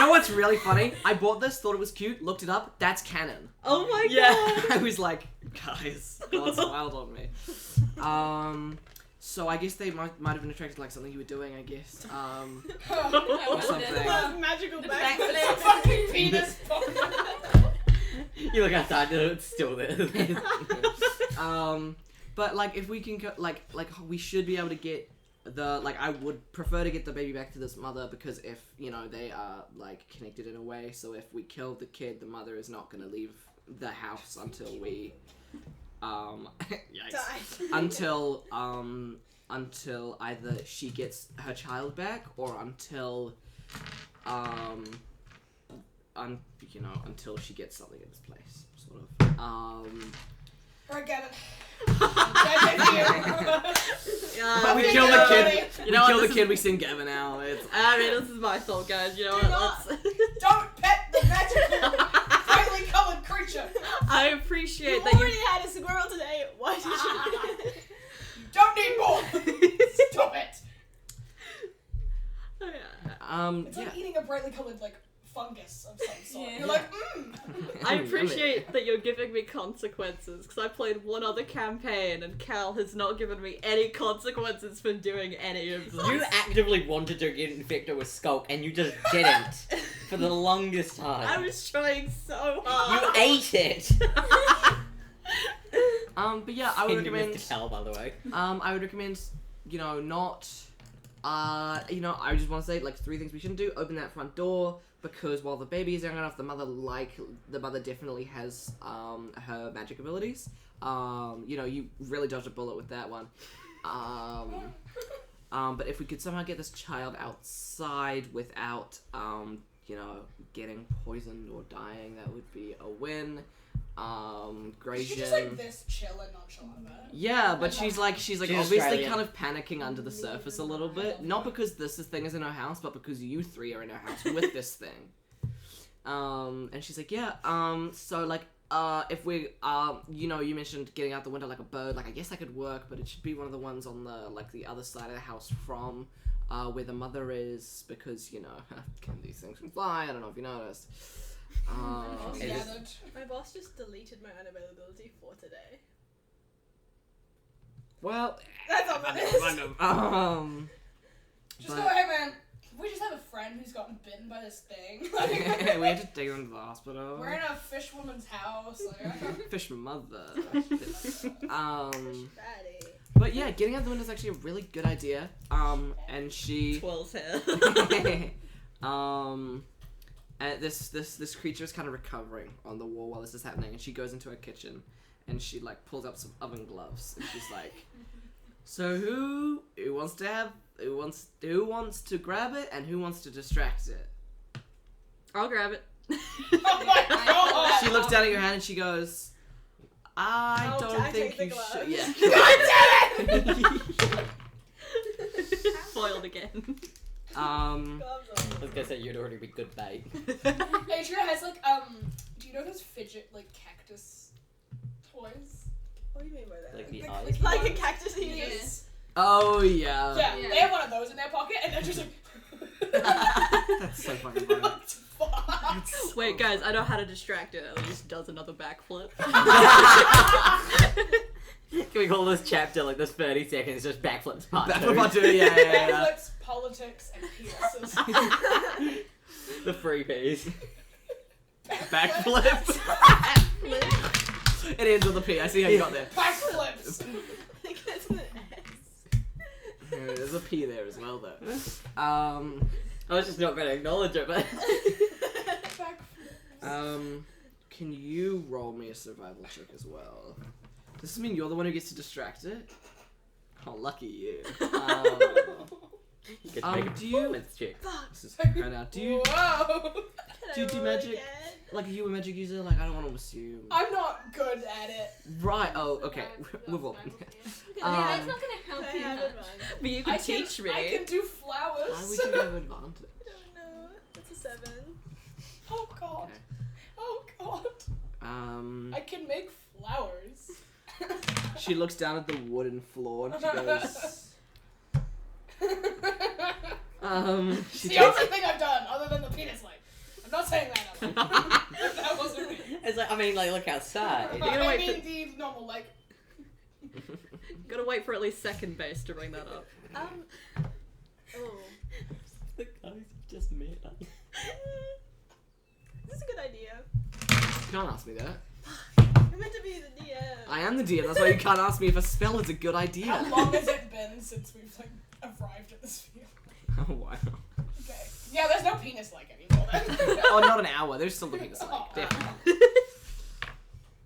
Speaker 1: know what's really funny? I bought this, thought it was cute, looked it up, that's canon.
Speaker 4: Oh my
Speaker 5: Yeah.
Speaker 4: god!
Speaker 1: I was like, guys, God's wild on me. So I guess they might have been attracted to like something you were doing, I guess. Or something.
Speaker 3: Magical
Speaker 6: The
Speaker 3: backflips.
Speaker 6: backflips.
Speaker 2: Fucking penis.
Speaker 5: You look outside, it's still there.
Speaker 1: But like if we can like we should be able to get the like I would prefer to get the baby back to this mother because if you know they are like connected in a way. So if we kill the kid, the mother is not gonna leave the house until we yikes.
Speaker 3: Die.
Speaker 1: Until either she gets her child back or until until she gets something in this place, sort of.
Speaker 2: Alright, Gavin.
Speaker 1: We
Speaker 4: I
Speaker 1: kill the kid.
Speaker 4: You
Speaker 1: We
Speaker 4: know what,
Speaker 1: kill the
Speaker 4: this
Speaker 1: kid. We sing Gavin out. It's
Speaker 4: this is my fault, guys. You know
Speaker 2: Do
Speaker 4: what?
Speaker 2: not-
Speaker 4: Let's...
Speaker 2: Don't pet the magical, brightly colored creature.
Speaker 4: I
Speaker 3: You
Speaker 4: appreciate that you.
Speaker 3: already had a squirrel today. Why did you?
Speaker 2: You don't need more. Stop it. It's
Speaker 1: yeah.
Speaker 2: like eating a brightly colored like fungus of some sort.
Speaker 6: Yeah.
Speaker 2: You're like,
Speaker 4: I appreciate that you're giving me consequences because I played one other campaign and Cal has not given me any consequences for doing any of them.
Speaker 5: You actively wanted to get infected with Skulk and you just didn't for the longest
Speaker 4: I
Speaker 5: time.
Speaker 4: was trying so
Speaker 5: You
Speaker 4: hard.
Speaker 5: ate it!
Speaker 1: But yeah, I would
Speaker 5: Send it
Speaker 1: recommend.
Speaker 5: Mr. Cal, by the way.
Speaker 1: I would recommend, not. I just want to say like 3 things we shouldn't do. Open that front door because while the baby is young enough, the mother definitely has her magic abilities. You really dodged a bullet with that one. But if we could somehow get this child outside without getting poisoned or dying, that would be a win.
Speaker 2: she's
Speaker 1: Grayson.
Speaker 2: just like this chill and nonchalant about it.
Speaker 1: Yeah, but she's like
Speaker 5: She's
Speaker 1: obviously
Speaker 5: Australian.
Speaker 1: kind of panicking under the surface a little bit. Not because this thing is in her house, but because you 3 are in her house with this thing. And she's like, yeah, so like, if we, you mentioned getting out the window like a bird, like I guess that could work, but it should be one of the ones on the other side of the house from, where the mother is, because, can these things can fly? I don't know if you noticed.
Speaker 5: It is-
Speaker 2: Gathered.
Speaker 3: My boss just deleted my unavailability for today.
Speaker 1: Well,
Speaker 3: That's all that is.
Speaker 1: kind of.
Speaker 2: Just
Speaker 1: But-
Speaker 2: go, hey man, We just have a friend who's gotten bitten by this thing.
Speaker 1: We had to take him to the hospital.
Speaker 2: We're in a fish woman's house. Like,
Speaker 1: Fish mother.
Speaker 3: Daddy.
Speaker 1: But yeah, getting out the window is actually a really good idea. And she.
Speaker 4: Twirl's hair.
Speaker 1: And this creature is kind of recovering on the wall while this is happening, and she goes into her kitchen, and she like pulls up some oven gloves, and she's like, "So who wants to grab it, and who wants to distract it?"
Speaker 4: I'll grab it.
Speaker 2: oh my god!
Speaker 1: She looks down at your hand and she goes, "I
Speaker 3: Can
Speaker 1: don't
Speaker 3: I
Speaker 1: think
Speaker 3: take
Speaker 1: you
Speaker 3: the
Speaker 1: should."
Speaker 3: gloves?
Speaker 1: Yeah.
Speaker 4: Foiled again.
Speaker 3: Gloves on.
Speaker 5: I was gonna say you'd already be good bait.
Speaker 2: Adria has like do you know those fidget like cactus toys?
Speaker 3: What do you mean by that?
Speaker 5: Like the
Speaker 2: The
Speaker 5: eyes.
Speaker 2: clicky
Speaker 3: Like a
Speaker 2: ones?
Speaker 3: cactus eater.
Speaker 2: Yes.
Speaker 1: Oh yeah.
Speaker 2: Yeah,
Speaker 6: Yeah.
Speaker 2: they have one of those in their pocket, and they're just like.
Speaker 1: That's so fucking funny.
Speaker 2: What the fuck?
Speaker 4: Wait, guys, I know how to distract it. At least does another backflip.
Speaker 5: Can we call this chapter like this 30 seconds just backflips part
Speaker 1: That's
Speaker 5: 2?
Speaker 1: what I do. Yeah.
Speaker 2: Backflips, politics, and penises.
Speaker 5: The 3 Ps.
Speaker 1: Backflips. It ends with a P. I see how you got there.
Speaker 2: Backflips.
Speaker 3: I think that's an S.
Speaker 1: There's a P there as well, though.
Speaker 5: I was just not gonna acknowledge it, but
Speaker 2: Backflips.
Speaker 1: Can you roll me a survival check as well? Does this mean you're the one who gets to distract it? Oh, lucky you.
Speaker 5: you could make a
Speaker 1: do you-
Speaker 5: performance check.
Speaker 1: This is right now. Do you
Speaker 2: Whoa.
Speaker 1: do you do magic? Like, are you a magic user? Like, I don't want to assume.
Speaker 2: I'm not good at it.
Speaker 1: Right. Oh, okay. Move on.
Speaker 6: Yeah, that's not gonna help
Speaker 3: I
Speaker 6: you
Speaker 3: have
Speaker 6: much.
Speaker 3: advantage.
Speaker 4: But you can teach me.
Speaker 2: I can do
Speaker 1: Why would
Speaker 2: flowers.
Speaker 1: you have advantage?
Speaker 3: I don't know. That's a 7.
Speaker 2: Oh god.
Speaker 1: Okay.
Speaker 2: Oh god. I can make flowers.
Speaker 1: She looks down at the wooden floor and she goes. She
Speaker 2: the only thing I've done other than the penis light. I'm not saying that. That wasn't me.
Speaker 5: It's like, I mean, like, look outside.
Speaker 4: You're gonna
Speaker 2: I
Speaker 4: wait
Speaker 2: mean
Speaker 4: for-
Speaker 2: the normal like.
Speaker 4: Gotta wait for at least second base to bring that up.
Speaker 3: Oh.
Speaker 5: The guys you just met.
Speaker 3: This is a good idea.
Speaker 1: You can't ask me that.
Speaker 3: You're meant to be the DM.
Speaker 1: I am the DM. That's why you can't ask me if a spell is a good
Speaker 2: How
Speaker 1: idea.
Speaker 2: long has it been since we've like arrived at this field?
Speaker 1: Oh wow.
Speaker 2: Okay. Yeah, there's no penis like anymore then.
Speaker 1: Oh, not an hour. There's still the penis
Speaker 2: Oh.
Speaker 1: like. Definitely.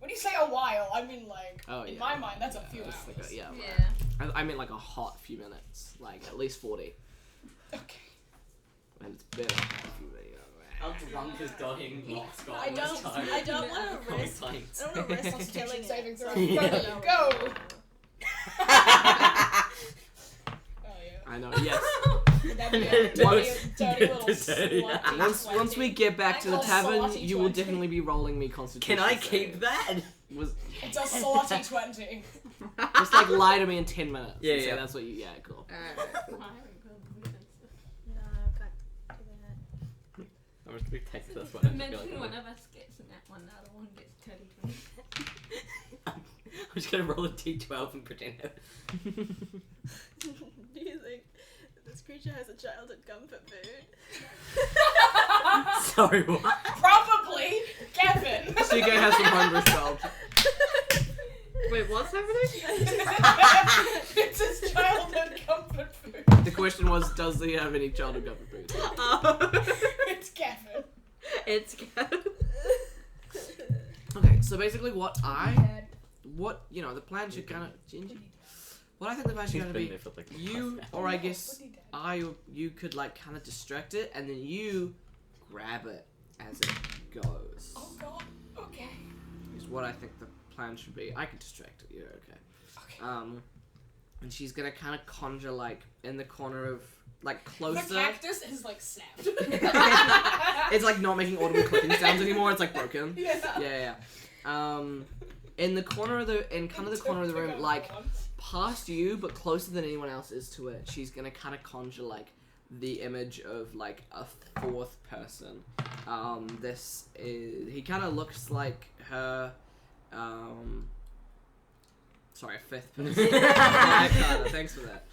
Speaker 2: When you say a while, I mean like
Speaker 1: Oh,
Speaker 2: in
Speaker 1: yeah.
Speaker 2: my mind that's a few
Speaker 1: Just
Speaker 2: hours.
Speaker 1: like a- yeah.
Speaker 6: Yeah.
Speaker 1: I mean like a hot few minutes. Like at least 40.
Speaker 2: Okay.
Speaker 1: And it's been a hot few minutes.
Speaker 5: How drunk is dying Knox got
Speaker 3: I don't want to risk. I don't want to risk
Speaker 2: Constitution
Speaker 3: killing
Speaker 2: saving
Speaker 3: it.
Speaker 2: throw.
Speaker 3: So
Speaker 5: Yeah.
Speaker 2: Ready, go. Oh yeah.
Speaker 1: I know. Yes.
Speaker 2: That'd be a dirty little
Speaker 5: Dirty.
Speaker 2: slutty
Speaker 1: Once we get back to the
Speaker 2: I call
Speaker 1: tavern,
Speaker 2: salty
Speaker 1: you will
Speaker 2: 20.
Speaker 1: definitely be rolling me Constitution.
Speaker 5: Can I
Speaker 1: saving.
Speaker 5: keep that?
Speaker 1: Was
Speaker 2: It's a slutty 20.
Speaker 1: just like lie to me in 10 minutes.
Speaker 5: Yeah,
Speaker 1: and say
Speaker 5: yeah.
Speaker 1: That's what you. Yeah, cool.
Speaker 3: No, can't do that.
Speaker 5: I'm just gonna text this one.
Speaker 6: Imagine one of us gets in that one, the other one gets 30
Speaker 5: I'm just gonna roll a d12 and pretend it.
Speaker 3: Do you think this creature has a childhood comfort food?
Speaker 5: Sorry, what?
Speaker 2: Probably Kevin.
Speaker 1: CK has some hungry spells.
Speaker 4: Wait, what's happening?
Speaker 2: It's his childhood comfort food.
Speaker 1: The question was, does he have any childhood comfort food?
Speaker 2: It's Kevin.
Speaker 4: It's
Speaker 1: Okay, so basically what the plan should kind of, what I think the plan should
Speaker 5: He's
Speaker 1: kind of
Speaker 5: been
Speaker 1: be,
Speaker 5: there for like a
Speaker 1: you,
Speaker 5: month
Speaker 1: or I guess you could like kind of distract it, and then you grab it as it goes.
Speaker 2: Oh god. Okay.
Speaker 1: Is what I think the plan should be. I could distract it. Yeah, okay.
Speaker 2: Okay.
Speaker 1: And she's gonna kind of conjure like in the corner of like
Speaker 2: The
Speaker 1: closer.
Speaker 2: cactus is like snapped.
Speaker 1: It's like not making audible clicking sounds anymore. It's like broken.
Speaker 2: Yeah.
Speaker 1: Yeah. In the corner of the corner of the room, like past you, but closer than anyone else is to it. She's gonna kind of conjure like the image of like a fourth person. He kind of looks like her. sorry, a fifth person. Yeah, Carter, thanks for that.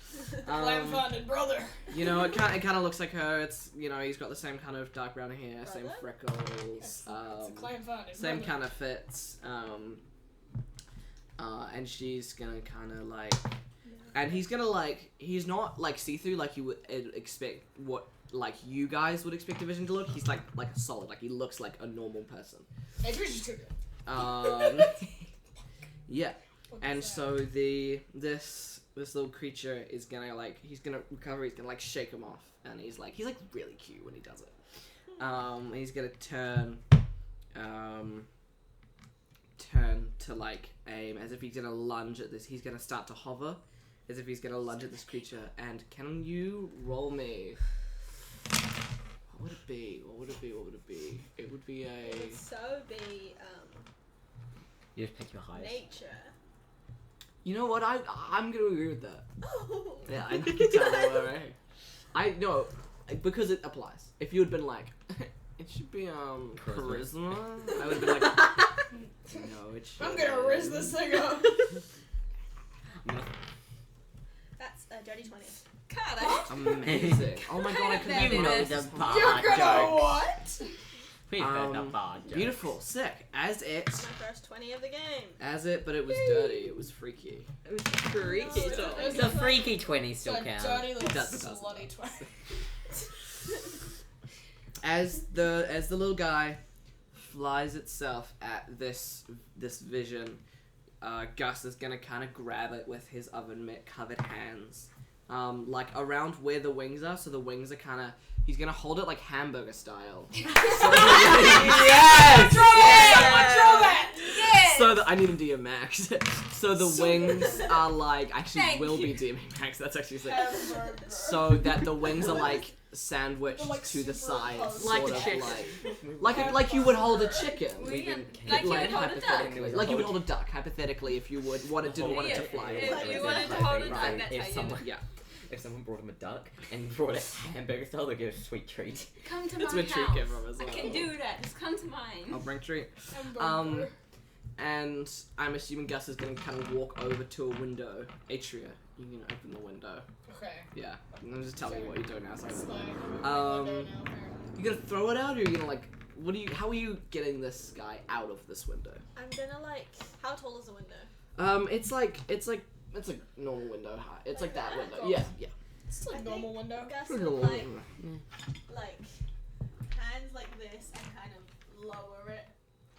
Speaker 2: Clam funded brother.
Speaker 1: You know, it kind of looks like her. It's, you know, he's got the same kind of dark brown hair, same
Speaker 3: Brother?
Speaker 1: freckles,
Speaker 2: It's a clam funded
Speaker 1: same
Speaker 2: brother.
Speaker 1: kind of fits. And she's gonna kind of like, and he's gonna like, he's not like see-through like you would expect what like you guys would expect a vision to look. He's like a solid, like he looks like a normal person.
Speaker 2: Adrian's too good.
Speaker 1: Yeah.
Speaker 2: What
Speaker 1: And
Speaker 2: is that?
Speaker 1: so this little creature is gonna like, he's gonna recover, he's gonna like shake him off, and he's like really cute when he does it. He's gonna turn to like aim as if he's gonna lunge at this. He's gonna start to hover as if he's gonna lunge at this creature. And can you roll me? What would it be? What would it be? What would it be? It would be
Speaker 3: It
Speaker 1: a.
Speaker 3: would so be
Speaker 5: You just pick your highest.
Speaker 3: nature.
Speaker 1: You know what? I'm gonna agree with that.
Speaker 3: Oh.
Speaker 1: Yeah, I can tell that, right? I know, because it applies. If you had been like, it should be charisma, I would have been like, no, it should.
Speaker 2: I'm gonna riz this thing up.
Speaker 3: That's a dirty 20.
Speaker 6: God,
Speaker 1: Amazing. Oh my god, I couldn't
Speaker 6: You
Speaker 5: You know
Speaker 1: believe
Speaker 5: the
Speaker 1: this.
Speaker 5: bad
Speaker 2: You're gonna
Speaker 5: jokes.
Speaker 2: what?
Speaker 5: We've heard the bad jokes.
Speaker 1: Beautiful, sick. As it,
Speaker 3: That's my first 20 of the game.
Speaker 1: but it was dirty. It was freaky.
Speaker 4: It was freaky.
Speaker 3: No,
Speaker 4: so-
Speaker 3: it's
Speaker 5: The freaky 20 still
Speaker 2: So
Speaker 5: counts.
Speaker 2: dirty little
Speaker 1: does.
Speaker 2: slutty twat.
Speaker 1: As the little guy flies itself at this vision, Gus is gonna kind of grab it with his oven mitt covered hands, like around where the wings are. So the wings are kind of. He's gonna hold it like hamburger style.
Speaker 2: Yes!
Speaker 1: Yes!
Speaker 2: Someone draw that!
Speaker 6: yes.
Speaker 1: So I need a DM max. So the
Speaker 2: So-
Speaker 1: wings are like actually
Speaker 6: Thank
Speaker 1: will
Speaker 6: you.
Speaker 1: be DM max. That's actually sick.
Speaker 2: Hamburger.
Speaker 1: So that the wings are like sandwiched
Speaker 2: They're, like,
Speaker 1: to the
Speaker 2: super
Speaker 1: sides,
Speaker 2: close.
Speaker 4: Like
Speaker 1: sort
Speaker 4: a
Speaker 1: of
Speaker 4: chicken.
Speaker 1: like you would hold a chicken.
Speaker 6: We-
Speaker 5: been-
Speaker 6: like you would hold a duck.
Speaker 1: hypothetically, like you would hold a duck hypothetically if you would didn't want it to
Speaker 6: Yeah.
Speaker 1: fly.
Speaker 6: If
Speaker 1: away.
Speaker 6: you wanted to hold a duck,
Speaker 1: Right.
Speaker 6: that's
Speaker 5: If
Speaker 6: how you
Speaker 5: someone-
Speaker 6: do.
Speaker 1: Yeah.
Speaker 5: If someone brought him a duck and brought it hamburger style, they'd get a sweet treat.
Speaker 6: Come to
Speaker 1: That's
Speaker 6: my
Speaker 1: what treat
Speaker 6: house.
Speaker 1: came from as
Speaker 6: I
Speaker 1: well.
Speaker 6: can do that. Just come to mine.
Speaker 1: I'll bring treat.
Speaker 2: Hamburger.
Speaker 1: And I'm assuming Gus is going to kind of walk over to a window. Atria, you can open the window.
Speaker 2: Okay.
Speaker 1: Yeah, I'm just telling you what you're doing now. So
Speaker 2: It's like,
Speaker 1: you gonna throw it out, or are you gonna like? How are you getting this guy out of this window?
Speaker 3: I'm gonna like. How tall is the window?
Speaker 1: It's a normal window height. It's like that window.
Speaker 2: Cool.
Speaker 1: Yeah, yeah.
Speaker 2: It's
Speaker 3: I
Speaker 2: like normal
Speaker 3: think
Speaker 2: window.
Speaker 3: Gus
Speaker 1: Pretty
Speaker 3: would
Speaker 1: normal.
Speaker 3: like hands like this and kind of lower it.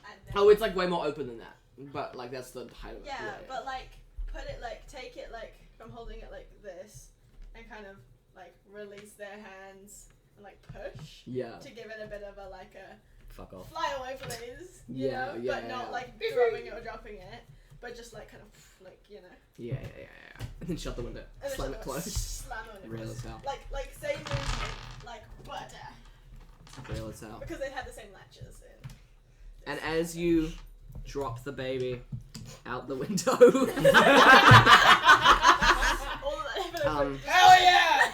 Speaker 3: And then,
Speaker 1: Oh, it's like way more open than that. But like that's the height of it.
Speaker 3: yeah, but like put it like take it like from holding it like this and kind of like release their hands and like push
Speaker 1: yeah.
Speaker 3: to give it a bit of a like a
Speaker 5: Fuck off.
Speaker 3: fly away please, you
Speaker 1: Yeah,
Speaker 3: know,
Speaker 1: yeah,
Speaker 3: but not
Speaker 1: yeah.
Speaker 3: like throwing it or dropping it, but just like kind of like, you know,
Speaker 1: Yeah. And then shut the window.
Speaker 3: and then
Speaker 1: Slam
Speaker 3: just
Speaker 1: it closed.
Speaker 3: slam it
Speaker 1: Real
Speaker 3: closed.
Speaker 1: as hell.
Speaker 3: like same movement like butter
Speaker 1: Real as hell.
Speaker 3: because they had the same latches in.
Speaker 1: And as you drop the baby out the window,
Speaker 3: All of that
Speaker 2: Hell yeah!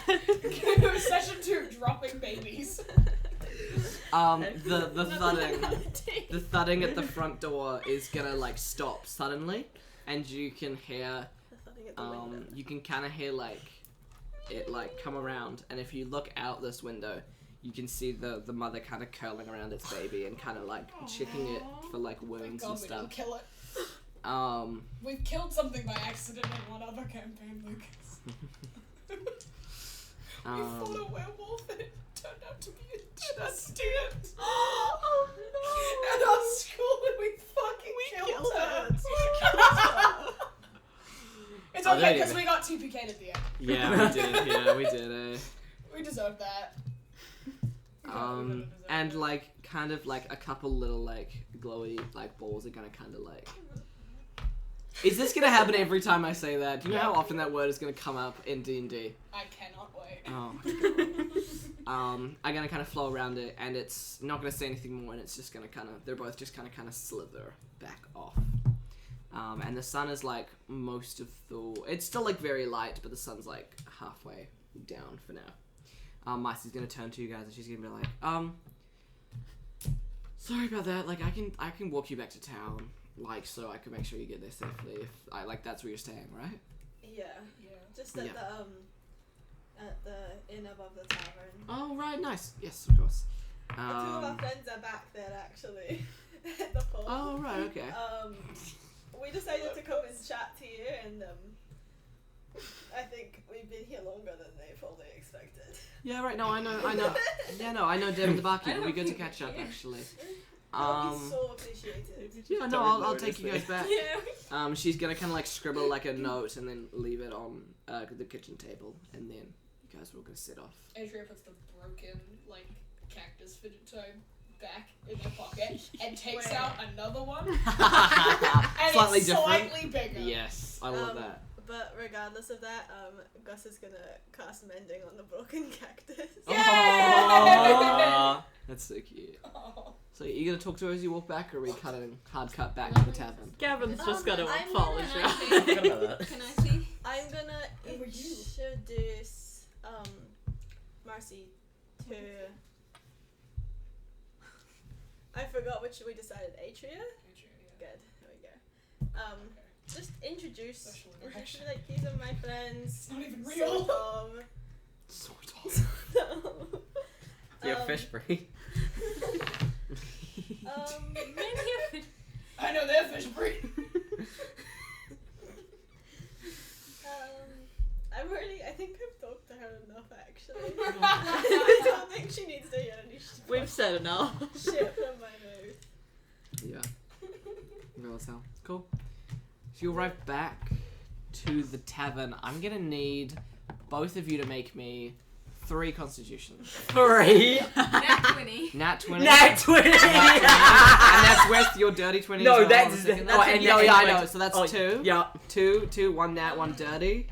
Speaker 2: Session 2, dropping babies.
Speaker 1: the thudding at the front door is gonna like stop suddenly, and you can hear you can kind of hear like it like come around, and if you look out this window, you can see the mother kind of curling around its baby and kind of like checking it for like
Speaker 2: Thank
Speaker 1: wounds
Speaker 2: God
Speaker 1: and
Speaker 2: we didn't
Speaker 1: stuff.
Speaker 2: kill it.
Speaker 1: We've
Speaker 2: killed something by accident in one other campaign, Lucas. We fought a werewolf and it turned out to be a student.
Speaker 3: Oh no!
Speaker 2: At our school and we fucking killed her. It's
Speaker 1: Oh,
Speaker 2: okay
Speaker 1: there
Speaker 2: because
Speaker 1: you
Speaker 2: we got TPK'd at the end.
Speaker 1: Yeah, we did. Yeah, we did.
Speaker 2: We deserved that.
Speaker 1: And like kind of like a couple little like glowy like balls are gonna kind of like. Is this gonna happen every time I say that? Do you know how often that word is gonna come up in D&D?
Speaker 2: I cannot wait.
Speaker 1: Oh. I'm gonna kind of flow around it, and it's not gonna say anything more, and it's just gonna kind of. They're both just kind of slither back off. And the sun is like most of the. It's still like very light, but the sun's like halfway down for now. Meister's gonna turn to you guys, and she's gonna be like, sorry about that. Like I can walk you back to town. like so I can make sure you get there safely. If I like, that's where you're staying, right?
Speaker 3: Yeah.
Speaker 2: Yeah.
Speaker 3: Just at
Speaker 1: Yeah.
Speaker 3: the inn above the tavern.
Speaker 1: Oh right, nice. Yes, of course.
Speaker 3: Two of our friends are back there actually. At the pub.
Speaker 1: Oh right, okay.
Speaker 3: We decided to come and chat to you, and I think we've been here longer than they fully expected.
Speaker 1: Yeah, right. No, I know. Yeah, no, I know Devin the barkeep. It'll be good to catch up, actually.
Speaker 3: That would be so appreciated.
Speaker 1: Yeah, no,
Speaker 5: Don't
Speaker 1: I'll take you guys back.
Speaker 3: Yeah.
Speaker 1: She's gonna kind of like scribble like a note and then leave it on the kitchen table, and then you guys are all gonna sit off.
Speaker 2: Adria puts the broken, like, cactus fidget toy back in their pocket and takes
Speaker 3: Wait.
Speaker 2: out another one. And
Speaker 1: Slightly
Speaker 2: it's
Speaker 1: different.
Speaker 2: slightly bigger.
Speaker 1: Yes, I love that.
Speaker 3: But regardless of that, Gus is gonna cast mending on the broken cactus.
Speaker 1: Aw, that's so cute.
Speaker 2: Oh.
Speaker 1: So you gonna talk to her as you walk back, or are we hard cut back to the tavern?
Speaker 4: Gavin's just gonna
Speaker 6: I'm
Speaker 4: follow
Speaker 6: gonna
Speaker 4: you.
Speaker 6: actually-
Speaker 5: Forgot about that.
Speaker 6: Can I see?
Speaker 3: I'm gonna
Speaker 2: Who are you?
Speaker 3: introduce Marcy to. I forgot which we decided. Atria? Good. There we go. Just introduce.
Speaker 2: Special
Speaker 3: Just
Speaker 2: interaction.
Speaker 3: be like, these are my friends.
Speaker 2: It's not even real.
Speaker 3: Sort of.
Speaker 1: Sort of.
Speaker 5: You're fish free.
Speaker 6: Maybe
Speaker 2: I know they're fish breed.
Speaker 3: I think I've talked to her enough actually. I don't think she needs to hear any
Speaker 4: We've said enough.
Speaker 3: shit from my mouth.
Speaker 1: Yeah. Real as hell. Cool. So you arrive back to the tavern. I'm gonna need both of you to make me 3 constitutions.
Speaker 5: 3.
Speaker 6: Nat 20.
Speaker 1: Nat 20.
Speaker 5: Nat 20.
Speaker 1: And that's with your dirty 20
Speaker 5: No,
Speaker 1: as well.
Speaker 5: that's-
Speaker 1: I'm thinking
Speaker 5: oh, and
Speaker 1: yeah,
Speaker 5: yeah,
Speaker 1: I
Speaker 5: and
Speaker 1: know. So that's
Speaker 5: oh,
Speaker 1: 2.
Speaker 5: Yeah.
Speaker 1: 2, 1 nat, 1 dirty.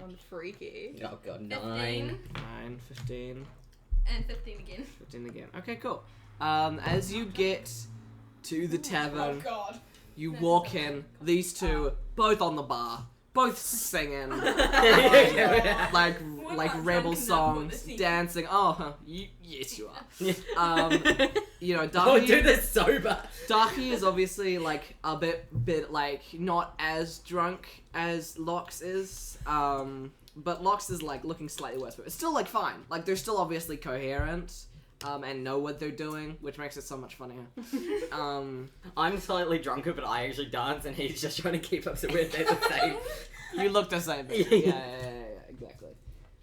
Speaker 4: I'm freaky.
Speaker 5: Oh god,
Speaker 6: 15.
Speaker 5: 9.
Speaker 1: 9, 15,
Speaker 6: And 15 again.
Speaker 1: 15 again. Okay, cool. As you get to the
Speaker 2: Oh
Speaker 1: tavern,
Speaker 2: god.
Speaker 1: you walk in. These two, both on the bar, both singing, like
Speaker 6: We're
Speaker 1: like
Speaker 6: not
Speaker 1: rebel
Speaker 6: drunk enough for
Speaker 1: songs,
Speaker 6: this either.
Speaker 1: dancing. Oh, huh, yes, you are. You know,
Speaker 5: Oh, do
Speaker 1: Darky.
Speaker 5: this sober.
Speaker 1: Darky is obviously like a bit like not as drunk as Lox is. But Lox is like looking slightly worse, but it's still like fine. Like they're still obviously coherent. And know what they're doing, which makes it so much funnier.
Speaker 5: I'm slightly drunker, but I actually dance, and he's just trying to keep up, so we're the same.
Speaker 1: You look the same. Yeah, exactly.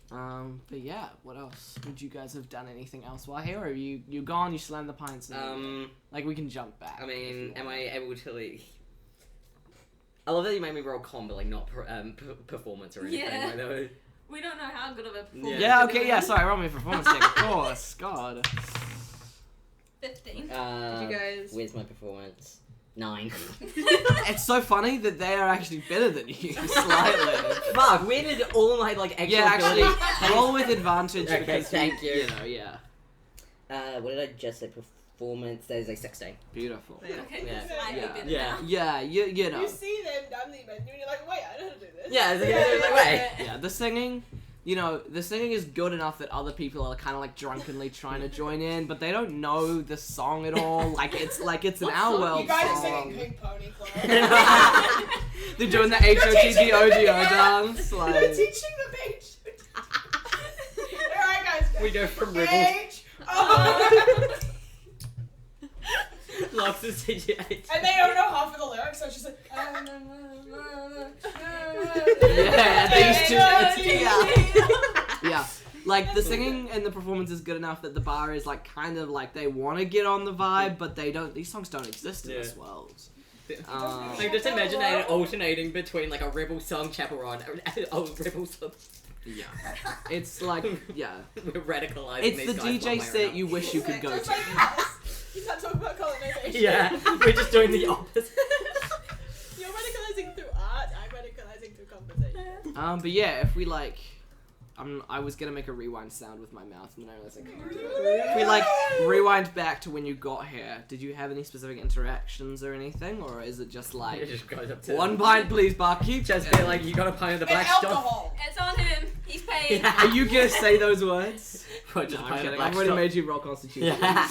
Speaker 1: But yeah, what else? Would you guys have done anything else while here, or are you gone? You slammed the pints. And like we can jump back.
Speaker 5: I mean,
Speaker 1: if you
Speaker 5: am
Speaker 1: want.
Speaker 5: I able to like? I love that you made me roll con, but like not performance or anything.
Speaker 6: Yeah.
Speaker 5: Like, that was-
Speaker 6: We don't know how good of a performance.
Speaker 1: Yeah.
Speaker 6: we're
Speaker 1: Okay.
Speaker 6: doing.
Speaker 1: Yeah. Sorry. Roll me a performance check. Of course. God.
Speaker 6: 15.
Speaker 4: Did you guys?
Speaker 5: Where's my performance? 9.
Speaker 1: It's so funny that they are actually better than you slightly.
Speaker 5: Fuck, where did all my like actual
Speaker 1: Yeah. Actually,
Speaker 5: abilities-
Speaker 1: roll with advantage
Speaker 5: Okay,
Speaker 1: because
Speaker 5: thank you.
Speaker 1: You know. Yeah.
Speaker 5: What did I just say? Performance. That is a 16.
Speaker 1: Beautiful.
Speaker 6: Okay,
Speaker 5: Yeah.
Speaker 6: slightly
Speaker 1: Yeah.
Speaker 6: better
Speaker 5: Yeah.
Speaker 6: now.
Speaker 1: Yeah. You know.
Speaker 3: You see them done the menu and you're like, wait, I know how to do this.
Speaker 5: Yeah, it's like, wait.
Speaker 1: Yeah, the singing, you know, the singing is good enough that other people are kind of like drunkenly trying to join in, but they don't know the song at all. Like it's an Our World
Speaker 2: You guys are
Speaker 1: song.
Speaker 2: singing Pink Pony Club.
Speaker 1: They're doing the HOTGOGO dance.
Speaker 2: You're
Speaker 1: Like,
Speaker 2: teaching them H. Alright guys.
Speaker 5: We go from rebels.
Speaker 2: H. Oh.
Speaker 5: Lots of CGH.
Speaker 2: And they don't know half of the lyrics, so it's just like.
Speaker 1: yeah, these two.
Speaker 2: Yeah.
Speaker 1: Yeah, like the singing and the performance is good enough that the bar is like kind of like they want to get on the vibe, but they don't. These songs don't exist in this
Speaker 5: Yeah.
Speaker 1: world.
Speaker 5: Like just imagine it alternating between like a rebel song chaperone and old rebel song.
Speaker 1: Yeah, it's like yeah,
Speaker 5: We're radicalizing
Speaker 1: it's
Speaker 5: these
Speaker 1: the
Speaker 5: guys one
Speaker 1: DJ
Speaker 5: way or
Speaker 1: set
Speaker 5: another.
Speaker 1: you wish you could go
Speaker 3: Just
Speaker 1: to.
Speaker 3: like us. You can't talk about colonization.
Speaker 5: Yeah, we're just doing the opposite.
Speaker 3: You're radicalizing through art, I'm radicalizing through conversation.
Speaker 1: But yeah, if we like, I was gonna make a rewind sound with my mouth, and then I realized I couldn't do it. If we like rewind back to when you got here, did you have any specific interactions or anything, or is it just like
Speaker 5: It just goes up to
Speaker 1: 1 pint, please, barkeep?
Speaker 5: Just be like, you got a pint of the
Speaker 2: And
Speaker 5: black stuff.
Speaker 2: alcohol.
Speaker 6: It's on him. He's paid.
Speaker 1: Are you gonna say those words?
Speaker 5: What, just
Speaker 1: No,
Speaker 5: a
Speaker 1: I'm
Speaker 5: pint of
Speaker 1: kidding.
Speaker 5: black
Speaker 1: I've already
Speaker 5: stuff?
Speaker 1: made you roll Constitution.
Speaker 5: Yeah.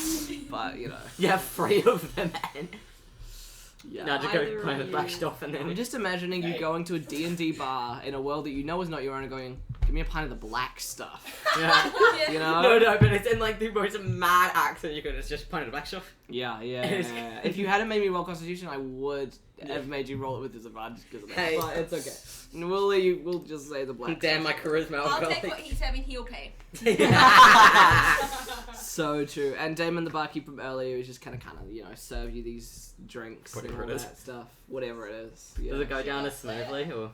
Speaker 1: But you know.
Speaker 5: You have 3 of them, man.
Speaker 1: Yeah.
Speaker 5: No, just
Speaker 4: Either
Speaker 5: go kind of
Speaker 4: you-
Speaker 5: back stuff and
Speaker 1: I'm
Speaker 5: then.
Speaker 1: just imagining you
Speaker 7: Hey.
Speaker 1: going to a D&D bar in a world that you know is not your own and going, give me a pint of the black stuff.
Speaker 5: Yeah.
Speaker 1: You know?
Speaker 5: No, but it's in like the most mad accent you could. It's just kind of back stuff.
Speaker 1: Yeah. If you hadn't made me roll Constitution, I would have made you roll it with disadvantage because of that.
Speaker 5: Hey.
Speaker 1: But it's okay. We'll just say the black
Speaker 5: Damn my
Speaker 1: stuff.
Speaker 5: charisma.
Speaker 6: I'll
Speaker 5: I'll
Speaker 6: take
Speaker 5: go.
Speaker 6: what he's having, he'll pay.
Speaker 1: So true. And Damon, the barkeep from earlier, is just kind of, serve you these drinks
Speaker 5: Whatever
Speaker 1: and
Speaker 5: it
Speaker 1: all
Speaker 5: is.
Speaker 1: that stuff. Whatever it is. Yeah.
Speaker 5: Does it go down as smoothly or?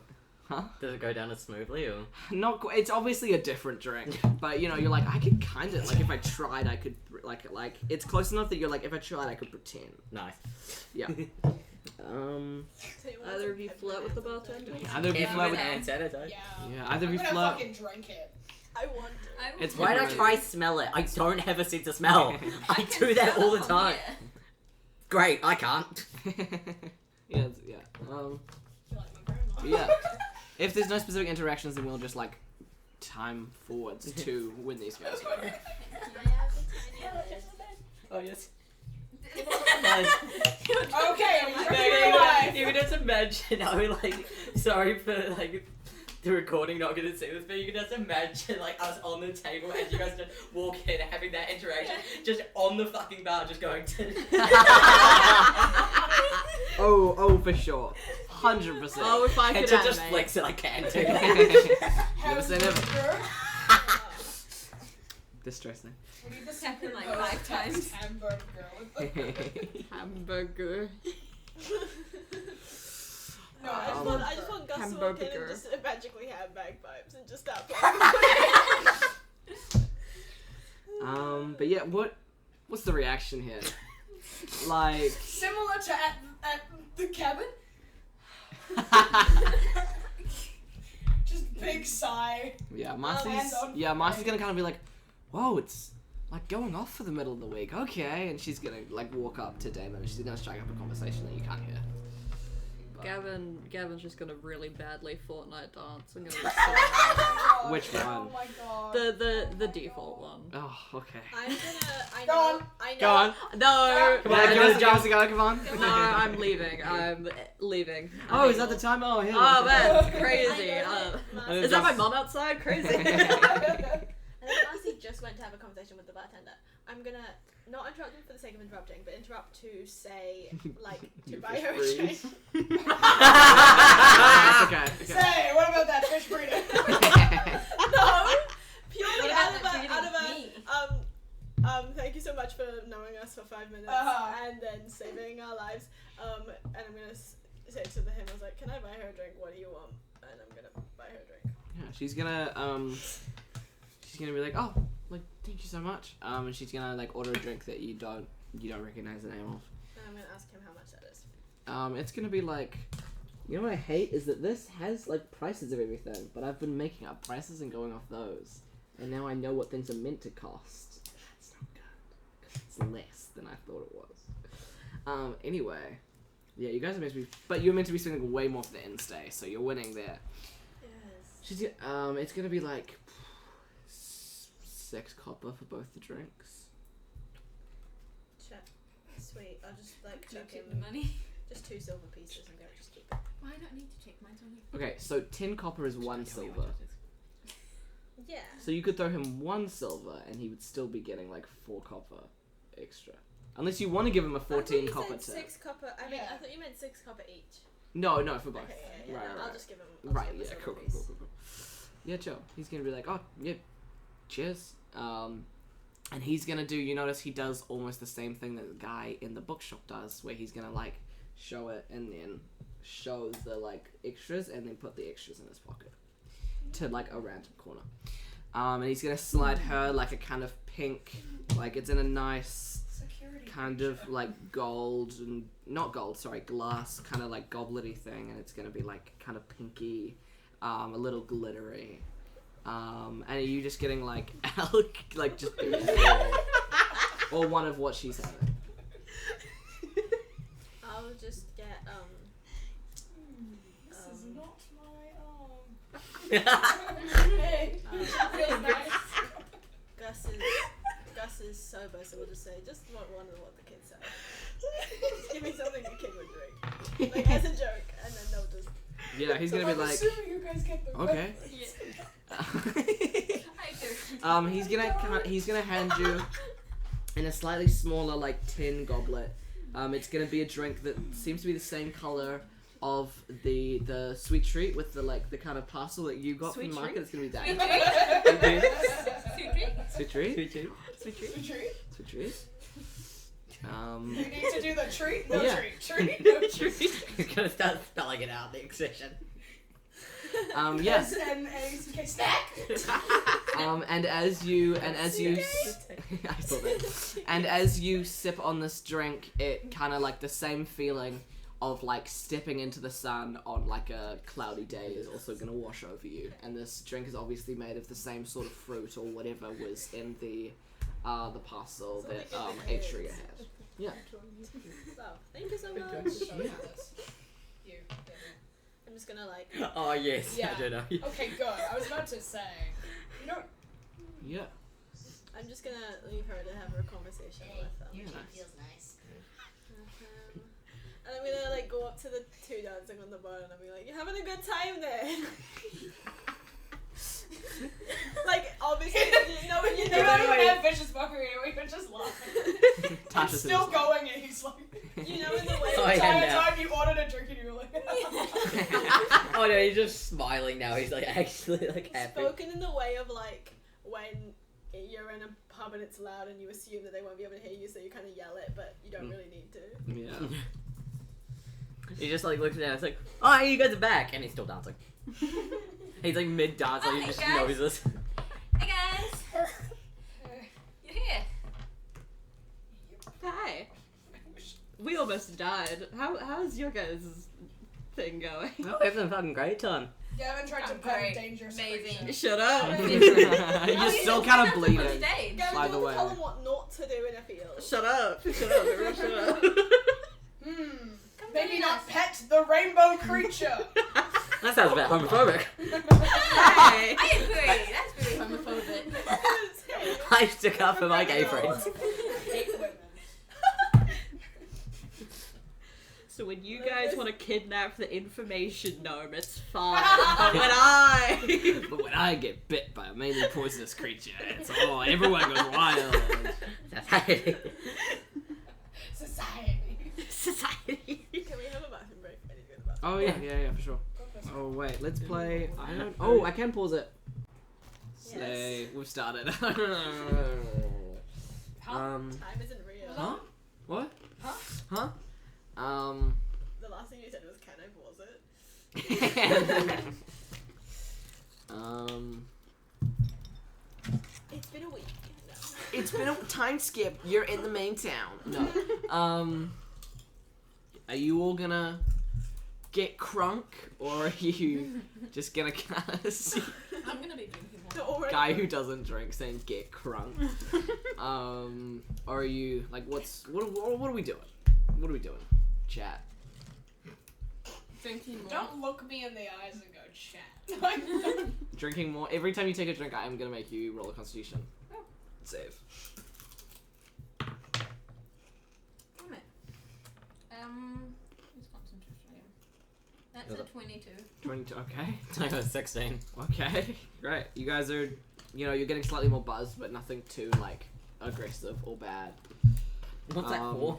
Speaker 1: Huh?
Speaker 5: Does it go down as smoothly or?
Speaker 1: Not quite. It's obviously a different drink, but you're like, I could kind of, like, if I tried, I could, like, it's close enough that you're like, if I tried, I could pretend.
Speaker 5: Nice.
Speaker 1: Yeah.
Speaker 3: So you want
Speaker 4: Either of
Speaker 3: some
Speaker 4: you
Speaker 3: peppermint
Speaker 4: flirt with the
Speaker 3: or something?
Speaker 4: bartender?
Speaker 1: Either of you
Speaker 6: Yeah,
Speaker 1: flirt with.
Speaker 6: man.
Speaker 1: Yeah. Either of
Speaker 2: I'm
Speaker 1: you
Speaker 2: gonna
Speaker 1: flirt.
Speaker 2: fucking drink it.
Speaker 3: I want to.
Speaker 1: It's
Speaker 5: Why don't I
Speaker 1: peppermint.
Speaker 5: try smell it? I don't have a sense of smell. I do that all the time. Great, I can't.
Speaker 1: Yeah.
Speaker 2: You're like my grandma.
Speaker 1: Yeah. If there's no specific interactions, then we'll just like time forwards to when these guys go.
Speaker 5: Oh yes.
Speaker 2: Okay, I'm drinking
Speaker 5: No,
Speaker 2: your life.
Speaker 5: you can just imagine. I mean, like, sorry for like the recording not gonna see this, but you can just imagine like us on the table as you guys just walk in having that interaction, just on the fucking bar, just going to.
Speaker 1: Oh, for sure. 100%.
Speaker 4: Oh, if I could
Speaker 5: Ketchup just
Speaker 4: animate.
Speaker 5: flicks it. I can't do that.
Speaker 1: Never say never.
Speaker 2: Hamburger.
Speaker 1: Distressing.
Speaker 2: We need the
Speaker 6: Happened
Speaker 2: secret
Speaker 6: like
Speaker 2: code
Speaker 6: 5
Speaker 2: to
Speaker 6: times.
Speaker 2: text hamburger.
Speaker 4: Hamburger.
Speaker 3: No, I just want Gus to walk in
Speaker 4: Hamburger.
Speaker 3: and just magically have bagpipes and just start playing.
Speaker 1: But yeah, what's the reaction here? Like,
Speaker 2: Similar to at the cabin. Just big sigh.
Speaker 1: yeah,
Speaker 2: Hands
Speaker 1: Marcy's
Speaker 2: on
Speaker 1: gonna kind of be like, whoa, it's like going off for the middle of the week, okay, and she's gonna like walk up to Damon and she's gonna strike up a conversation that you can't hear. But-
Speaker 4: Gavin's just gonna really badly Fortnite dance. I'm gonna be so
Speaker 1: Which one?
Speaker 2: Oh my god.
Speaker 4: the default one.
Speaker 1: Oh, okay.
Speaker 3: I
Speaker 2: Go
Speaker 3: know.
Speaker 2: on.
Speaker 3: I know.
Speaker 1: Go on.
Speaker 4: No,
Speaker 1: Come on, give us a go, come on.
Speaker 4: no, I'm leaving. I'm leaving.
Speaker 1: Oh, is that the time? Oh, here.
Speaker 4: Oh man, it's
Speaker 3: I
Speaker 4: crazy.
Speaker 3: know that
Speaker 4: Is that my mom outside? Crazy.
Speaker 3: I think Marcy just went to have a conversation with the bartender. I'm gonna not interrupt him for the sake of interrupting, but interrupt to say, like, to
Speaker 1: You
Speaker 3: buy
Speaker 1: fish
Speaker 3: her a
Speaker 1: freeze.
Speaker 3: drink.
Speaker 1: Okay.
Speaker 2: Say, what about that fish burrito?
Speaker 3: No, purely
Speaker 6: What
Speaker 3: out
Speaker 6: about
Speaker 3: of
Speaker 6: that
Speaker 3: a,
Speaker 6: dude
Speaker 3: out of
Speaker 6: and
Speaker 3: a,
Speaker 6: me?
Speaker 3: thank you so much for knowing us for 5 minutes
Speaker 2: Uh-huh.
Speaker 3: and then saving our lives. And I'm gonna say to him, I was like, can I buy her a drink? What do you want? And I'm gonna buy her a drink.
Speaker 1: Yeah, she's gonna be like, oh, like, thank you so much. And she's gonna like order a drink that you don't recognize the name of.
Speaker 3: And I'm gonna ask him how much that is.
Speaker 1: It's gonna be like, you know what I hate is that this has like prices of everything, but I've been making up prices and going off those, and now I know what things are meant to cost. That's not good. It's less than I thought it was. Anyway, yeah, you guys are meant to be, but you're meant to be spending way more for the end stay, so you're winning there.
Speaker 3: Yes.
Speaker 1: She's it's gonna be like 6 copper for both the drinks.
Speaker 3: Check. Sweet. I'll just like
Speaker 6: Do you
Speaker 3: chuck
Speaker 6: keep
Speaker 3: him
Speaker 6: the money?
Speaker 3: just 2 silver pieces and go just keep it.
Speaker 6: Why not need to check mine's on you?
Speaker 1: Okay, so 10 copper is 1 silver.
Speaker 3: Yeah.
Speaker 1: So you could throw him 1 silver and he would still be getting like 4 copper extra. Unless you want to give him a 14
Speaker 3: I
Speaker 1: copper
Speaker 3: thought you said
Speaker 1: tip.
Speaker 3: 6 copper. I mean,
Speaker 2: Yeah.
Speaker 3: I thought you meant 6 copper each.
Speaker 1: No, for both.
Speaker 3: Okay, yeah.
Speaker 1: Right,
Speaker 3: No,
Speaker 1: right,
Speaker 3: I'll
Speaker 1: right.
Speaker 3: just give him.
Speaker 1: Right,
Speaker 3: give him a
Speaker 1: yeah,
Speaker 3: silver
Speaker 1: cool.
Speaker 3: piece.
Speaker 1: Yeah, Joe. He's gonna be like, oh, yeah, cheers. And he's gonna do, you notice he does almost the same thing that the guy in the bookshop does, where he's gonna like show it and then show the like extras and then put the extras in his pocket to like a random corner. And he's gonna slide her like a kind of pink, like it's in a nice
Speaker 2: Security.
Speaker 1: kind of like gold and not gold, sorry, glass kind of like goblet-y thing, and it's gonna be like kind of pinky, a little glittery. And are you just getting like elk, like just or one of what she's having?
Speaker 3: I'll just get
Speaker 2: This is not my
Speaker 3: Hey.
Speaker 2: feels nice.
Speaker 3: Gus is sober, so we'll just say just one of what the kids say. Just give me something the kid would drink. like as a joke, and then they'll just.
Speaker 1: Yeah, he's gonna be
Speaker 2: I'm
Speaker 1: like,
Speaker 2: assuming you guys get the
Speaker 1: okay.
Speaker 6: I do.
Speaker 1: He's gonna hand you in a slightly smaller like tin goblet. It's gonna be a drink that seems to be the same color of the sweet treat with the like the kind of parcel that you got
Speaker 4: Sweet
Speaker 1: from the market.
Speaker 4: treat?
Speaker 1: It's gonna be that.
Speaker 6: Sweet treat?
Speaker 1: Sweet treat.
Speaker 4: Sweet treat.
Speaker 2: The treat?
Speaker 1: Sweet treat.
Speaker 2: You need to do the treat? No
Speaker 1: Yeah.
Speaker 2: treat. Treat? No treat.
Speaker 5: He's gonna start spelling it out next session.
Speaker 1: Yes.
Speaker 2: S-N-A-C-K. Snack!
Speaker 1: And as you I saw that. And as you sip on this drink, it kind of like the same feeling of like stepping into the sun on like a cloudy day is also gonna wash over you. And this drink is obviously made of the same sort of fruit or whatever was in the parcel that H-Trigger had. Yeah.
Speaker 3: Wow, thank you so much.
Speaker 1: Yeah.
Speaker 2: You.
Speaker 3: I'm just gonna like.
Speaker 5: Oh yes,
Speaker 2: Yeah.
Speaker 5: I don't know.
Speaker 2: Okay, good. I was about to say. You know.
Speaker 1: Yeah.
Speaker 3: I'm just gonna leave her to have her conversation with them.
Speaker 1: Yeah.
Speaker 6: Feels nice.
Speaker 3: And I'm gonna like go up to the two dancing on the bar and I'll be like, "You having a good time then?" Like obviously, you know when you
Speaker 2: You
Speaker 3: know.
Speaker 2: don't even have vicious fuckery anyway, you're just laughing.
Speaker 1: Tasha's
Speaker 2: He's still going and he's like.
Speaker 3: You know in the way.
Speaker 5: Oh,
Speaker 2: The
Speaker 5: yeah,
Speaker 2: entire
Speaker 5: no.
Speaker 2: time you ordered a drink and you were like.
Speaker 5: Oh no, he's just smiling now. He's like actually like happy.
Speaker 3: Spoken in the way of like when you're in a pub and it's loud and you assume that they won't be able to hear you, so you kind of yell it, but you don't really need to.
Speaker 1: Yeah.
Speaker 5: He just like looks down. It's like, oh, you guys are back, and he's still dancing. He's like mid dance, like
Speaker 6: Oh,
Speaker 5: he
Speaker 6: hey,
Speaker 5: just
Speaker 6: guys.
Speaker 5: knows this.
Speaker 6: Hey guys! You're here.
Speaker 4: Hi. We almost died. How's your guys' thing going?
Speaker 5: Oh, having a fucking great time.
Speaker 2: Gavin tried to
Speaker 6: I'm
Speaker 2: pet a
Speaker 6: great.
Speaker 2: dangerous
Speaker 6: Amazing.
Speaker 2: creature.
Speaker 4: Shut up.
Speaker 1: You're still kind of
Speaker 6: On
Speaker 1: bleeding.
Speaker 6: stage.
Speaker 3: Gavin,
Speaker 1: By
Speaker 3: you
Speaker 1: the
Speaker 3: have
Speaker 1: way.
Speaker 3: to tell them what not to do in a field.
Speaker 4: Shut up. Shut up. Everyone shut up.
Speaker 2: Maybe not pet the rainbow creature.
Speaker 5: That sounds a bit homophobic.
Speaker 4: Hey.
Speaker 6: I agree. That's really homophobic.
Speaker 5: I stick up for my gay friends.
Speaker 2: Hate women.
Speaker 4: So when you guys want to kidnap the information gnome, it's fine. But when I
Speaker 1: get bit by a mainly poisonous creature, it's everyone goes wild.
Speaker 5: Society.
Speaker 4: society.
Speaker 3: Can we have a bathroom break? I need to go to the bathroom.
Speaker 1: Oh yeah, for sure. Oh wait, let's play. I don't. Oh, I can pause it. Say we've started.
Speaker 3: Time isn't real.
Speaker 1: Huh? What?
Speaker 2: Huh?
Speaker 1: Huh?
Speaker 3: The last thing you said was, "Can I pause it?" It's been a week. No.
Speaker 1: It's been a time skip. You're in the main town. No. Are you all gonna get crunk, or are you just gonna kind of see
Speaker 6: I'm gonna be drinking
Speaker 3: The already
Speaker 1: guy who doesn't drink saying get crunk? Or are you like what are we doing? What are we doing? Chat.
Speaker 6: Drinking more.
Speaker 2: Don't look me in the eyes and go chat.
Speaker 1: Drinking more. Every time you take a drink, I am gonna make you roll a Constitution save.
Speaker 6: Damn it. Who's concentration? That's a 22.
Speaker 1: 22. Okay.
Speaker 5: I got 16.
Speaker 1: Okay. Great. You guys are, you're getting slightly more buzzed, but nothing too like aggressive or bad.
Speaker 5: What's that for?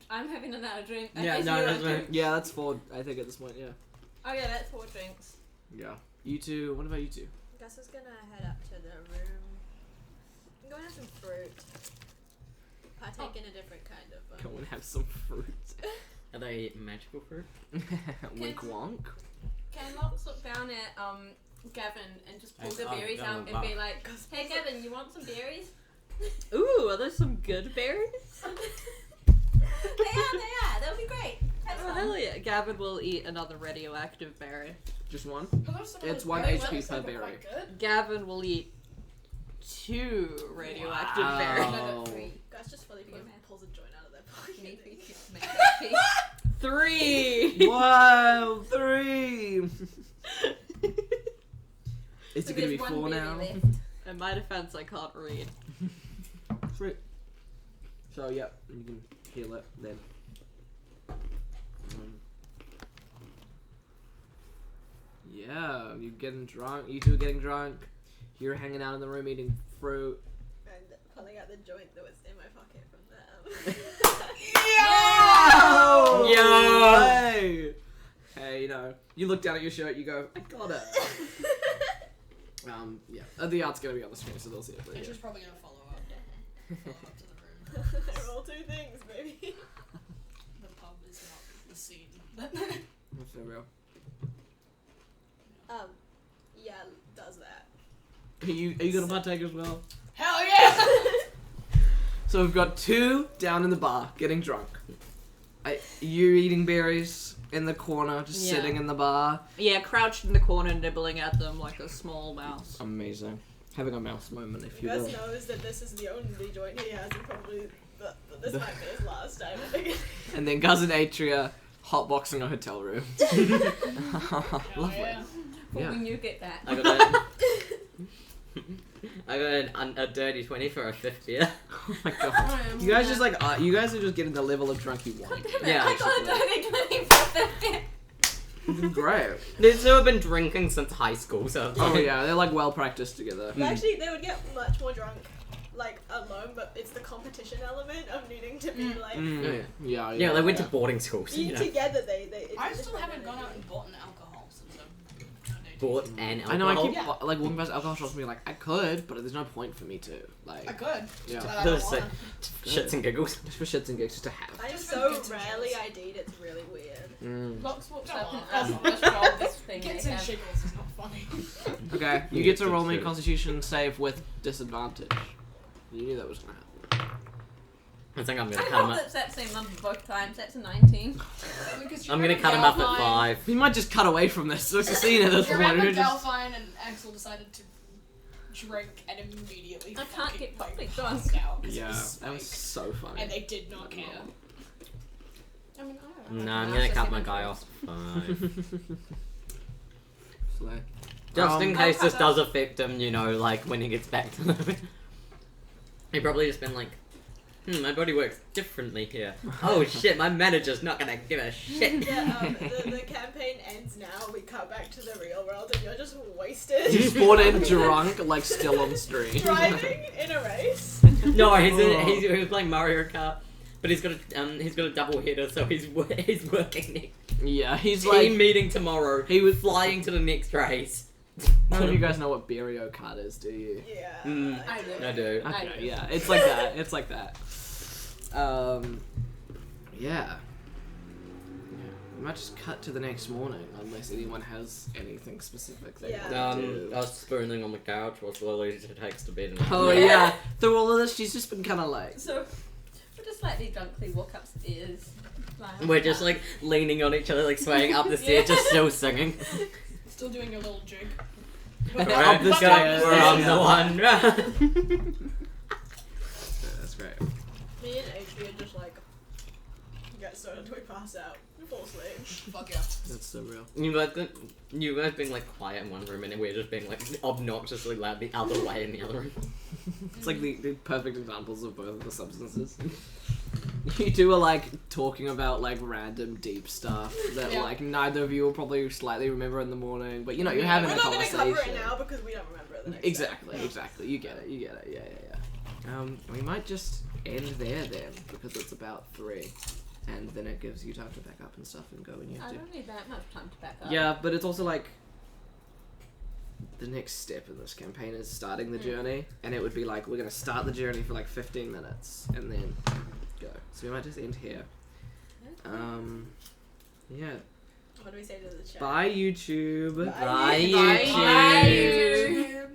Speaker 6: I'm having another drink.
Speaker 1: Yeah.
Speaker 6: Okay, so
Speaker 1: No.
Speaker 6: you
Speaker 1: That's
Speaker 6: want
Speaker 1: right. Yeah. That's 4. I think at this point. Yeah.
Speaker 6: Oh yeah, that's 4 drinks.
Speaker 1: Yeah. You two. What about you two?
Speaker 3: Gus is gonna head up to the room. I'm going to have some fruit. Partake in a different kind of.
Speaker 1: Go and have some fruit.
Speaker 5: Are they magical fruit?
Speaker 1: Wink wonk.
Speaker 6: Can Lox look down at Gavin and just pull the berries out and be like, "Hey Gavin, you want some berries?"
Speaker 4: Ooh, are there some good berries?
Speaker 6: They are. That would be great. Have
Speaker 4: Oh,
Speaker 6: some.
Speaker 4: hell yeah. Gavin will eat another radioactive berry.
Speaker 1: Just one.
Speaker 2: It's
Speaker 1: It's 1 HP per berry.
Speaker 4: Gavin will eat 2 radioactive
Speaker 1: Wow.
Speaker 4: berries.
Speaker 3: Gus just fully pulls a joint out of their pocket.
Speaker 6: Make that tea.
Speaker 4: 3!
Speaker 1: Whoa, 3. Is
Speaker 6: So
Speaker 1: it gonna be
Speaker 6: there's
Speaker 1: 4
Speaker 6: one berry
Speaker 1: now?
Speaker 6: left.
Speaker 4: In my defense, I can't read.
Speaker 1: Sweet. So, yep, you can heal it then. You're getting drunk. You two are getting drunk. You're hanging out in the room eating fruit.
Speaker 3: And pulling out the joint that was in my pocket from the.
Speaker 1: Yo! Hey, you know, you look down at your shirt. You go, I got it. Yeah. The art's gonna be on the screen, so they'll see it. But,
Speaker 2: And
Speaker 1: yeah.
Speaker 2: she's probably gonna follow up to the room.
Speaker 3: They're all 2 things, baby.
Speaker 2: The pub is not the scene.
Speaker 1: That's so real.
Speaker 3: Yeah, does that.
Speaker 1: Are you gonna partake as well?
Speaker 2: Hell yeah!
Speaker 1: So we've got 2 down in the bar getting drunk. You eating berries in the corner, just
Speaker 4: Yeah.
Speaker 1: sitting in the bar.
Speaker 4: Yeah, crouched in the corner, nibbling at them like a small mouse.
Speaker 1: Amazing. Having a mouse moment, if you
Speaker 3: Gus
Speaker 1: will.
Speaker 3: knows that this is the only joint he has, and probably this might be his last time. I think.
Speaker 1: And then Gus and Atria hotboxing a hotel room. Lovely.
Speaker 2: yeah.
Speaker 1: Yeah.
Speaker 6: When you get that.
Speaker 5: I got a dirty 20 for a 5th beer.
Speaker 1: Oh my god. You guys just like you guys are just getting the level of drunk you want.
Speaker 5: Yeah,
Speaker 6: I got a dirty 20 for the
Speaker 1: You're doing great.
Speaker 5: These two have been drinking since high school, so.
Speaker 1: Oh yeah, they're like well practiced together.
Speaker 3: But actually, they would get much more drunk, like alone. But it's the competition element of needing to be like
Speaker 1: Yeah,
Speaker 5: Yeah, they went to boarding school, so,
Speaker 3: being
Speaker 5: you know.
Speaker 3: together. It's
Speaker 2: I
Speaker 3: a
Speaker 2: still
Speaker 3: different
Speaker 2: haven't gone out
Speaker 3: energy.
Speaker 2: and bought an alcohol since I've turned 18.
Speaker 5: Bought an alcohol.
Speaker 1: I know. I keep
Speaker 2: Yeah.
Speaker 1: like walking past alcohol shops and being like, I could, but there's no point for me to. Like,
Speaker 2: I could.
Speaker 1: Yeah.
Speaker 2: But I
Speaker 5: Those
Speaker 2: don't wanna.
Speaker 5: shits and giggles.
Speaker 1: just for shits and gigs, just to have.
Speaker 3: I'm
Speaker 2: Just for
Speaker 3: so
Speaker 2: bits and
Speaker 3: rarely
Speaker 2: chills.
Speaker 3: ID'd. It's really weird.
Speaker 6: Locks walks
Speaker 2: Come
Speaker 6: up
Speaker 2: on.
Speaker 6: and asks which role this thing
Speaker 2: Gets
Speaker 6: they
Speaker 2: and
Speaker 6: have.
Speaker 2: shiggles is not funny.
Speaker 1: Okay, you get to roll me a Constitution save with disadvantage. You knew that was gonna happen.
Speaker 5: I think I'm
Speaker 6: I
Speaker 5: gonna cut him
Speaker 6: rolled
Speaker 5: up.
Speaker 6: that same number both times. That's a 19.
Speaker 2: Because
Speaker 5: I'm gonna cut him up at 5.
Speaker 1: We might just cut away from this. It's a scene at this
Speaker 2: You
Speaker 1: point.
Speaker 2: remember
Speaker 1: We're just...
Speaker 2: Delphine and Axel decided to drink and immediately
Speaker 6: I can't
Speaker 2: fucking,
Speaker 6: get
Speaker 2: like,
Speaker 6: properly drunk.
Speaker 2: passed out 'cause it
Speaker 1: Yeah,
Speaker 2: was
Speaker 1: that was
Speaker 2: spiked.
Speaker 1: so funny.
Speaker 2: And they did not care. I mean, I don't know.
Speaker 5: No, I'm gonna cut my guy off at 5.
Speaker 1: Slay.
Speaker 5: Just in case this
Speaker 6: I'll
Speaker 5: does affect him, you know, like when he gets back to them. He probably just been like, my body works differently here. Oh shit, my manager's not gonna give a shit.
Speaker 3: Yeah, the campaign ends now. We cut back to the real world, and you're just wasted.
Speaker 1: You spawned in drunk, like still on stream.
Speaker 3: Driving in a race.
Speaker 5: No, he's playing Mario Kart, but he's got a double header, so he's working.
Speaker 1: Yeah, he's
Speaker 5: Team
Speaker 1: like.
Speaker 5: meeting tomorrow.
Speaker 1: He was
Speaker 5: flying to the next race.
Speaker 1: None of you guys know what Berio Kart is, do you?
Speaker 3: Yeah.
Speaker 6: I do.
Speaker 5: I do.
Speaker 1: Okay,
Speaker 6: do.
Speaker 1: yeah, it's like that. It's like that. Yeah. We might just cut to the next morning, unless anyone has anything specific they
Speaker 3: Yeah.
Speaker 1: want to do.
Speaker 5: I was spooning on the couch whilst Lily takes to bed.
Speaker 1: Oh yeah. Through all of this, she's just been kind of like.
Speaker 6: So, we just slightly drunkly walk upstairs.
Speaker 5: We're just like leaning on each other, like swaying up the stairs, just still singing.
Speaker 2: Still doing your little jig.
Speaker 1: Up the
Speaker 5: We're
Speaker 1: stairs.
Speaker 5: on
Speaker 1: Yeah.
Speaker 5: the one.
Speaker 1: That's great.
Speaker 3: Me and Adrian just like get so until we pass out, fall asleep.
Speaker 2: Fuck yeah.
Speaker 1: That's so real.
Speaker 5: You guys being like quiet in one room, and then we're just being like obnoxiously loud the other way in the other room.
Speaker 1: It's like the perfect examples of both of the substances. You two are like talking about like random deep stuff that
Speaker 2: Yeah.
Speaker 1: like neither of you will probably slightly remember in the morning, but you know, you're
Speaker 2: Yeah,
Speaker 1: having
Speaker 3: We're
Speaker 1: a
Speaker 3: not gonna
Speaker 1: conversation.
Speaker 3: cover it now because we don't remember it the next day.
Speaker 1: Exactly. You get it. Yeah. We might just end there then, because it's about 3. And then it gives you time to pack up and stuff and go when you have
Speaker 6: I
Speaker 1: to.
Speaker 6: don't need that much time to back up.
Speaker 1: Yeah, but it's also like the next step in this campaign is starting the journey, and it would be like we're gonna start the journey for like 15 minutes and then go. So we might just end here. Yeah.
Speaker 3: What do we say to the chat?
Speaker 1: Bye YouTube.
Speaker 3: Bye,
Speaker 5: YouTube.
Speaker 6: Bye, YouTube.